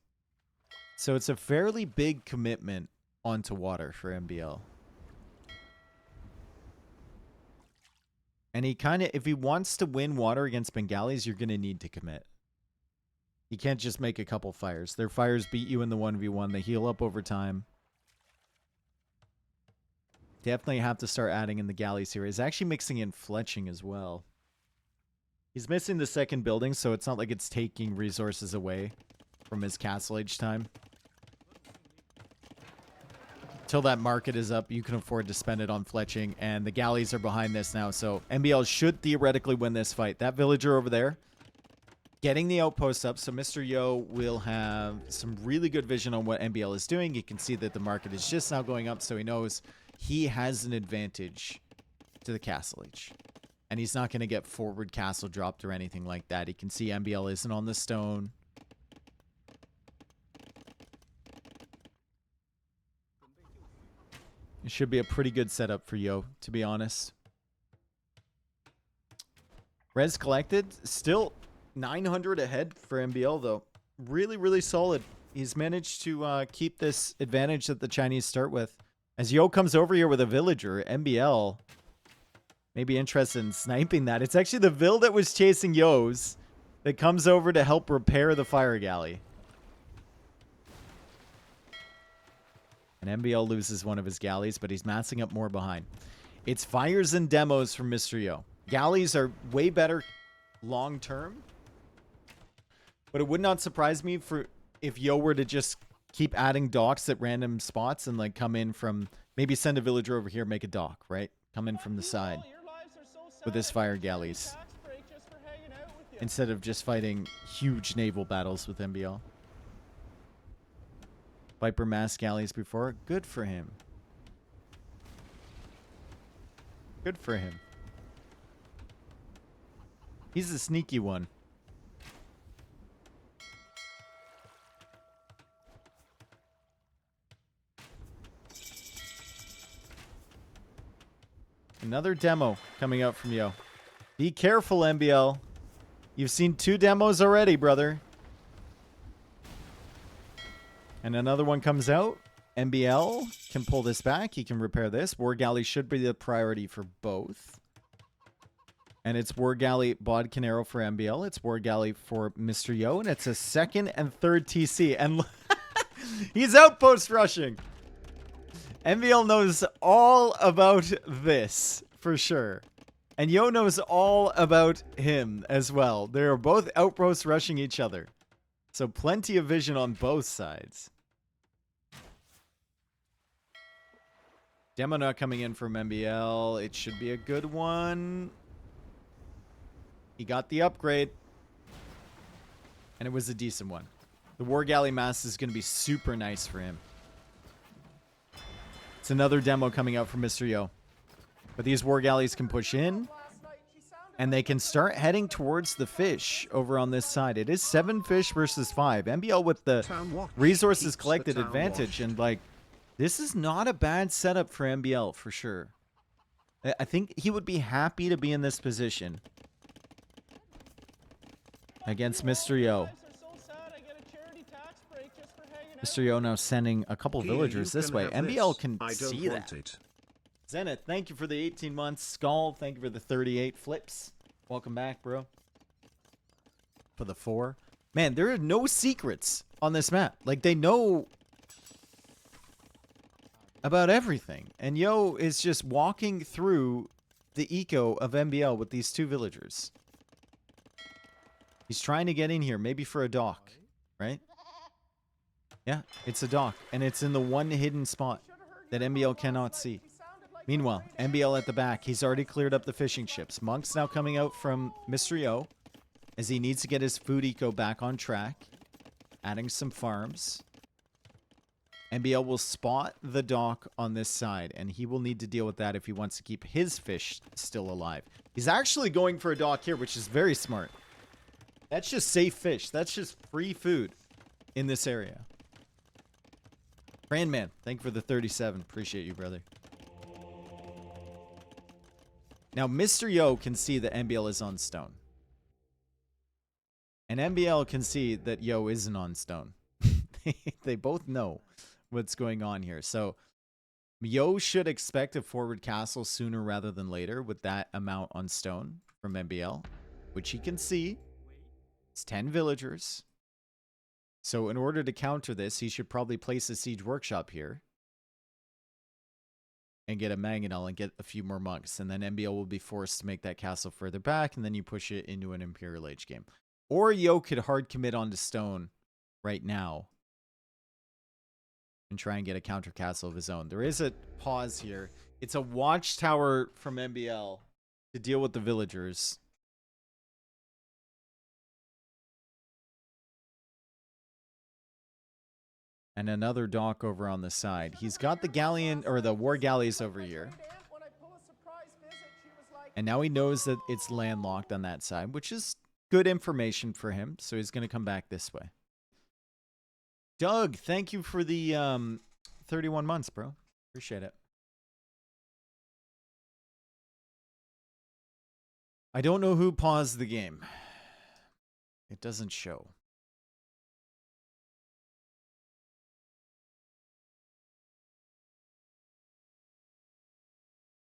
So it's a fairly big commitment onto water for MBL. And he kind of, if he wants to win water against Bengalis, you're going to need to commit. You can't just make a couple fires. Their fires beat you in the 1v1. They heal up over time. Definitely have to start adding in the galleys here. He's actually mixing in fletching as well. He's missing the second building, so it's not like it's taking resources away from his castle age time. Till that market is up, you can afford to spend it on fletching, and the galleys are behind this now, so MBL should theoretically win this fight. That villager over there, getting the outpost up, so Mr. Yo will have some really good vision on what MBL is doing. You can see that the market is just now going up, so he knows he has an advantage to the castle age. And he's not going to get forward castle dropped or anything like that. He can see MBL isn't on the stone. It should be a pretty good setup for Yo, to be honest. Res collected, still 900 ahead for MBL, though. Really, really solid. He's managed to keep this advantage that the Chinese start with. As Yo comes over here with a villager, MBL may be interested in sniping that. It's actually the Vil that was chasing Yo's that comes over to help repair the fire galley. And MBL loses one of his galleys, but he's massing up more behind. It's fires and demos from Mr. Yo. Galleys are way better long term. But it would not surprise me if Yo were to just keep adding docks at random spots and like come in from, maybe send a villager over here, make a dock, right? Come in from the side with his fire galleys. Instead of just fighting huge naval battles with MBL. Viper mass galleys before. Good for him. Good for him. He's the sneaky one. Another demo coming out from Yo. Be careful, MBL. You've seen 2 demos already, brother. And another one comes out. MBL can pull this back. He can repair this. War Galley should be the priority for both. And it's War Galley Bod Canero for MBL. It's War Galley for Mr. Yo. And it's a 2nd and 3rd TC. And he's outpost rushing. MBL knows all about this for sure. And Yo knows all about him as well. They are both outpost rushing each other. So plenty of vision on both sides. Demo not coming in from MBL. It should be a good one. He got the upgrade. And it was a decent one. The War Galley Mass is going to be super nice for him. It's another demo coming out from Mr. Yo. But these War Galleys can push in. And they can start heading towards the fish over on this side. It is 7 fish versus 5. MBL with the resources collected advantage. And like, this is not a bad setup for MBL for sure. I think he would be happy to be in this position against Mr. Yo. Mr. Yo now sending a couple villagers this way. MBL can see that. Zenith, thank you for the 18 months. Skull, thank you for the 38 flips. Welcome back, bro. For the 4. Man, there are no secrets on this map. Like, they know about everything. And Yo is just walking through the eco of MBL with these 2 villagers. He's trying to get in here, maybe for a dock, right? Yeah, it's a dock. And it's in the one hidden spot that MBL cannot see. Meanwhile, MBL at the back. He's already cleared up the fishing ships. Monk's now coming out from Mr. Yo as he needs to get his food eco back on track. Adding some farms. MBL will spot the dock on this side, and he will need to deal with that if he wants to keep his fish still alive. He's actually going for a dock here, which is very smart. That's just safe fish. That's just free food in this area. Brandman, thank you for the 37. Appreciate you, brother. Now, Mr. Yo can see that MBL is on stone. And MBL can see that Yo isn't on stone. They both know what's going on here. So, Yo should expect a forward castle sooner rather than later with that amount on stone from MBL, which he can see. It's 10 villagers. So, in order to counter this, he should probably place a siege workshop here. And get a mangonel and get a few more monks. And then MBL will be forced to make that castle further back. And then you push it into an Imperial Age game. Or Yo could hard commit onto stone right now. And try and get a counter castle of his own. There is a pause here. It's a watchtower from MBL to deal with the villagers. And another dock over on the side. He's got the galleon, or the war galleys over here. And now he knows that it's landlocked on that side, which is good information for him. So he's going to come back this way. Doug, thank you for the 31 months, bro. Appreciate it. I don't know who paused the game. It doesn't show.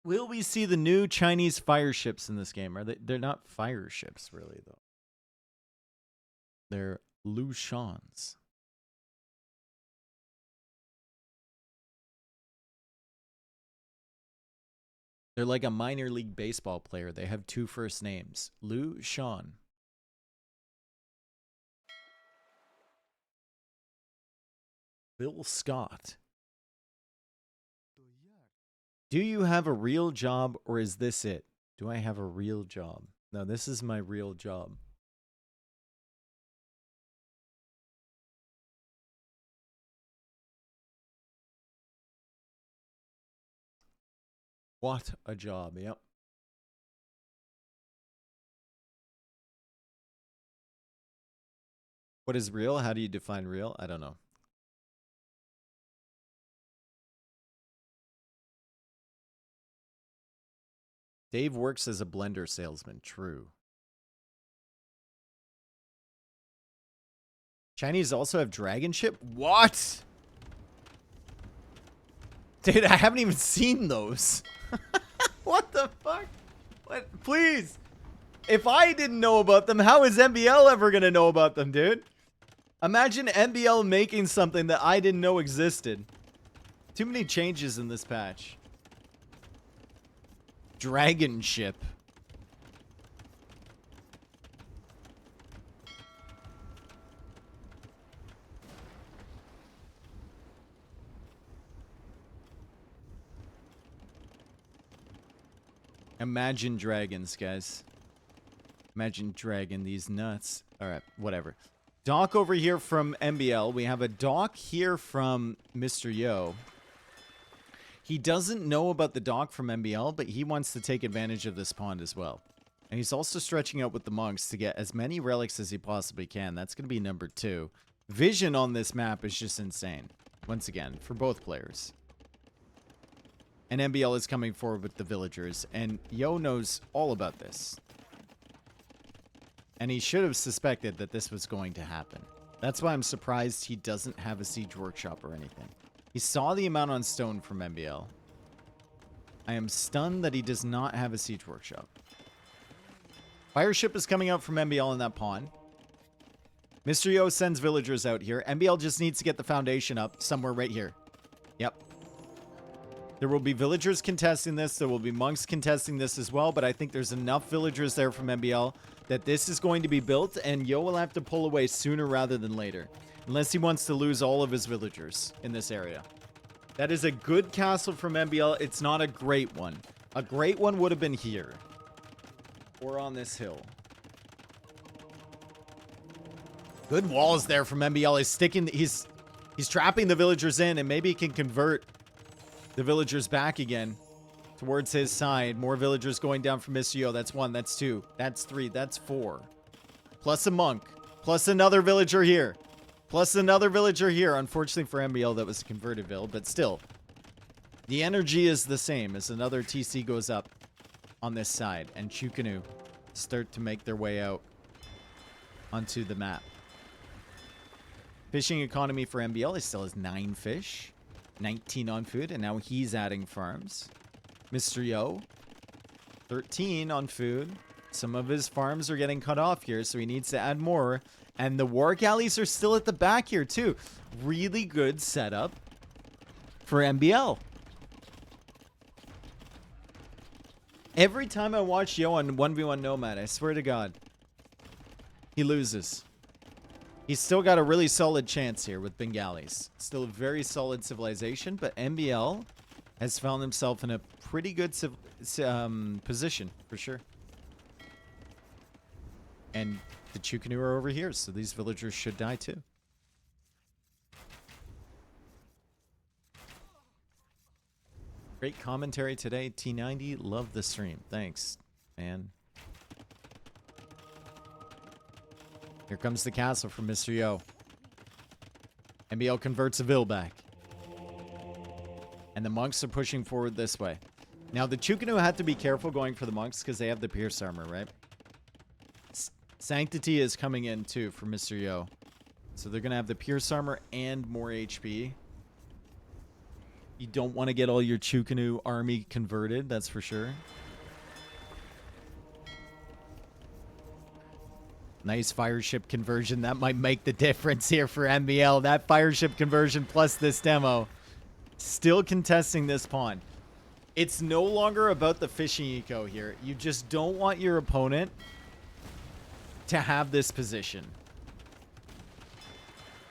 Will we see the new Chinese fire ships in this game? Are they're not fire ships, really, though. They're Lushans. They're like a minor league baseball player. They have 2 first names. Lou, Sean. Bill Scott. Do you have a real job or is this it? Do I have a real job? No, this is my real job. What a job, yep. What is real? How do you define real? I don't know. Dave works as a blender salesman. True. Chinese also have dragon ship? What? Dude, I haven't even seen those. What the fuck? What? Please. If I didn't know about them, how is MBL ever going to know about them, dude? Imagine MBL making something that I didn't know existed. Too many changes in this patch. Dragon ship. Imagine dragons, guys. Imagine dragging these nuts. Alright, whatever. Doc over here from MBL. We have a doc here from Mr. Yo. He doesn't know about the doc from MBL, but he wants to take advantage of this pond as well. And he's also stretching out with the monks to get as many relics as he possibly can. That's going to be number 2. Vision on this map is just insane. Once again, for both players. And MBL is coming forward with the villagers. And Yo knows all about this. And he should have suspected that this was going to happen. That's why I'm surprised he doesn't have a siege workshop or anything. He saw the amount on stone from MBL. I am stunned that he does not have a siege workshop. Fire ship is coming out from MBL in that pond. Mr. Yo sends villagers out here. MBL just needs to get the foundation up somewhere right here. Yep. There will be villagers contesting this. There will be monks contesting this as well. But I think there's enough villagers there from MBL that this is going to be built. And Yo will have to pull away sooner rather than later. Unless he wants to lose all of his villagers in this area. That is a good castle from MBL. It's not a great one. A great one would have been here. Or on this hill. Good walls there from MBL. He's sticking... He's trapping the villagers in. And maybe he can convert the villagers back again. Towards his side. More villagers going down from Mr. Yo. That's 1. That's 2. That's 3. That's 4. Plus a monk. Plus another villager here. Plus another villager here. Unfortunately for MBL, that was a converted vill, but still. The energy is the same as another TC goes up on this side. And Chukanu start to make their way out onto the map. Fishing economy for MBL. He still has 9 fish. 19 on food. And now he's adding farms. Mr. Yo. 13 on food. Some of his farms are getting cut off here, so he needs to add more. And the war galleys are still at the back here, too. Really good setup for MBL. Every time I watch Yo on 1v1 Nomad, I swear to God, he loses. He's still got a really solid chance here with Bengalis. Still a very solid civilization, but MBL has found himself in a pretty good position, for sure. And the Chukanu are over here, so these villagers should die too. Great commentary today, T90. Love the stream. Thanks, man. Here comes the castle from Mr. Yo. MBL converts a vill back. And the monks are pushing forward this way. Now, the Chukanu had to be careful going for the monks because they have the pierce armor, right? Sanctity is coming in too for Mr. Yo. So they're going to have the pierce armor and more HP. You don't want to get all your Chukanu army converted, that's for sure. Nice fire ship conversion. That might make the difference here for MBL. That fire ship conversion plus this demo. Still contesting this pawn. It's no longer about the fishing eco here. You just don't want your opponent to have this position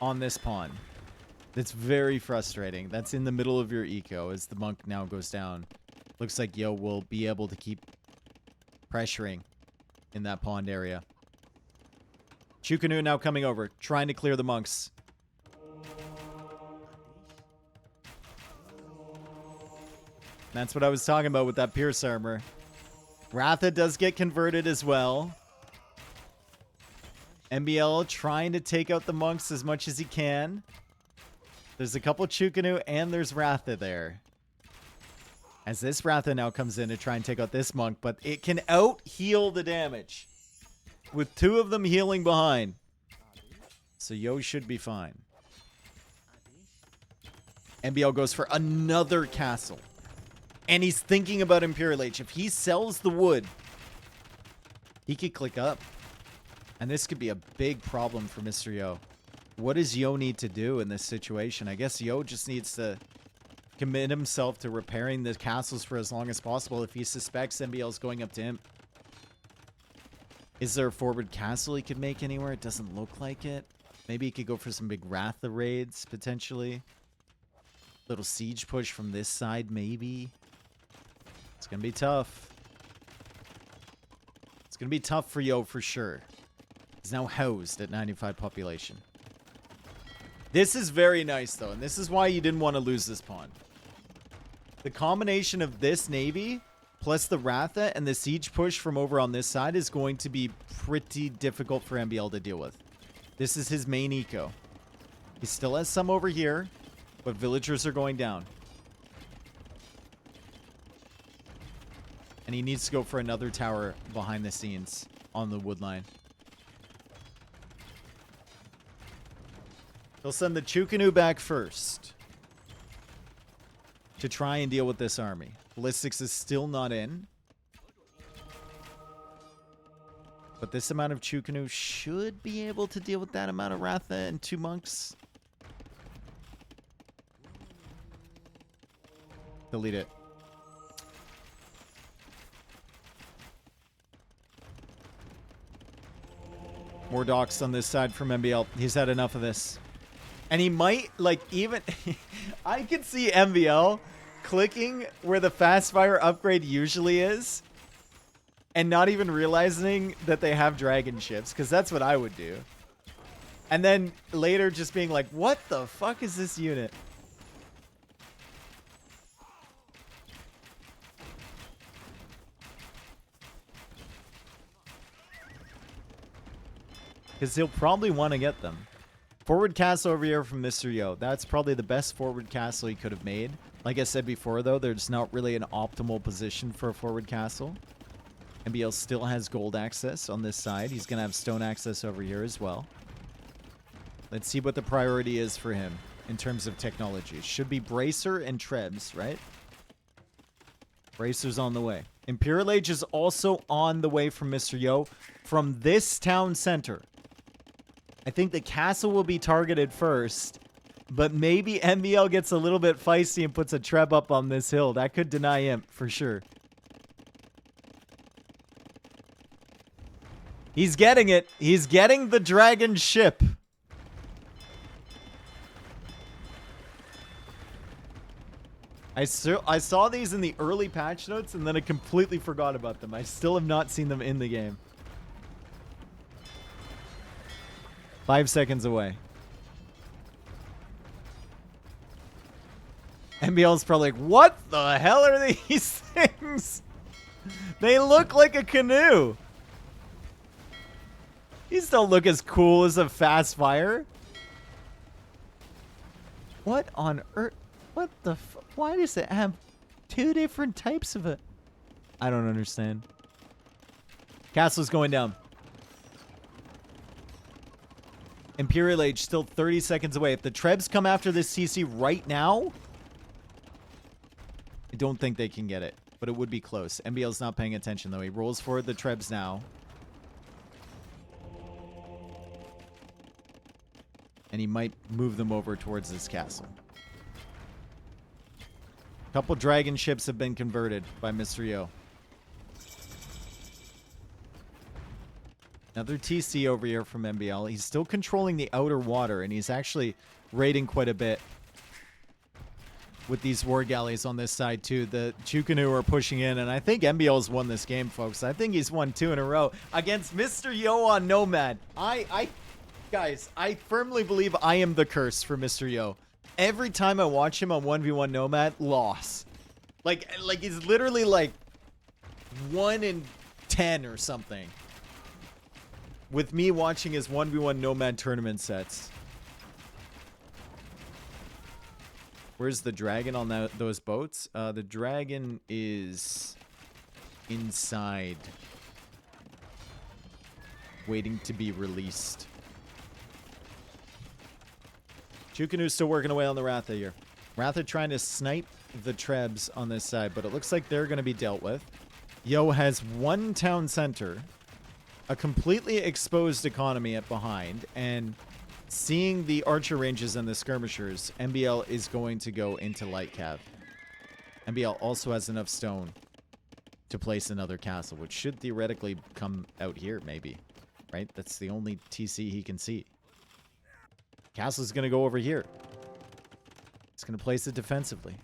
on this pawn. That's very frustrating. That's in the middle of your eco as the monk now goes down. Looks like Yo will be able to keep pressuring in that pond area. Chukanu now coming over, trying to clear the monks. That's what I was talking about with that Pierce armor. Ratha does get converted as well. MBL trying to take out the monks as much as he can. There's a couple Chukanu and there's Ratha there. As this Ratha now comes in to try and take out this monk, but it can out-heal the damage. With two of them healing behind. So Yo should be fine. MBL goes for another castle. And he's thinking about Imperial H. If he sells the wood, he could click up. And this could be a big problem for Mr. Yo. What does Yo need to do in this situation? I guess Yo just needs to commit himself to repairing the castles for as long as possible if he suspects MBL's going up to him. Is there a forward castle he could make anywhere? It doesn't look like it. Maybe he could go for some big Ratha raids, potentially. Little siege push from this side, maybe. It's going to be tough. It's going to be tough for Yo for sure. He's now housed at 95 population. This is very nice, though, and this is why you didn't want to lose this pawn. The combination of this navy plus the Ratha and the siege push from over on this side is going to be pretty difficult for MBL to deal with. This is his main eco. He still has some over here, but villagers are going down. And he needs to go for another tower behind the scenes on the wood line. He'll send the Chukanu back first to try and deal with this army. Ballistics is still not in. But this amount of Chukanu should be able to deal with that amount of Ratha and two monks. Delete it. More docks on this side from MBL. He's had enough of this. And he might, like, even... I could see MBL clicking where the fast fire upgrade usually is and not even realizing that they have dragon ships, because that's what I would do. And then later just being like, what the fuck is this unit? Because he'll probably want to get them. Forward castle over here from Mr. Yo. That's probably the best forward castle he could have made. Like I said before, though, there's not really an optimal position for a forward castle. MBL still has gold access on this side. He's going to have stone access over here as well. Let's see what the priority is for him in terms of technology. Should be Bracer and Trebs, right? Bracer's on the way. Imperial Age is also on the way from Mr. Yo from this town center. I think the castle will be targeted first, but maybe MBL gets a little bit feisty and puts a Treb up on this hill. That could deny Imp for sure. He's getting it. He's getting the dragon ship. I saw these in the early patch notes and then I completely forgot about them. I still have not seen them in the game. 5 seconds away. MBL's probably like, what the hell are these things? They look like a canoe. These don't look as cool as a fast fire. What on earth? What the why does it have two different types of it? I don't understand. Castle's going down. Imperial Age still 30 seconds away. If the Trebs come after this CC right now, I don't think they can get it, but it would be close. MBL's not paying attention, though. He rolls forward the Trebs now. And he might move them over towards this castle. Couple dragon ships have been converted by Mr. Yo. Another TC over here from MBL. He's still controlling the outer water, and he's actually raiding quite a bit with these war galleys on this side, too. The Chukanu are pushing in, and I think MBL's won this game, folks. I think he's won 2 in a row against Mr. Yo on Nomad. Guys, I firmly believe I am the curse for Mr. Yo. Every time I watch him on 1v1 Nomad, loss. Like he's literally like 1 in 10 or something. With me watching his 1v1 Nomad tournament sets. Where's the dragon on those boats? The dragon is inside. Waiting to be released. Chukanu's still working away on the Ratha here. Ratha trying to snipe the Trebs on this side, but it looks like they're going to be dealt with. Yo has 1 town center, a completely exposed economy at behind, and seeing the archer ranges and the skirmishers, MBL is going to go into light cav. MBL also has enough stone to place another castle, which should theoretically come out here, maybe. Right? That's the only TC he can see. Castle's going to go over here. It's going to place it defensively.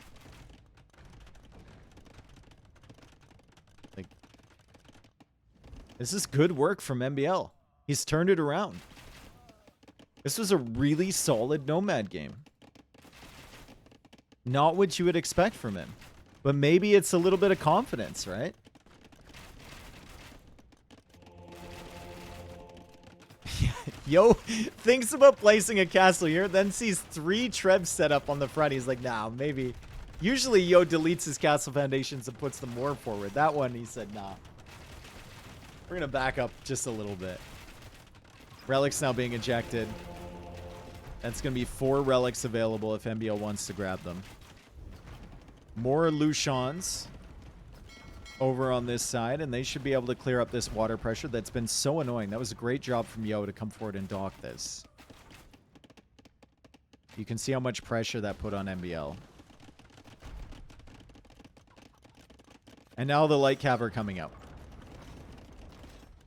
Like, this is good work from MBL. He's turned it around. This was a really solid Nomad game. Not what you would expect from him. But maybe it's a little bit of confidence, right? Yo thinks about placing a castle here, then sees 3 Trebs set up on the front. He's like, nah, maybe. Usually Yo deletes his castle foundations and puts them more forward. That one, he said, nah. We're going to back up just a little bit. Relics now being ejected. That's going to be 4 relics available if MBL wants to grab them. More Lushans over on this side, and they should be able to clear up this water pressure that's been so annoying. That was a great job from Yo to come forward and dock this. You can see how much pressure that put on MBL. And now the light cav are coming out.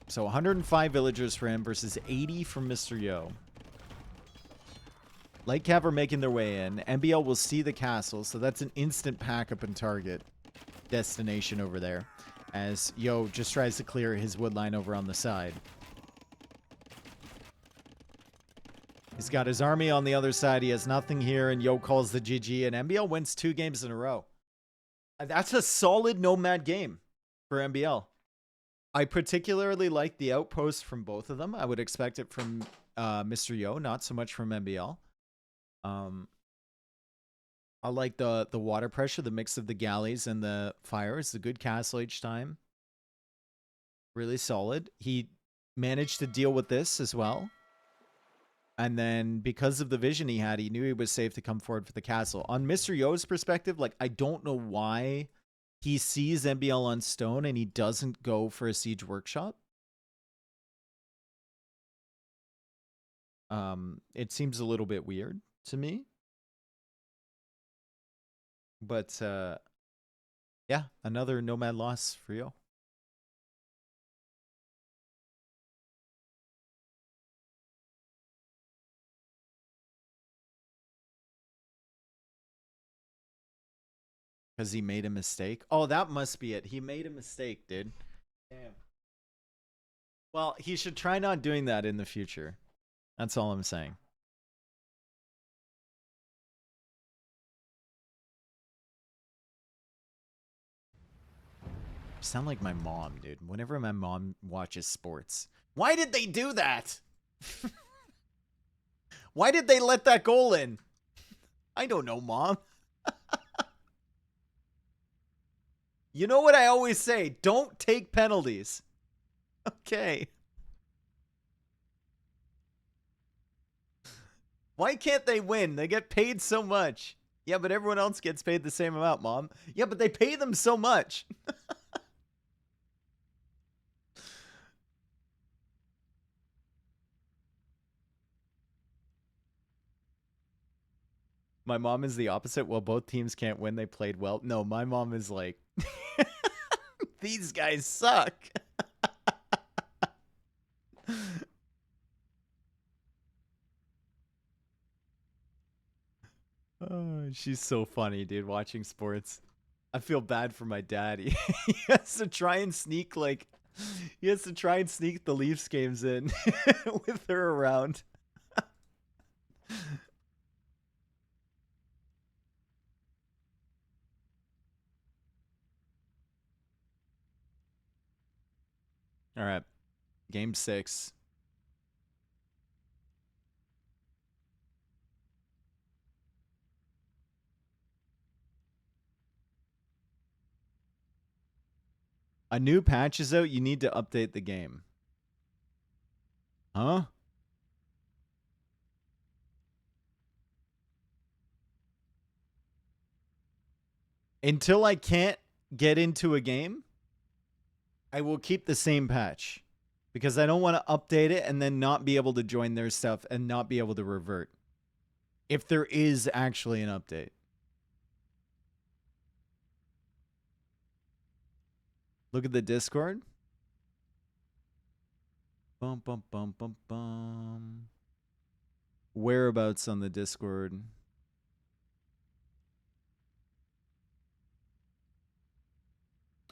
So 105 villagers for him versus 80 from Mr. Yo. Light cav are making their way in. MBL will see the castle, so that's an instant pack up and target destination over there, as Yo just tries to clear his wood line over on the side. He's got his army on the other side. He has nothing here, and Yo calls the GG, and MBL wins 2 games in a row. That's a solid Nomad game for MBL. I particularly like the outpost from both of them. I would expect it from Mr. Yo, not so much from MBL. I like the water pressure, the mix of the galleys and the fire. It's a good castle each time. Really solid. He managed to deal with this as well. And then because of the vision he had, he knew he was safe to come forward for the castle. On Mr. Yo's perspective, like, I don't know why he sees MBL on stone and he doesn't go for a siege workshop. It seems a little bit weird to me. But, yeah, another Nomad loss for Yo. Because he made a mistake? Oh, that must be it. He made a mistake, dude. Damn. Well, he should try not doing that in the future. That's all I'm saying. Sound like my mom, dude. Whenever my mom watches sports. Why did they do that? Why did they let that goal in? I don't know, Mom. You know what I always say? Don't take penalties. Okay. Why can't they win? They get paid so much. Yeah, but everyone else gets paid the same amount, Mom. Yeah, but they pay them so much. My mom is the opposite. Well, both teams can't win. They played well. No, my mom is like, these guys suck. Oh, she's so funny, dude, watching sports. I feel bad for my dad. He has to try and sneak, like, he has to try and sneak the Leafs games in with her around. All right. Game 6. A new patch is out. You need to update the game. Huh? Until I can't get into a game, I will keep the same patch. Because I don't want to update it and then not be able to join their stuff and not be able to revert. If there is actually an update. Look at the Discord. Bum, bum, bum, bum, bum. Whereabouts on the Discord?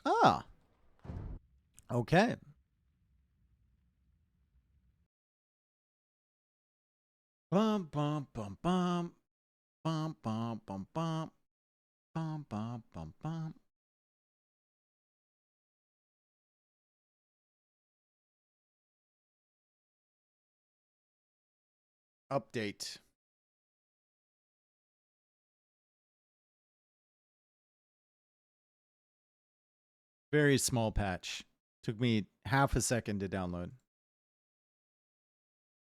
Ah. Okay. Bum, bum, bum, bum. Bum, bum, bum, bum. Bum, bum, bum, bum. Update. Very small patch. Took me half a second to download.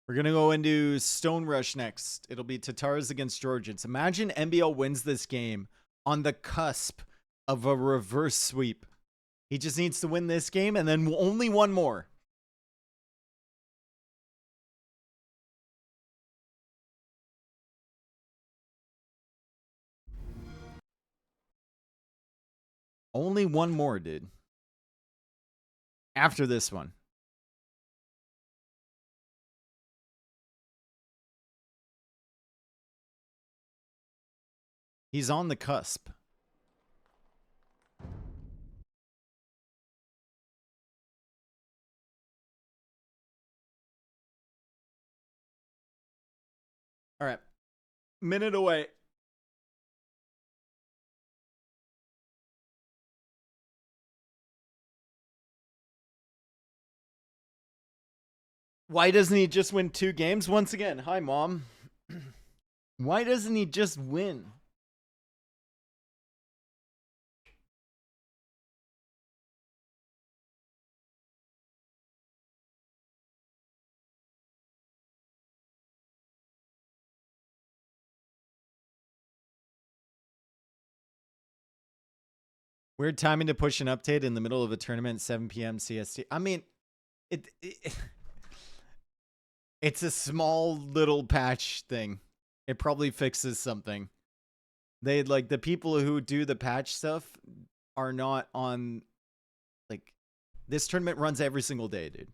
We're going to go into Stone Rush next. It'll be Tatars against Georgians. Imagine MBL wins this game on the cusp of a reverse sweep. He just needs to win this game and then only one more. Only one more, dude. After this one. He's on the cusp. All right. Minute away. Why doesn't he just win 2 games? Once again, hi, Mom. Why doesn't he just win? Weird timing to push an update in the middle of a tournament, 7 p.m. CST. I mean, it's a small little patch thing. It probably fixes something. They like the people who do the patch stuff are not on, like, this tournament runs every single day, dude.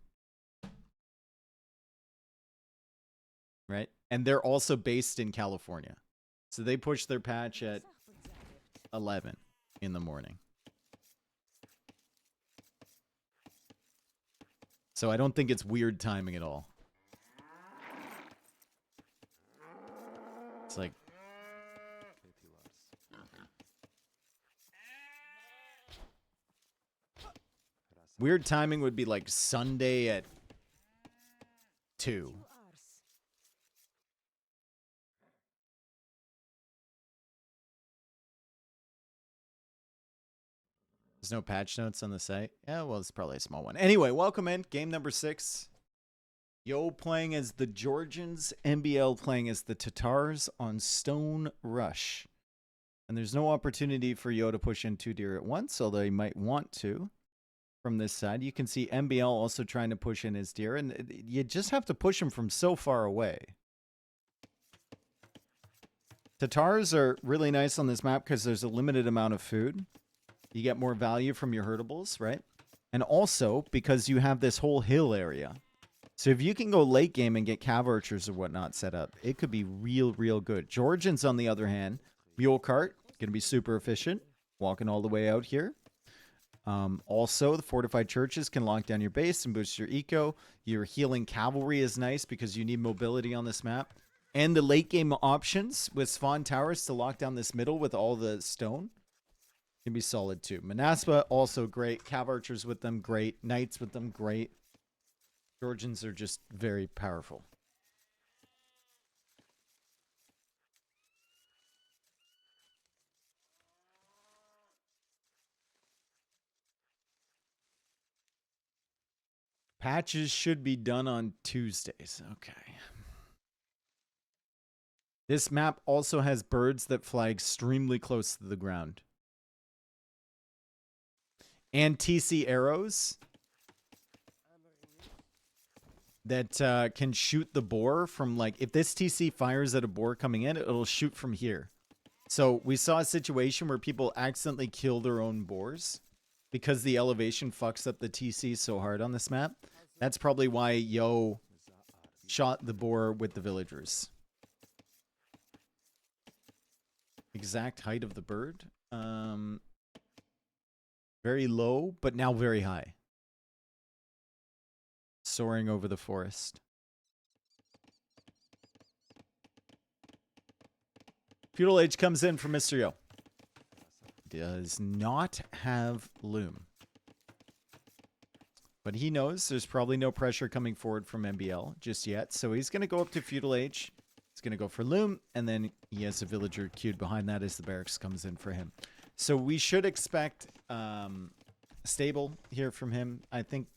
Right? And they're also based in California. So they push their patch at 11 in the morning. So I don't think it's weird timing at all. It's like weird timing would be like Sunday at 2. There's no patch notes on the site. Yeah, well, it's probably a small one. Anyway, welcome in. Game number 6. Yo playing as the Georgians. MBL playing as the Tatars on Stone Rush. And there's no opportunity for Yo to push in 2 deer at once, although he might want to from this side. You can see MBL also trying to push in his deer, and you just have to push him from so far away. Tatars are really nice on this map because there's a limited amount of food. You get more value from your herdables, right? And also because you have this whole hill area. So if you can go late game and get cav archers or whatnot set up, it could be real good. Georgians, on the other hand, mule cart, going to be super efficient. Walking all the way out here. Also, the fortified churches can lock down your base and boost your eco. Your healing cavalry is nice because you need mobility on this map. And the late game options with spawn towers to lock down this middle with all the stone can be solid too. Manaspa, also great. Cav archers with them, great. Knights with them, great. Georgians are just very powerful. Patches should be done on Tuesdays. Okay. This map also has birds that fly extremely close to the ground. And TC arrows that can shoot the boar from, like, if this TC fires at a boar coming in, it'll shoot from here. So we saw a situation where people accidentally kill their own boars because the elevation fucks up the TC so hard on this map. That's probably why Yo shot the boar with the villagers. Exact height of the bird. Very low, but now very high. Soaring over the forest. Feudal Age comes in from Mr. Yo. Does not have loom. But he knows there's probably no pressure coming forward from MBL just yet. So he's going to go up to Feudal Age. He's going to go for loom. And then he has a villager queued behind that as the barracks comes in for him. So we should expect stable here from him. I think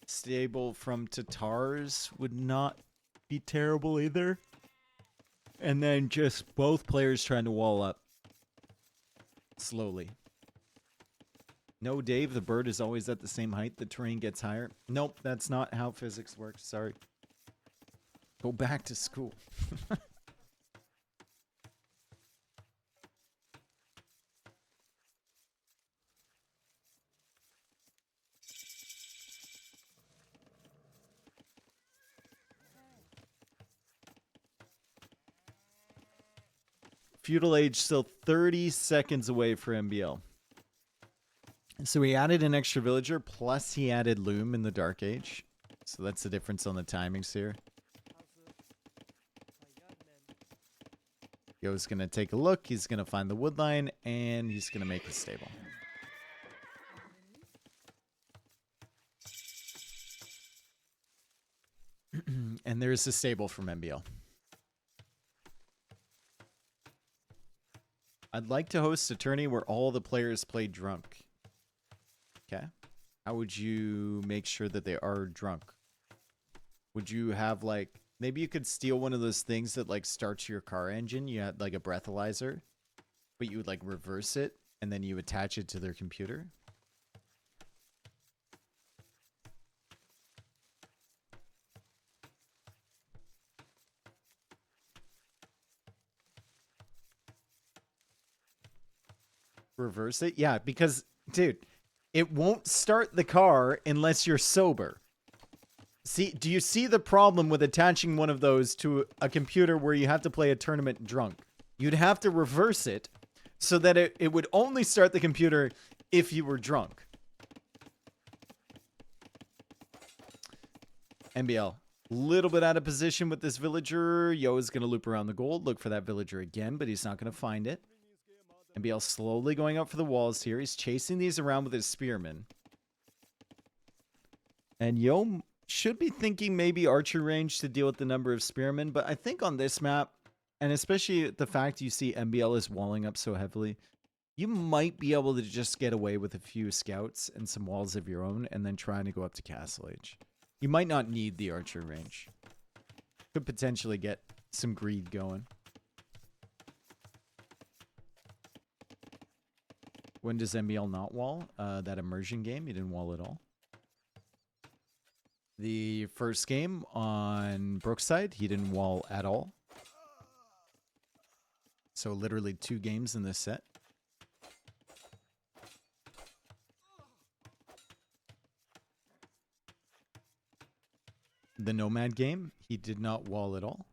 stable from Tatars would not be terrible either. And then just both players trying to wall up slowly. No, Dave, the bird is always at the same height. The terrain gets higher. Nope, that's not how physics works. Sorry. Go back to school. Feudal Age still 30 seconds away for MBL. So he added an extra villager, plus he added loom in the Dark Age. So that's the difference on the timings here. Yo's going to take a look. He's going to find the wood line, and he's going to make it stable. And there's a stable from MBL. I'd like to host a tourney where all the players play drunk. Okay. How would you make sure that they are drunk? Would you have, like, maybe you could steal one of those things that, like, starts your car engine. You had, like, a breathalyzer, but you would, like, reverse it, and then you attach it to their computer. Reverse it? Yeah, because, dude, it won't start the car unless you're sober. See, do you see the problem with attaching one of those to a computer where you have to play a tournament drunk? You'd have to reverse it so that it would only start the computer if you were drunk. MBL, little bit out of position with this villager. Yo is going to loop around the gold, look for that villager again, but he's not going to find it. MBL slowly going up for the walls here. He's chasing these around with his spearmen. And Yo should be thinking maybe archer range to deal with the number of spearmen. But I think on this map, and especially the fact you see MBL is walling up so heavily, you might be able to just get away with a few scouts and some walls of your own and then trying to go up to Castle Age. You might not need the archer range. Could potentially get some greed going. When does MBL not wall? That immersion game, he didn't wall at all. The first game on Brookside, he didn't wall at all. So literally 2 games in this set. The Nomad game, he did not wall at all.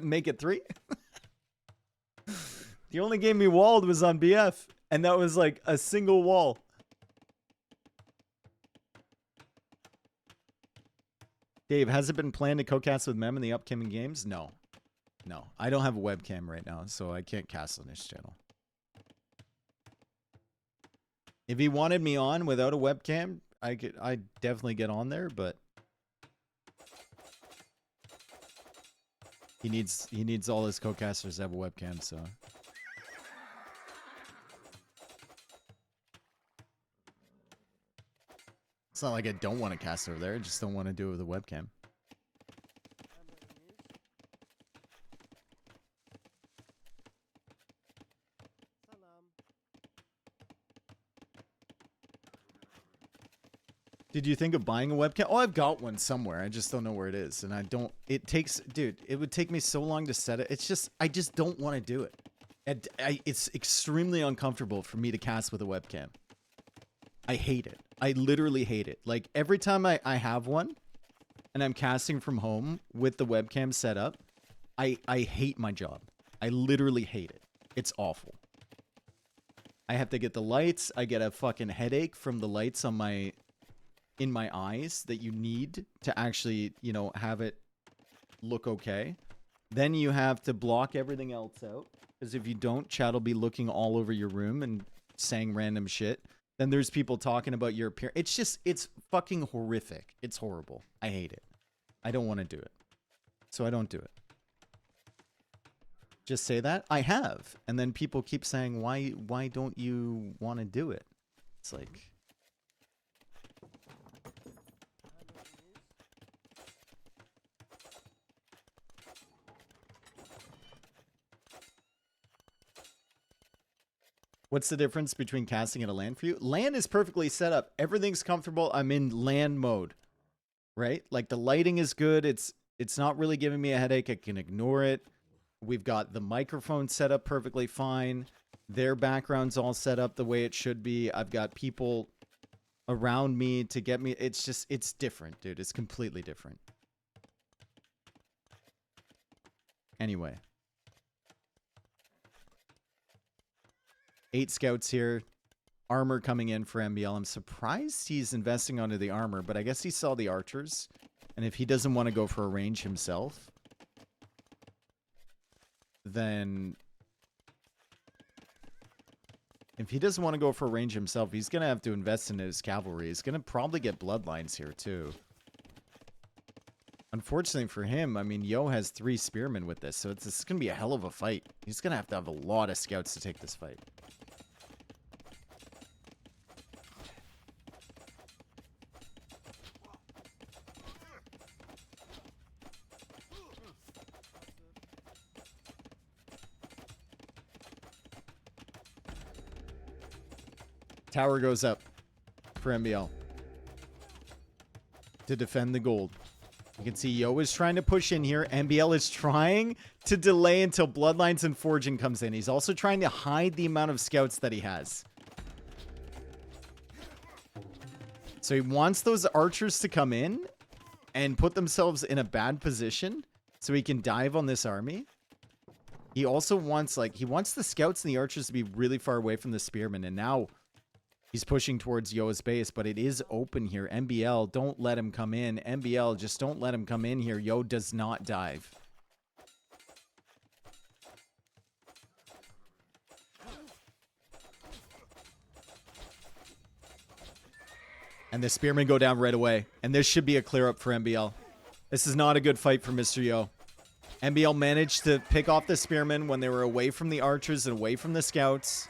Make it 3. The only game he walled was on BF, and that was like a single wall. Dave, has it been planned to co-cast with Mem in the upcoming games? No. No. I don't have a webcam right now, so I can't cast on his channel. If he wanted me on without a webcam, I'd definitely get on there, but he needs all his co-casters to have a webcam, so. It's not like I don't want to cast over there, I just don't want to do it with a webcam. Did you think of buying a webcam? Oh, I've got one somewhere. I just don't know where it is. And I don't, it takes, dude, it would take me so long to set it. It's just, I just don't want to do it. It's extremely uncomfortable for me to cast with a webcam. I hate it. I literally hate it. Like every time I have one and I'm casting from home with the webcam set up, I hate my job. I literally hate it. It's awful. I have to get the lights. I get a fucking headache from the lights on my, in my eyes that you need to actually, you know, have it look okay. Then you have to block everything else out, because if you don't, chat will be looking all over your room and saying random shit. Then there's people talking about your appearance. It's just, it's fucking horrific. It's horrible. I hate it. I don't want to do it. So I don't do it. Just say that. I have. And then people keep saying, why don't you want to do it? It's like, what's the difference between casting and a LAN for you? LAN is perfectly set up. Everything's comfortable. I'm in LAN mode, right? Like the lighting is good. It's not really giving me a headache. I can ignore it. We've got the microphone set up perfectly fine. Their background's all set up the way it should be. I've got people around me to get me. It's just, it's different, dude. It's completely different. Anyway. 8 scouts here. Armor coming in for MBL. I'm surprised he's investing onto the armor, but I guess he saw the archers. And if he doesn't want to go for a range himself, then if he doesn't want to go for a range himself, he's going to have to invest in his cavalry. He's going to probably get bloodlines here too. Unfortunately for him, I mean, Yo has 3 spearmen with this, so it's going to be a hell of a fight. He's going to have a lot of scouts to take this fight. Tower goes up for MBL to defend the gold. You can see Yo is trying to push in here. MBL is trying to delay until Bloodlines and Forging comes in. He's also trying to hide the amount of scouts that he has. So he wants those archers to come in and put themselves in a bad position so he can dive on this army. He also wants, like, he wants the scouts and the archers to be really far away from the spearmen. And now he's pushing towards Yo's base, but it is open here. MBL, don't let him come in. MBL, just don't let him come in here. Yo does not dive. And the spearmen go down right away. And this should be a clear up for MBL. This is not a good fight for Mr. Yo. MBL managed to pick off the spearmen when they were away from the archers and away from the scouts.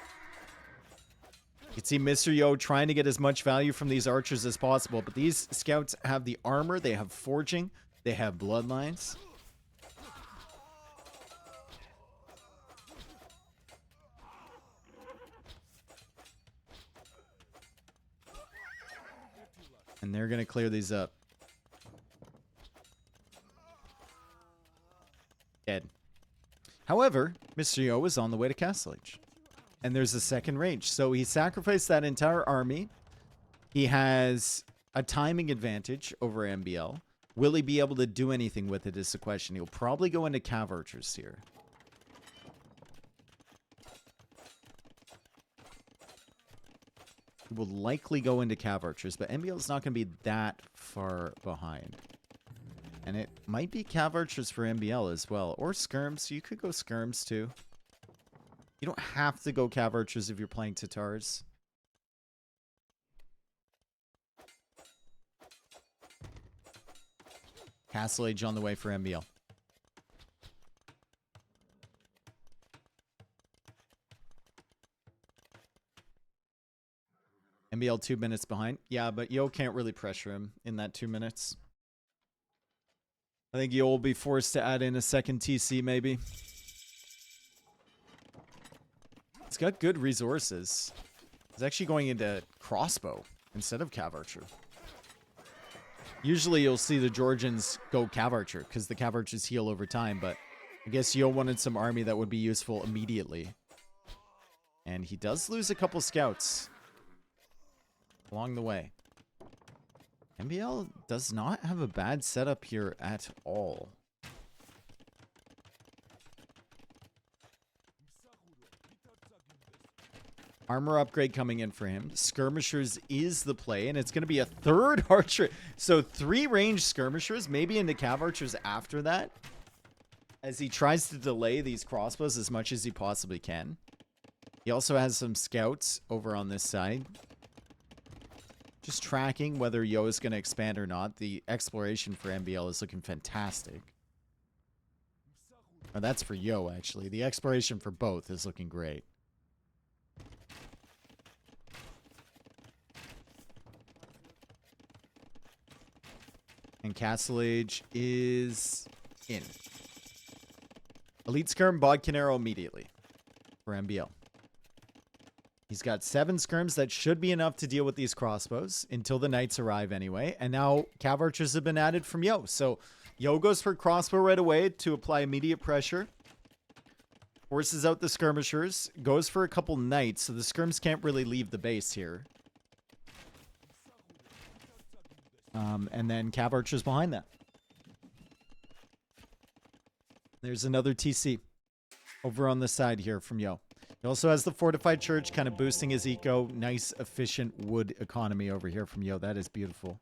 You can see Mr. Yo trying to get as much value from these archers as possible, but these scouts have the armor, they have forging, they have bloodlines. And they're going to clear these up. Dead. However, Mr. Yo is on the way to Castle Age. And there's a second range. So he sacrificed that entire army. He has a timing advantage over MBL. Will he be able to do anything with it is the question. He'll probably go into Cav Archers here. He will likely go into Cav Archers, but MBL is not going to be that far behind. And it might be Cav Archers for MBL as well. Or Skirms. You could go Skirms too. You don't have to go Cav Archers if you're playing Tatars. Castle Age on the way for MBL. MBL 2 minutes behind. Yeah, but Yo can't really pressure him in that 2 minutes. I think Yo will be forced to add in a second TC maybe. It's got good resources. It's actually going into crossbow instead of Cav Archer. Usually you'll see the Georgians go Cav Archer because the Cav Archers heal over time, but I guess Yo wanted some army that would be useful immediately. And he does lose a couple scouts along the way. MBL does not have a bad setup here at all. Armor upgrade coming in for him. Skirmishers is the play, and it's going to be a third archer. So 3 ranged skirmishers, maybe into Cav Archers after that, as he tries to delay these crossbows as much as he possibly can. He also has some scouts over on this side. Just tracking whether Yo is going to expand or not. The exploration for MBL is looking fantastic. Oh, that's for Yo, actually. The exploration for both is looking great. And Castle Age is in. Elite Skirm, Bodkin Arrow immediately for MBL. He's got 7 skirms. That should be enough to deal with these crossbows until the knights arrive anyway. And now Cav Archers have been added from Yo. So Yo goes for crossbow right away to apply immediate pressure. Forces out the skirmishers. Goes for a couple knights. So the skirms can't really leave the base here. And then Cav Archers behind that. There's another TC over on the side here from Yo. He also has the fortified church kind of boosting his eco. Nice, efficient wood economy over here from Yo. That is beautiful.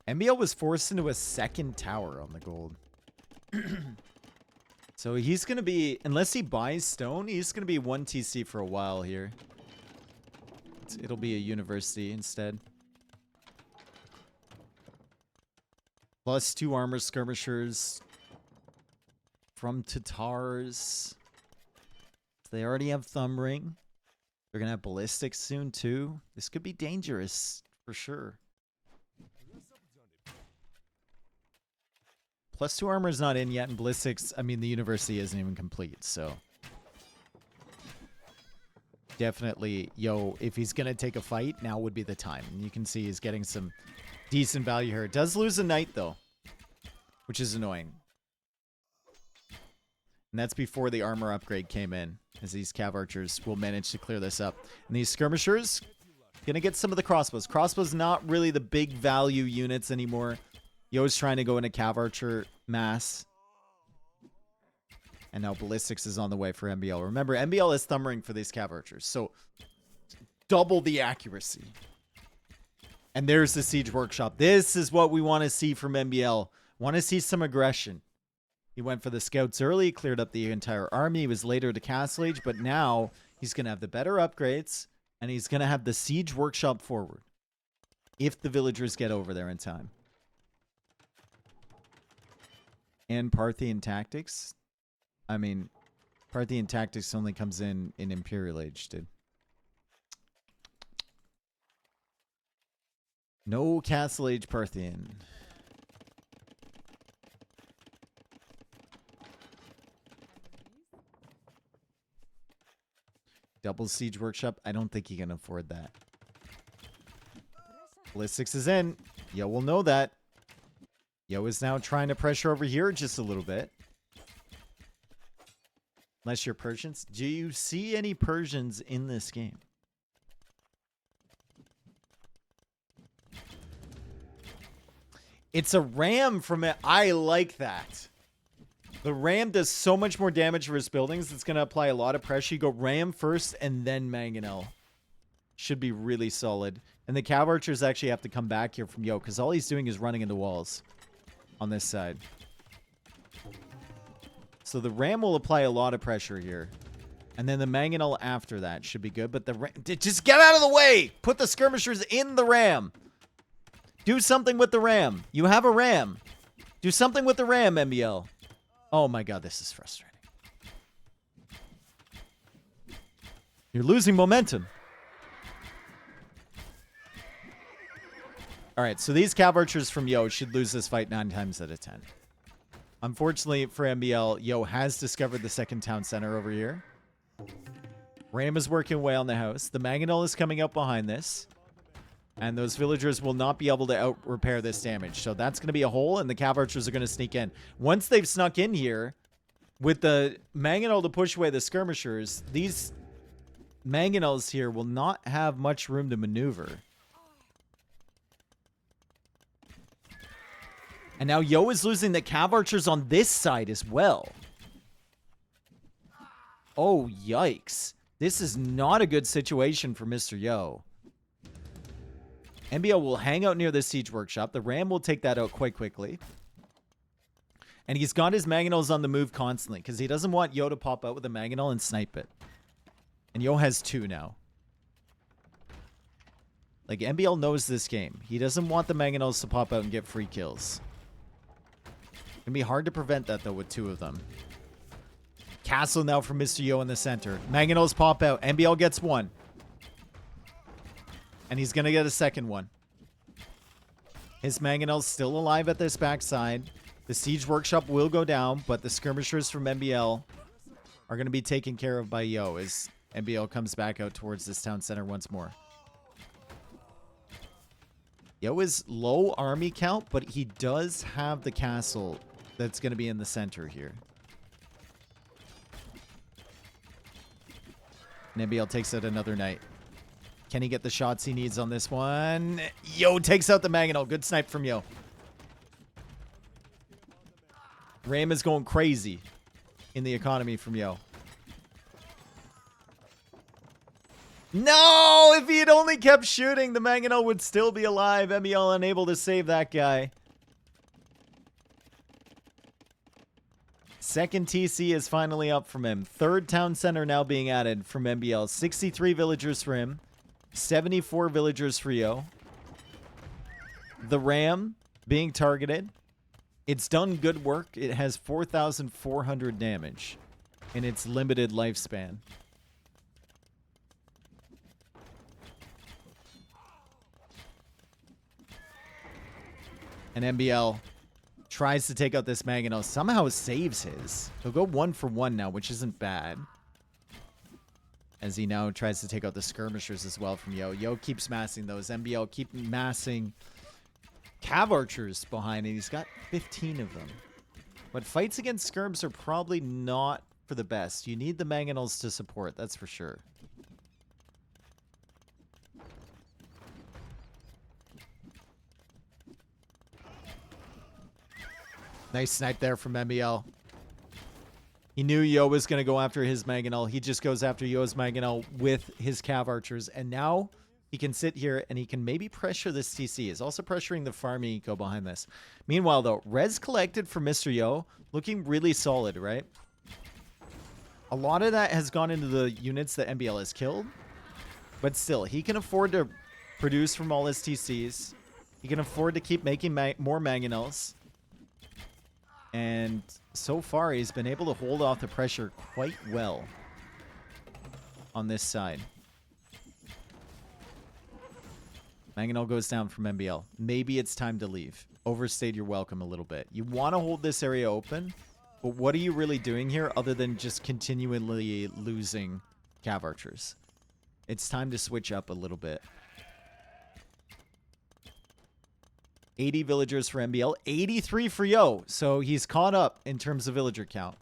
MBL was forced into a second tower on the gold. So he's going to be, unless he buys stone, he's going to be 1 TC for a while here. It'll be a university instead. Plus 2 armor skirmishers from Tatars. They already have thumb ring. They're going to have ballistics soon too. This could be dangerous for sure. Plus 2 armor is not in yet, and ballistics, I mean, the university isn't even complete, so. Definitely, Yo, if he's going to take a fight, now would be the time. And you can see he's getting some decent value here. It does lose a knight, though, which is annoying. And that's before the armor upgrade came in, as these Cav Archers will manage to clear this up. And these skirmishers, going to get some of the crossbows. Crossbows not really the big value units anymore. Yo's trying to go into Cav Archer mass. And now ballistics is on the way for MBL. Remember, MBL is thumb ring for these Cav Archers, so double the accuracy. And there's the Siege Workshop. This is what we want to see from MBL. Want to see some aggression. He went for the scouts early, cleared up the entire army. He was later to Castle Age, but now he's going to have the better upgrades, and he's going to have the Siege Workshop forward if the villagers get over there in time. And Parthian Tactics. I mean, Parthian Tactics only comes in Imperial Age, dude. No Castle Age Parthian. Double Siege Workshop. I don't think he can afford that. Ballistics is in. Yo will know that. Yo is now trying to pressure over here just a little bit. Unless you're Persians. Do you see any Persians in this game? It's a ram from it. I like that. The ram does so much more damage for his buildings. It's going to apply a lot of pressure. You go ram first and then mangonel. Should be really solid. And the cav archers actually have to come back here from Yo, because all he's doing is running into walls on this side. So the ram will apply a lot of pressure here. And then the mangonel after that should be good. But the ram... Just get out of the way! Put the skirmishers in the ram. Do something with the ram. You have a ram. Do something with the ram, MBL. Oh my god, this is frustrating. You're losing momentum. Alright, so these cav archers from Yo should lose this fight 9 times out of 10. Unfortunately for MBL, Yo has discovered the second town center over here. Ram is working away on the house. The mangonel is coming up behind this. And those villagers will not be able to out-repair this damage. So that's going to be a hole, and the cav archers are going to sneak in. Once they've snuck in here, with the mangonel to push away the skirmishers, these mangonels here will not have much room to maneuver. And now Yo is losing the cav archers on this side as well. Oh, yikes. This is not a good situation for Mr. Yo. MBL will hang out near the siege workshop. The ram will take that out quite quickly. And he's got his mangonels on the move constantly because he doesn't want Yo to pop out with a mangonel and snipe it. And Yo has 2 now. Like, MBL knows this game. He doesn't want the mangonels to pop out and get free kills. It's going to be hard to prevent that, though, with 2 of them. Castle now for Mr. Yo in the center. Mangonels pop out. MBL gets 1. And he's going to get a second one. His mangonel's still alive at this backside. The siege workshop will go down, but the skirmishers from MBL are going to be taken care of by Yo as MBL comes back out towards this town center once more. Yo is low army count, but he does have the castle that's going to be in the center here. And MBL takes out another knight. Can he get the shots he needs on this one? Yo takes out the mangonel. Good snipe from Yo. Ram is going crazy in the economy from Yo. No! If he had only kept shooting, the mangonel would still be alive. MBL unable to save that guy. Second TC is finally up from him. Third town center now being added from MBL. 63 villagers for him. 74 villagers for Yo. The ram being targeted. It's done good work. It has 4,400 damage in its limited lifespan. And MBL tries to take out this mangonel. Somehow saves his. He'll go 1 for 1 now, which isn't bad. As he now tries to take out the skirmishers as well from Yo. Yo keeps massing those. MBL keep massing cav archers behind, and he's got 15 of them. But fights against skirms are probably not for the best. You need the mangonels to support, that's for sure. Nice snipe there from MBL. He knew Yo was going to go after his mangonel. He just goes after Yo's mangonel with his cav archers. And now he can sit here and he can maybe pressure this TC. He's also pressuring the farm eco behind this. Meanwhile, though, res collected for Mr. Yo looking really solid, right? A lot of that has gone into the units that MBL has killed. But still, he can afford to produce from all his TCs. He can afford to keep making more mangonels. And so far, he's been able to hold off the pressure quite well on this side. Mangonel goes down from MBL. Maybe it's time to leave. Overstayed your welcome a little bit. You want to hold this area open, but what are you really doing here other than just continually losing cav archers? It's time to switch up a little bit. 80 villagers for MBL, 83 for Yo. So he's caught up in terms of villager count.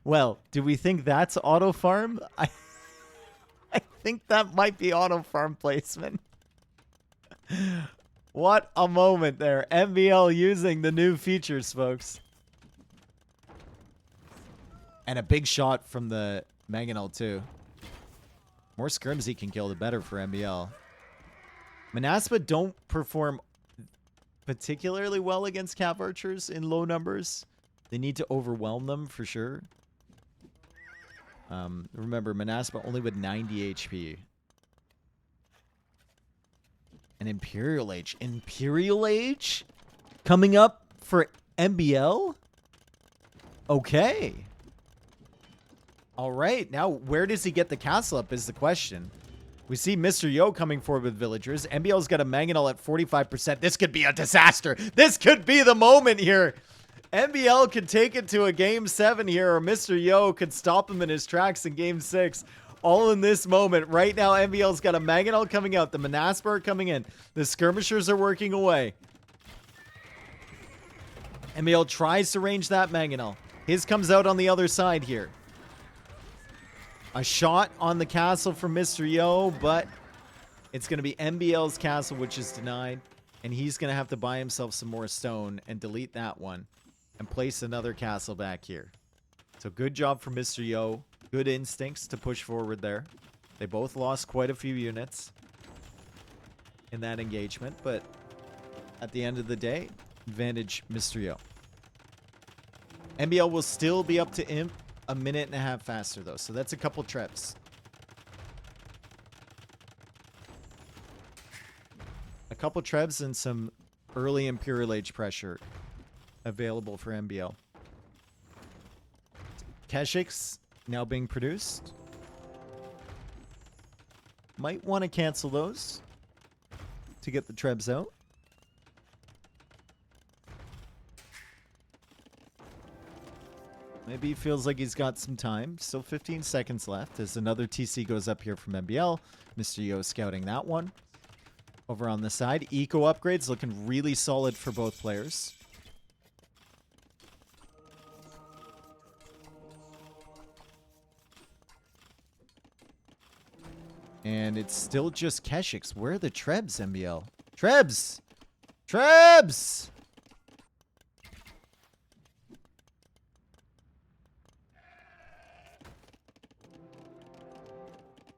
Well, do we think that's auto farm? I think that might be auto farm placement. What a moment there. MBL using the new features, folks. And a big shot from the Mangonel, too. More skirms he can kill, the better for MBL. Manaspa don't perform particularly well against Cav Archers in low numbers. They need to overwhelm them for sure. Remember, Manaspa only with 90 HP. And Imperial Age. Imperial Age? Coming up for MBL? Okay. All right. Now, where does he get the castle up is the question. We see Mr. Yo coming forward with villagers. MBL's got a Mangonel at 45%. This could be a disaster. This could be the moment here. MBL could take it to a game 7 here, or Mr. Yo could stop him in his tracks in game 6. All in this moment. Right now, MBL's got a Mangonel coming out. The Manaspa are coming in. The skirmishers are working away. MBL tries to range that Mangonel. His comes out on the other side here. A shot on the castle from Mr. Yo, but it's going to be MBL's castle, which is denied. And he's going to have to buy himself some more stone and delete that one and place another castle back here. So good job for Mr. Yo. Good instincts to push forward there. They both lost quite a few units in that engagement, but at the end of the day, advantage Mr. Yo. MBL will still be up to Imp a minute and a half faster, though, so that's a couple trips. A couple trebs and some early Imperial Age pressure available for MBL. Keshiks now being produced. Might want to cancel those to get the trebs out. Maybe he feels like he's got some time. Still 15 seconds left as another TC goes up here from MBL. Mr. Yo scouting that one. Over on the side, eco upgrades looking really solid for both players. And it's still just Keshiks. Where are the trebs, MBL? Trebs! Trebs!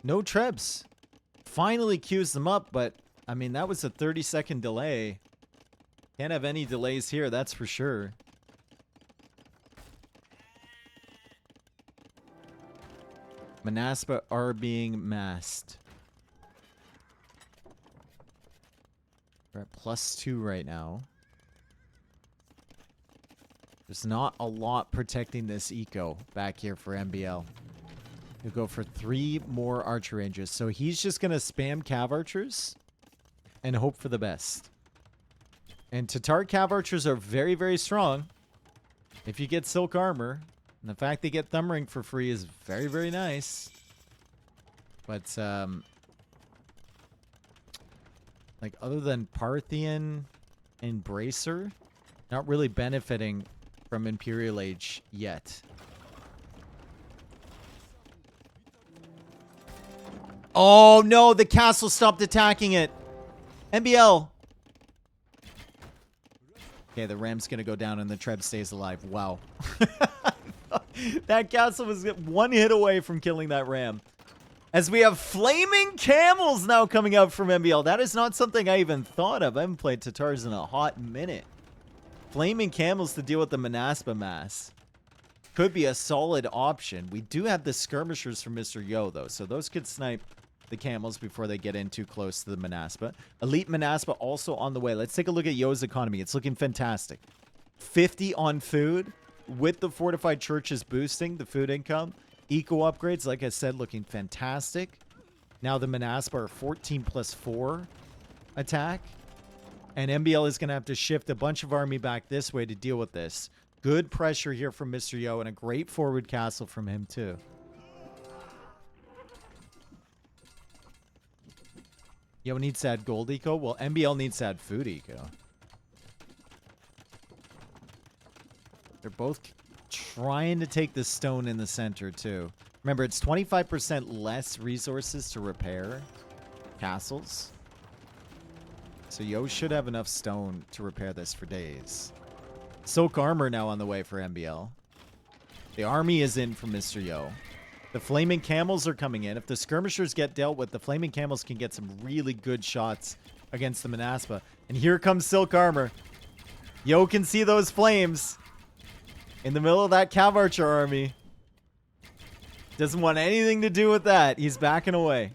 No trebs. Finally queues them up, but I mean, that was a 30-second delay. Can't have any delays here, that's for sure. Manaspa are being massed. We're at +2 right now. There's not a lot protecting this eco back here for MBL. He'll go for 3 more archer ranges. So he's just going to spam cav archers and hope for the best. And Tatar cav archers are very, very strong. If you get silk armor, and the fact they get thumb ring for free is very, very nice. But, like, other than Parthian and Bracer, not really benefiting from Imperial Age yet. Oh, no, the castle stopped attacking it. MBL. Okay, the ram's going to go down and the Treb stays alive. Wow. That castle was one hit away from killing that ram. As we have flaming camels now coming out from MBL. That is not something I even thought of. I haven't played Tatars in a hot minute. Flaming camels to deal with the Manaspa mass. Could be a solid option. We do have the skirmishers from Mr. Yo, though. So those could snipe the camels before they get in too close to the Manaspa. Elite Manaspa also on the way. Let's take a look at Yo's economy. It's looking fantastic. 50 on food with the fortified churches boosting the food income. Eco upgrades, like I said, looking fantastic. Now the Manaspa are 14+4 attack. And MBL is going to have to shift a bunch of army back this way to deal with this. Good pressure here from Mr. Yo and a great forward castle from him too. Yo needs to add gold eco. Well, MBL needs to add food eco. They're both trying to take the stone in the center, too. Remember, it's 25% less resources to repair castles. So Yo should have enough stone to repair this for days. Silk armor now on the way for MBL. The army is in for Mr. Yo. The flaming camels are coming in. If the skirmishers get dealt with, the flaming camels can get some really good shots against the Manaspa. And here comes silk armor. Yo can see those flames in the middle of that cav archer army. Doesn't want anything to do with that. He's backing away.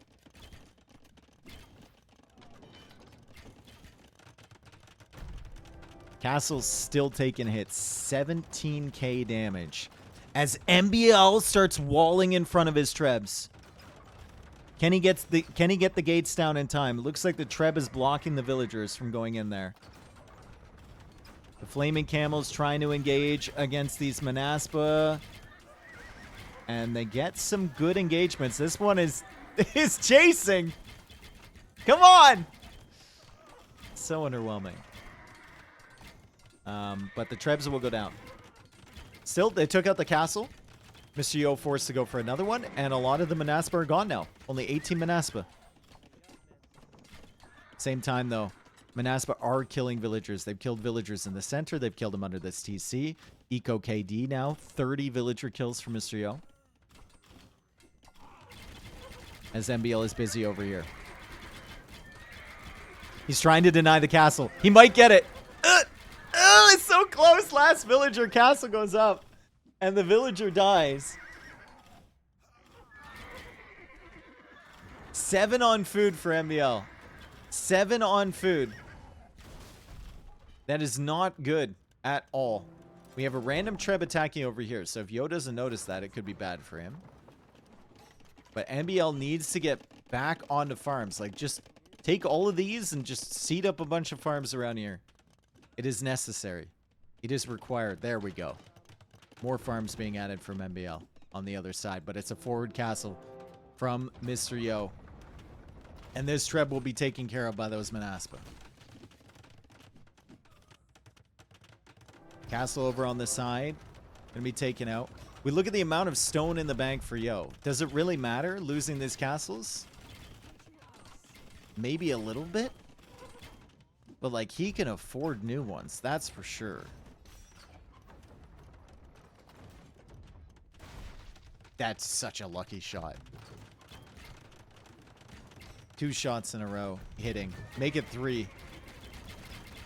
Castle's still taking hits. 17k damage. As MBL starts walling in front of his trebs. Can he get the gates down in time? It looks like the treb is blocking the villagers from going in there. The flaming camels trying to engage against these Manaspa. And they get some good engagements. This one is chasing. Come on. So underwhelming. But the trebs will go down. Still, they took out the castle. Mr. Yo forced to go for another one. And a lot of the Manaspa are gone now. Only 18 Manaspa. Same time, though. Manaspa are killing villagers. They've killed villagers in the center. They've killed them under this TC. Eco KD now. 30 villager kills for Mr. Yo. As MBL is busy over here. He's trying to deny the castle. He might get it. It's so close. Last villager castle goes up. And the villager dies. 7 on food for MBL. 7 on food. That is not good at all. We have a random treb attacking over here. So if Yo doesn't notice that, it could be bad for him. But MBL needs to get back onto farms. Like, just take all of these and just seed up a bunch of farms around here. It is necessary. It is required. There we go. More farms being added from MBL on the other side. But it's a forward castle from Mr. Yo. And this treb will be taken care of by those Manaspa. Castle over on the side. Gonna be taken out. We look at the amount of stone in the bank for Yo. Does it really matter losing these castles? Maybe a little bit. But, like, he can afford new ones. That's for sure. That's such a lucky shot. 2 shots in a row hitting. Make it 3.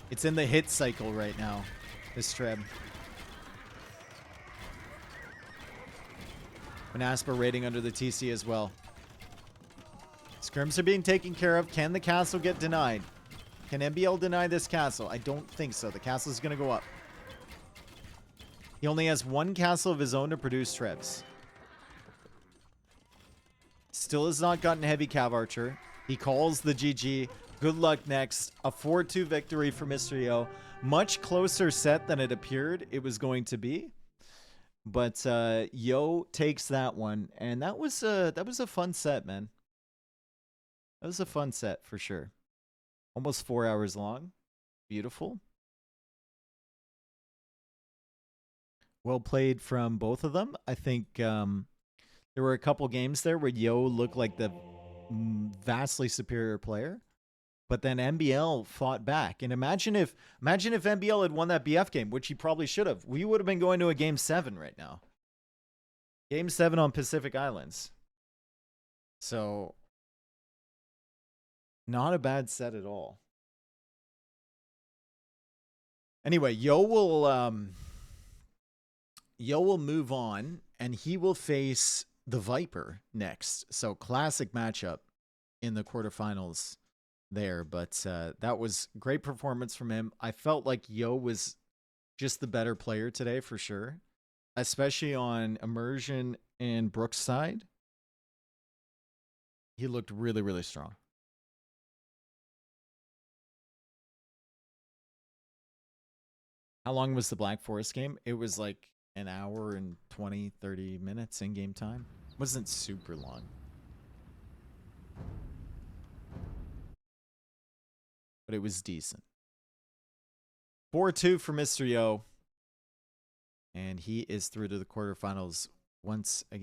It's in the hit cycle right now. This treb. Manaspa raiding under the TC as well. Scrims are being taken care of. Can the castle get denied? Can MBL deny this castle? I don't think so. The castle is going to go up. He only has 1 castle of his own to produce trebs. Still has not gotten heavy cav archer. He calls the GG. Good luck next. A 4-2 victory for Mr. Yo. Much closer set than it appeared it was going to be. But Yo takes that one. And that was a fun set, man. That was a fun set for sure. Almost 4 hours long. Beautiful. Well played from both of them. I think there were a couple games there where Yo looked like the vastly superior player. But then MBL fought back. And imagine if MBL had won that BF game, which he probably should have. We would have been going to a Game 7 right now. Game 7 on Pacific Islands. So, not a bad set at all. Anyway, Yo will move on, and he will face the Viper next. So, classic matchup in the quarterfinals there. But that was great performance from him. I felt like Yo was just the better player today for sure, especially on Immersion and Brooks' side. He looked really, really strong. How long was the Black Forest game? It was like an hour and 20, 30 minutes in game time. It wasn't super long. but it was decent. 4-2 for Mr. Yo. And he is through to the quarterfinals once again.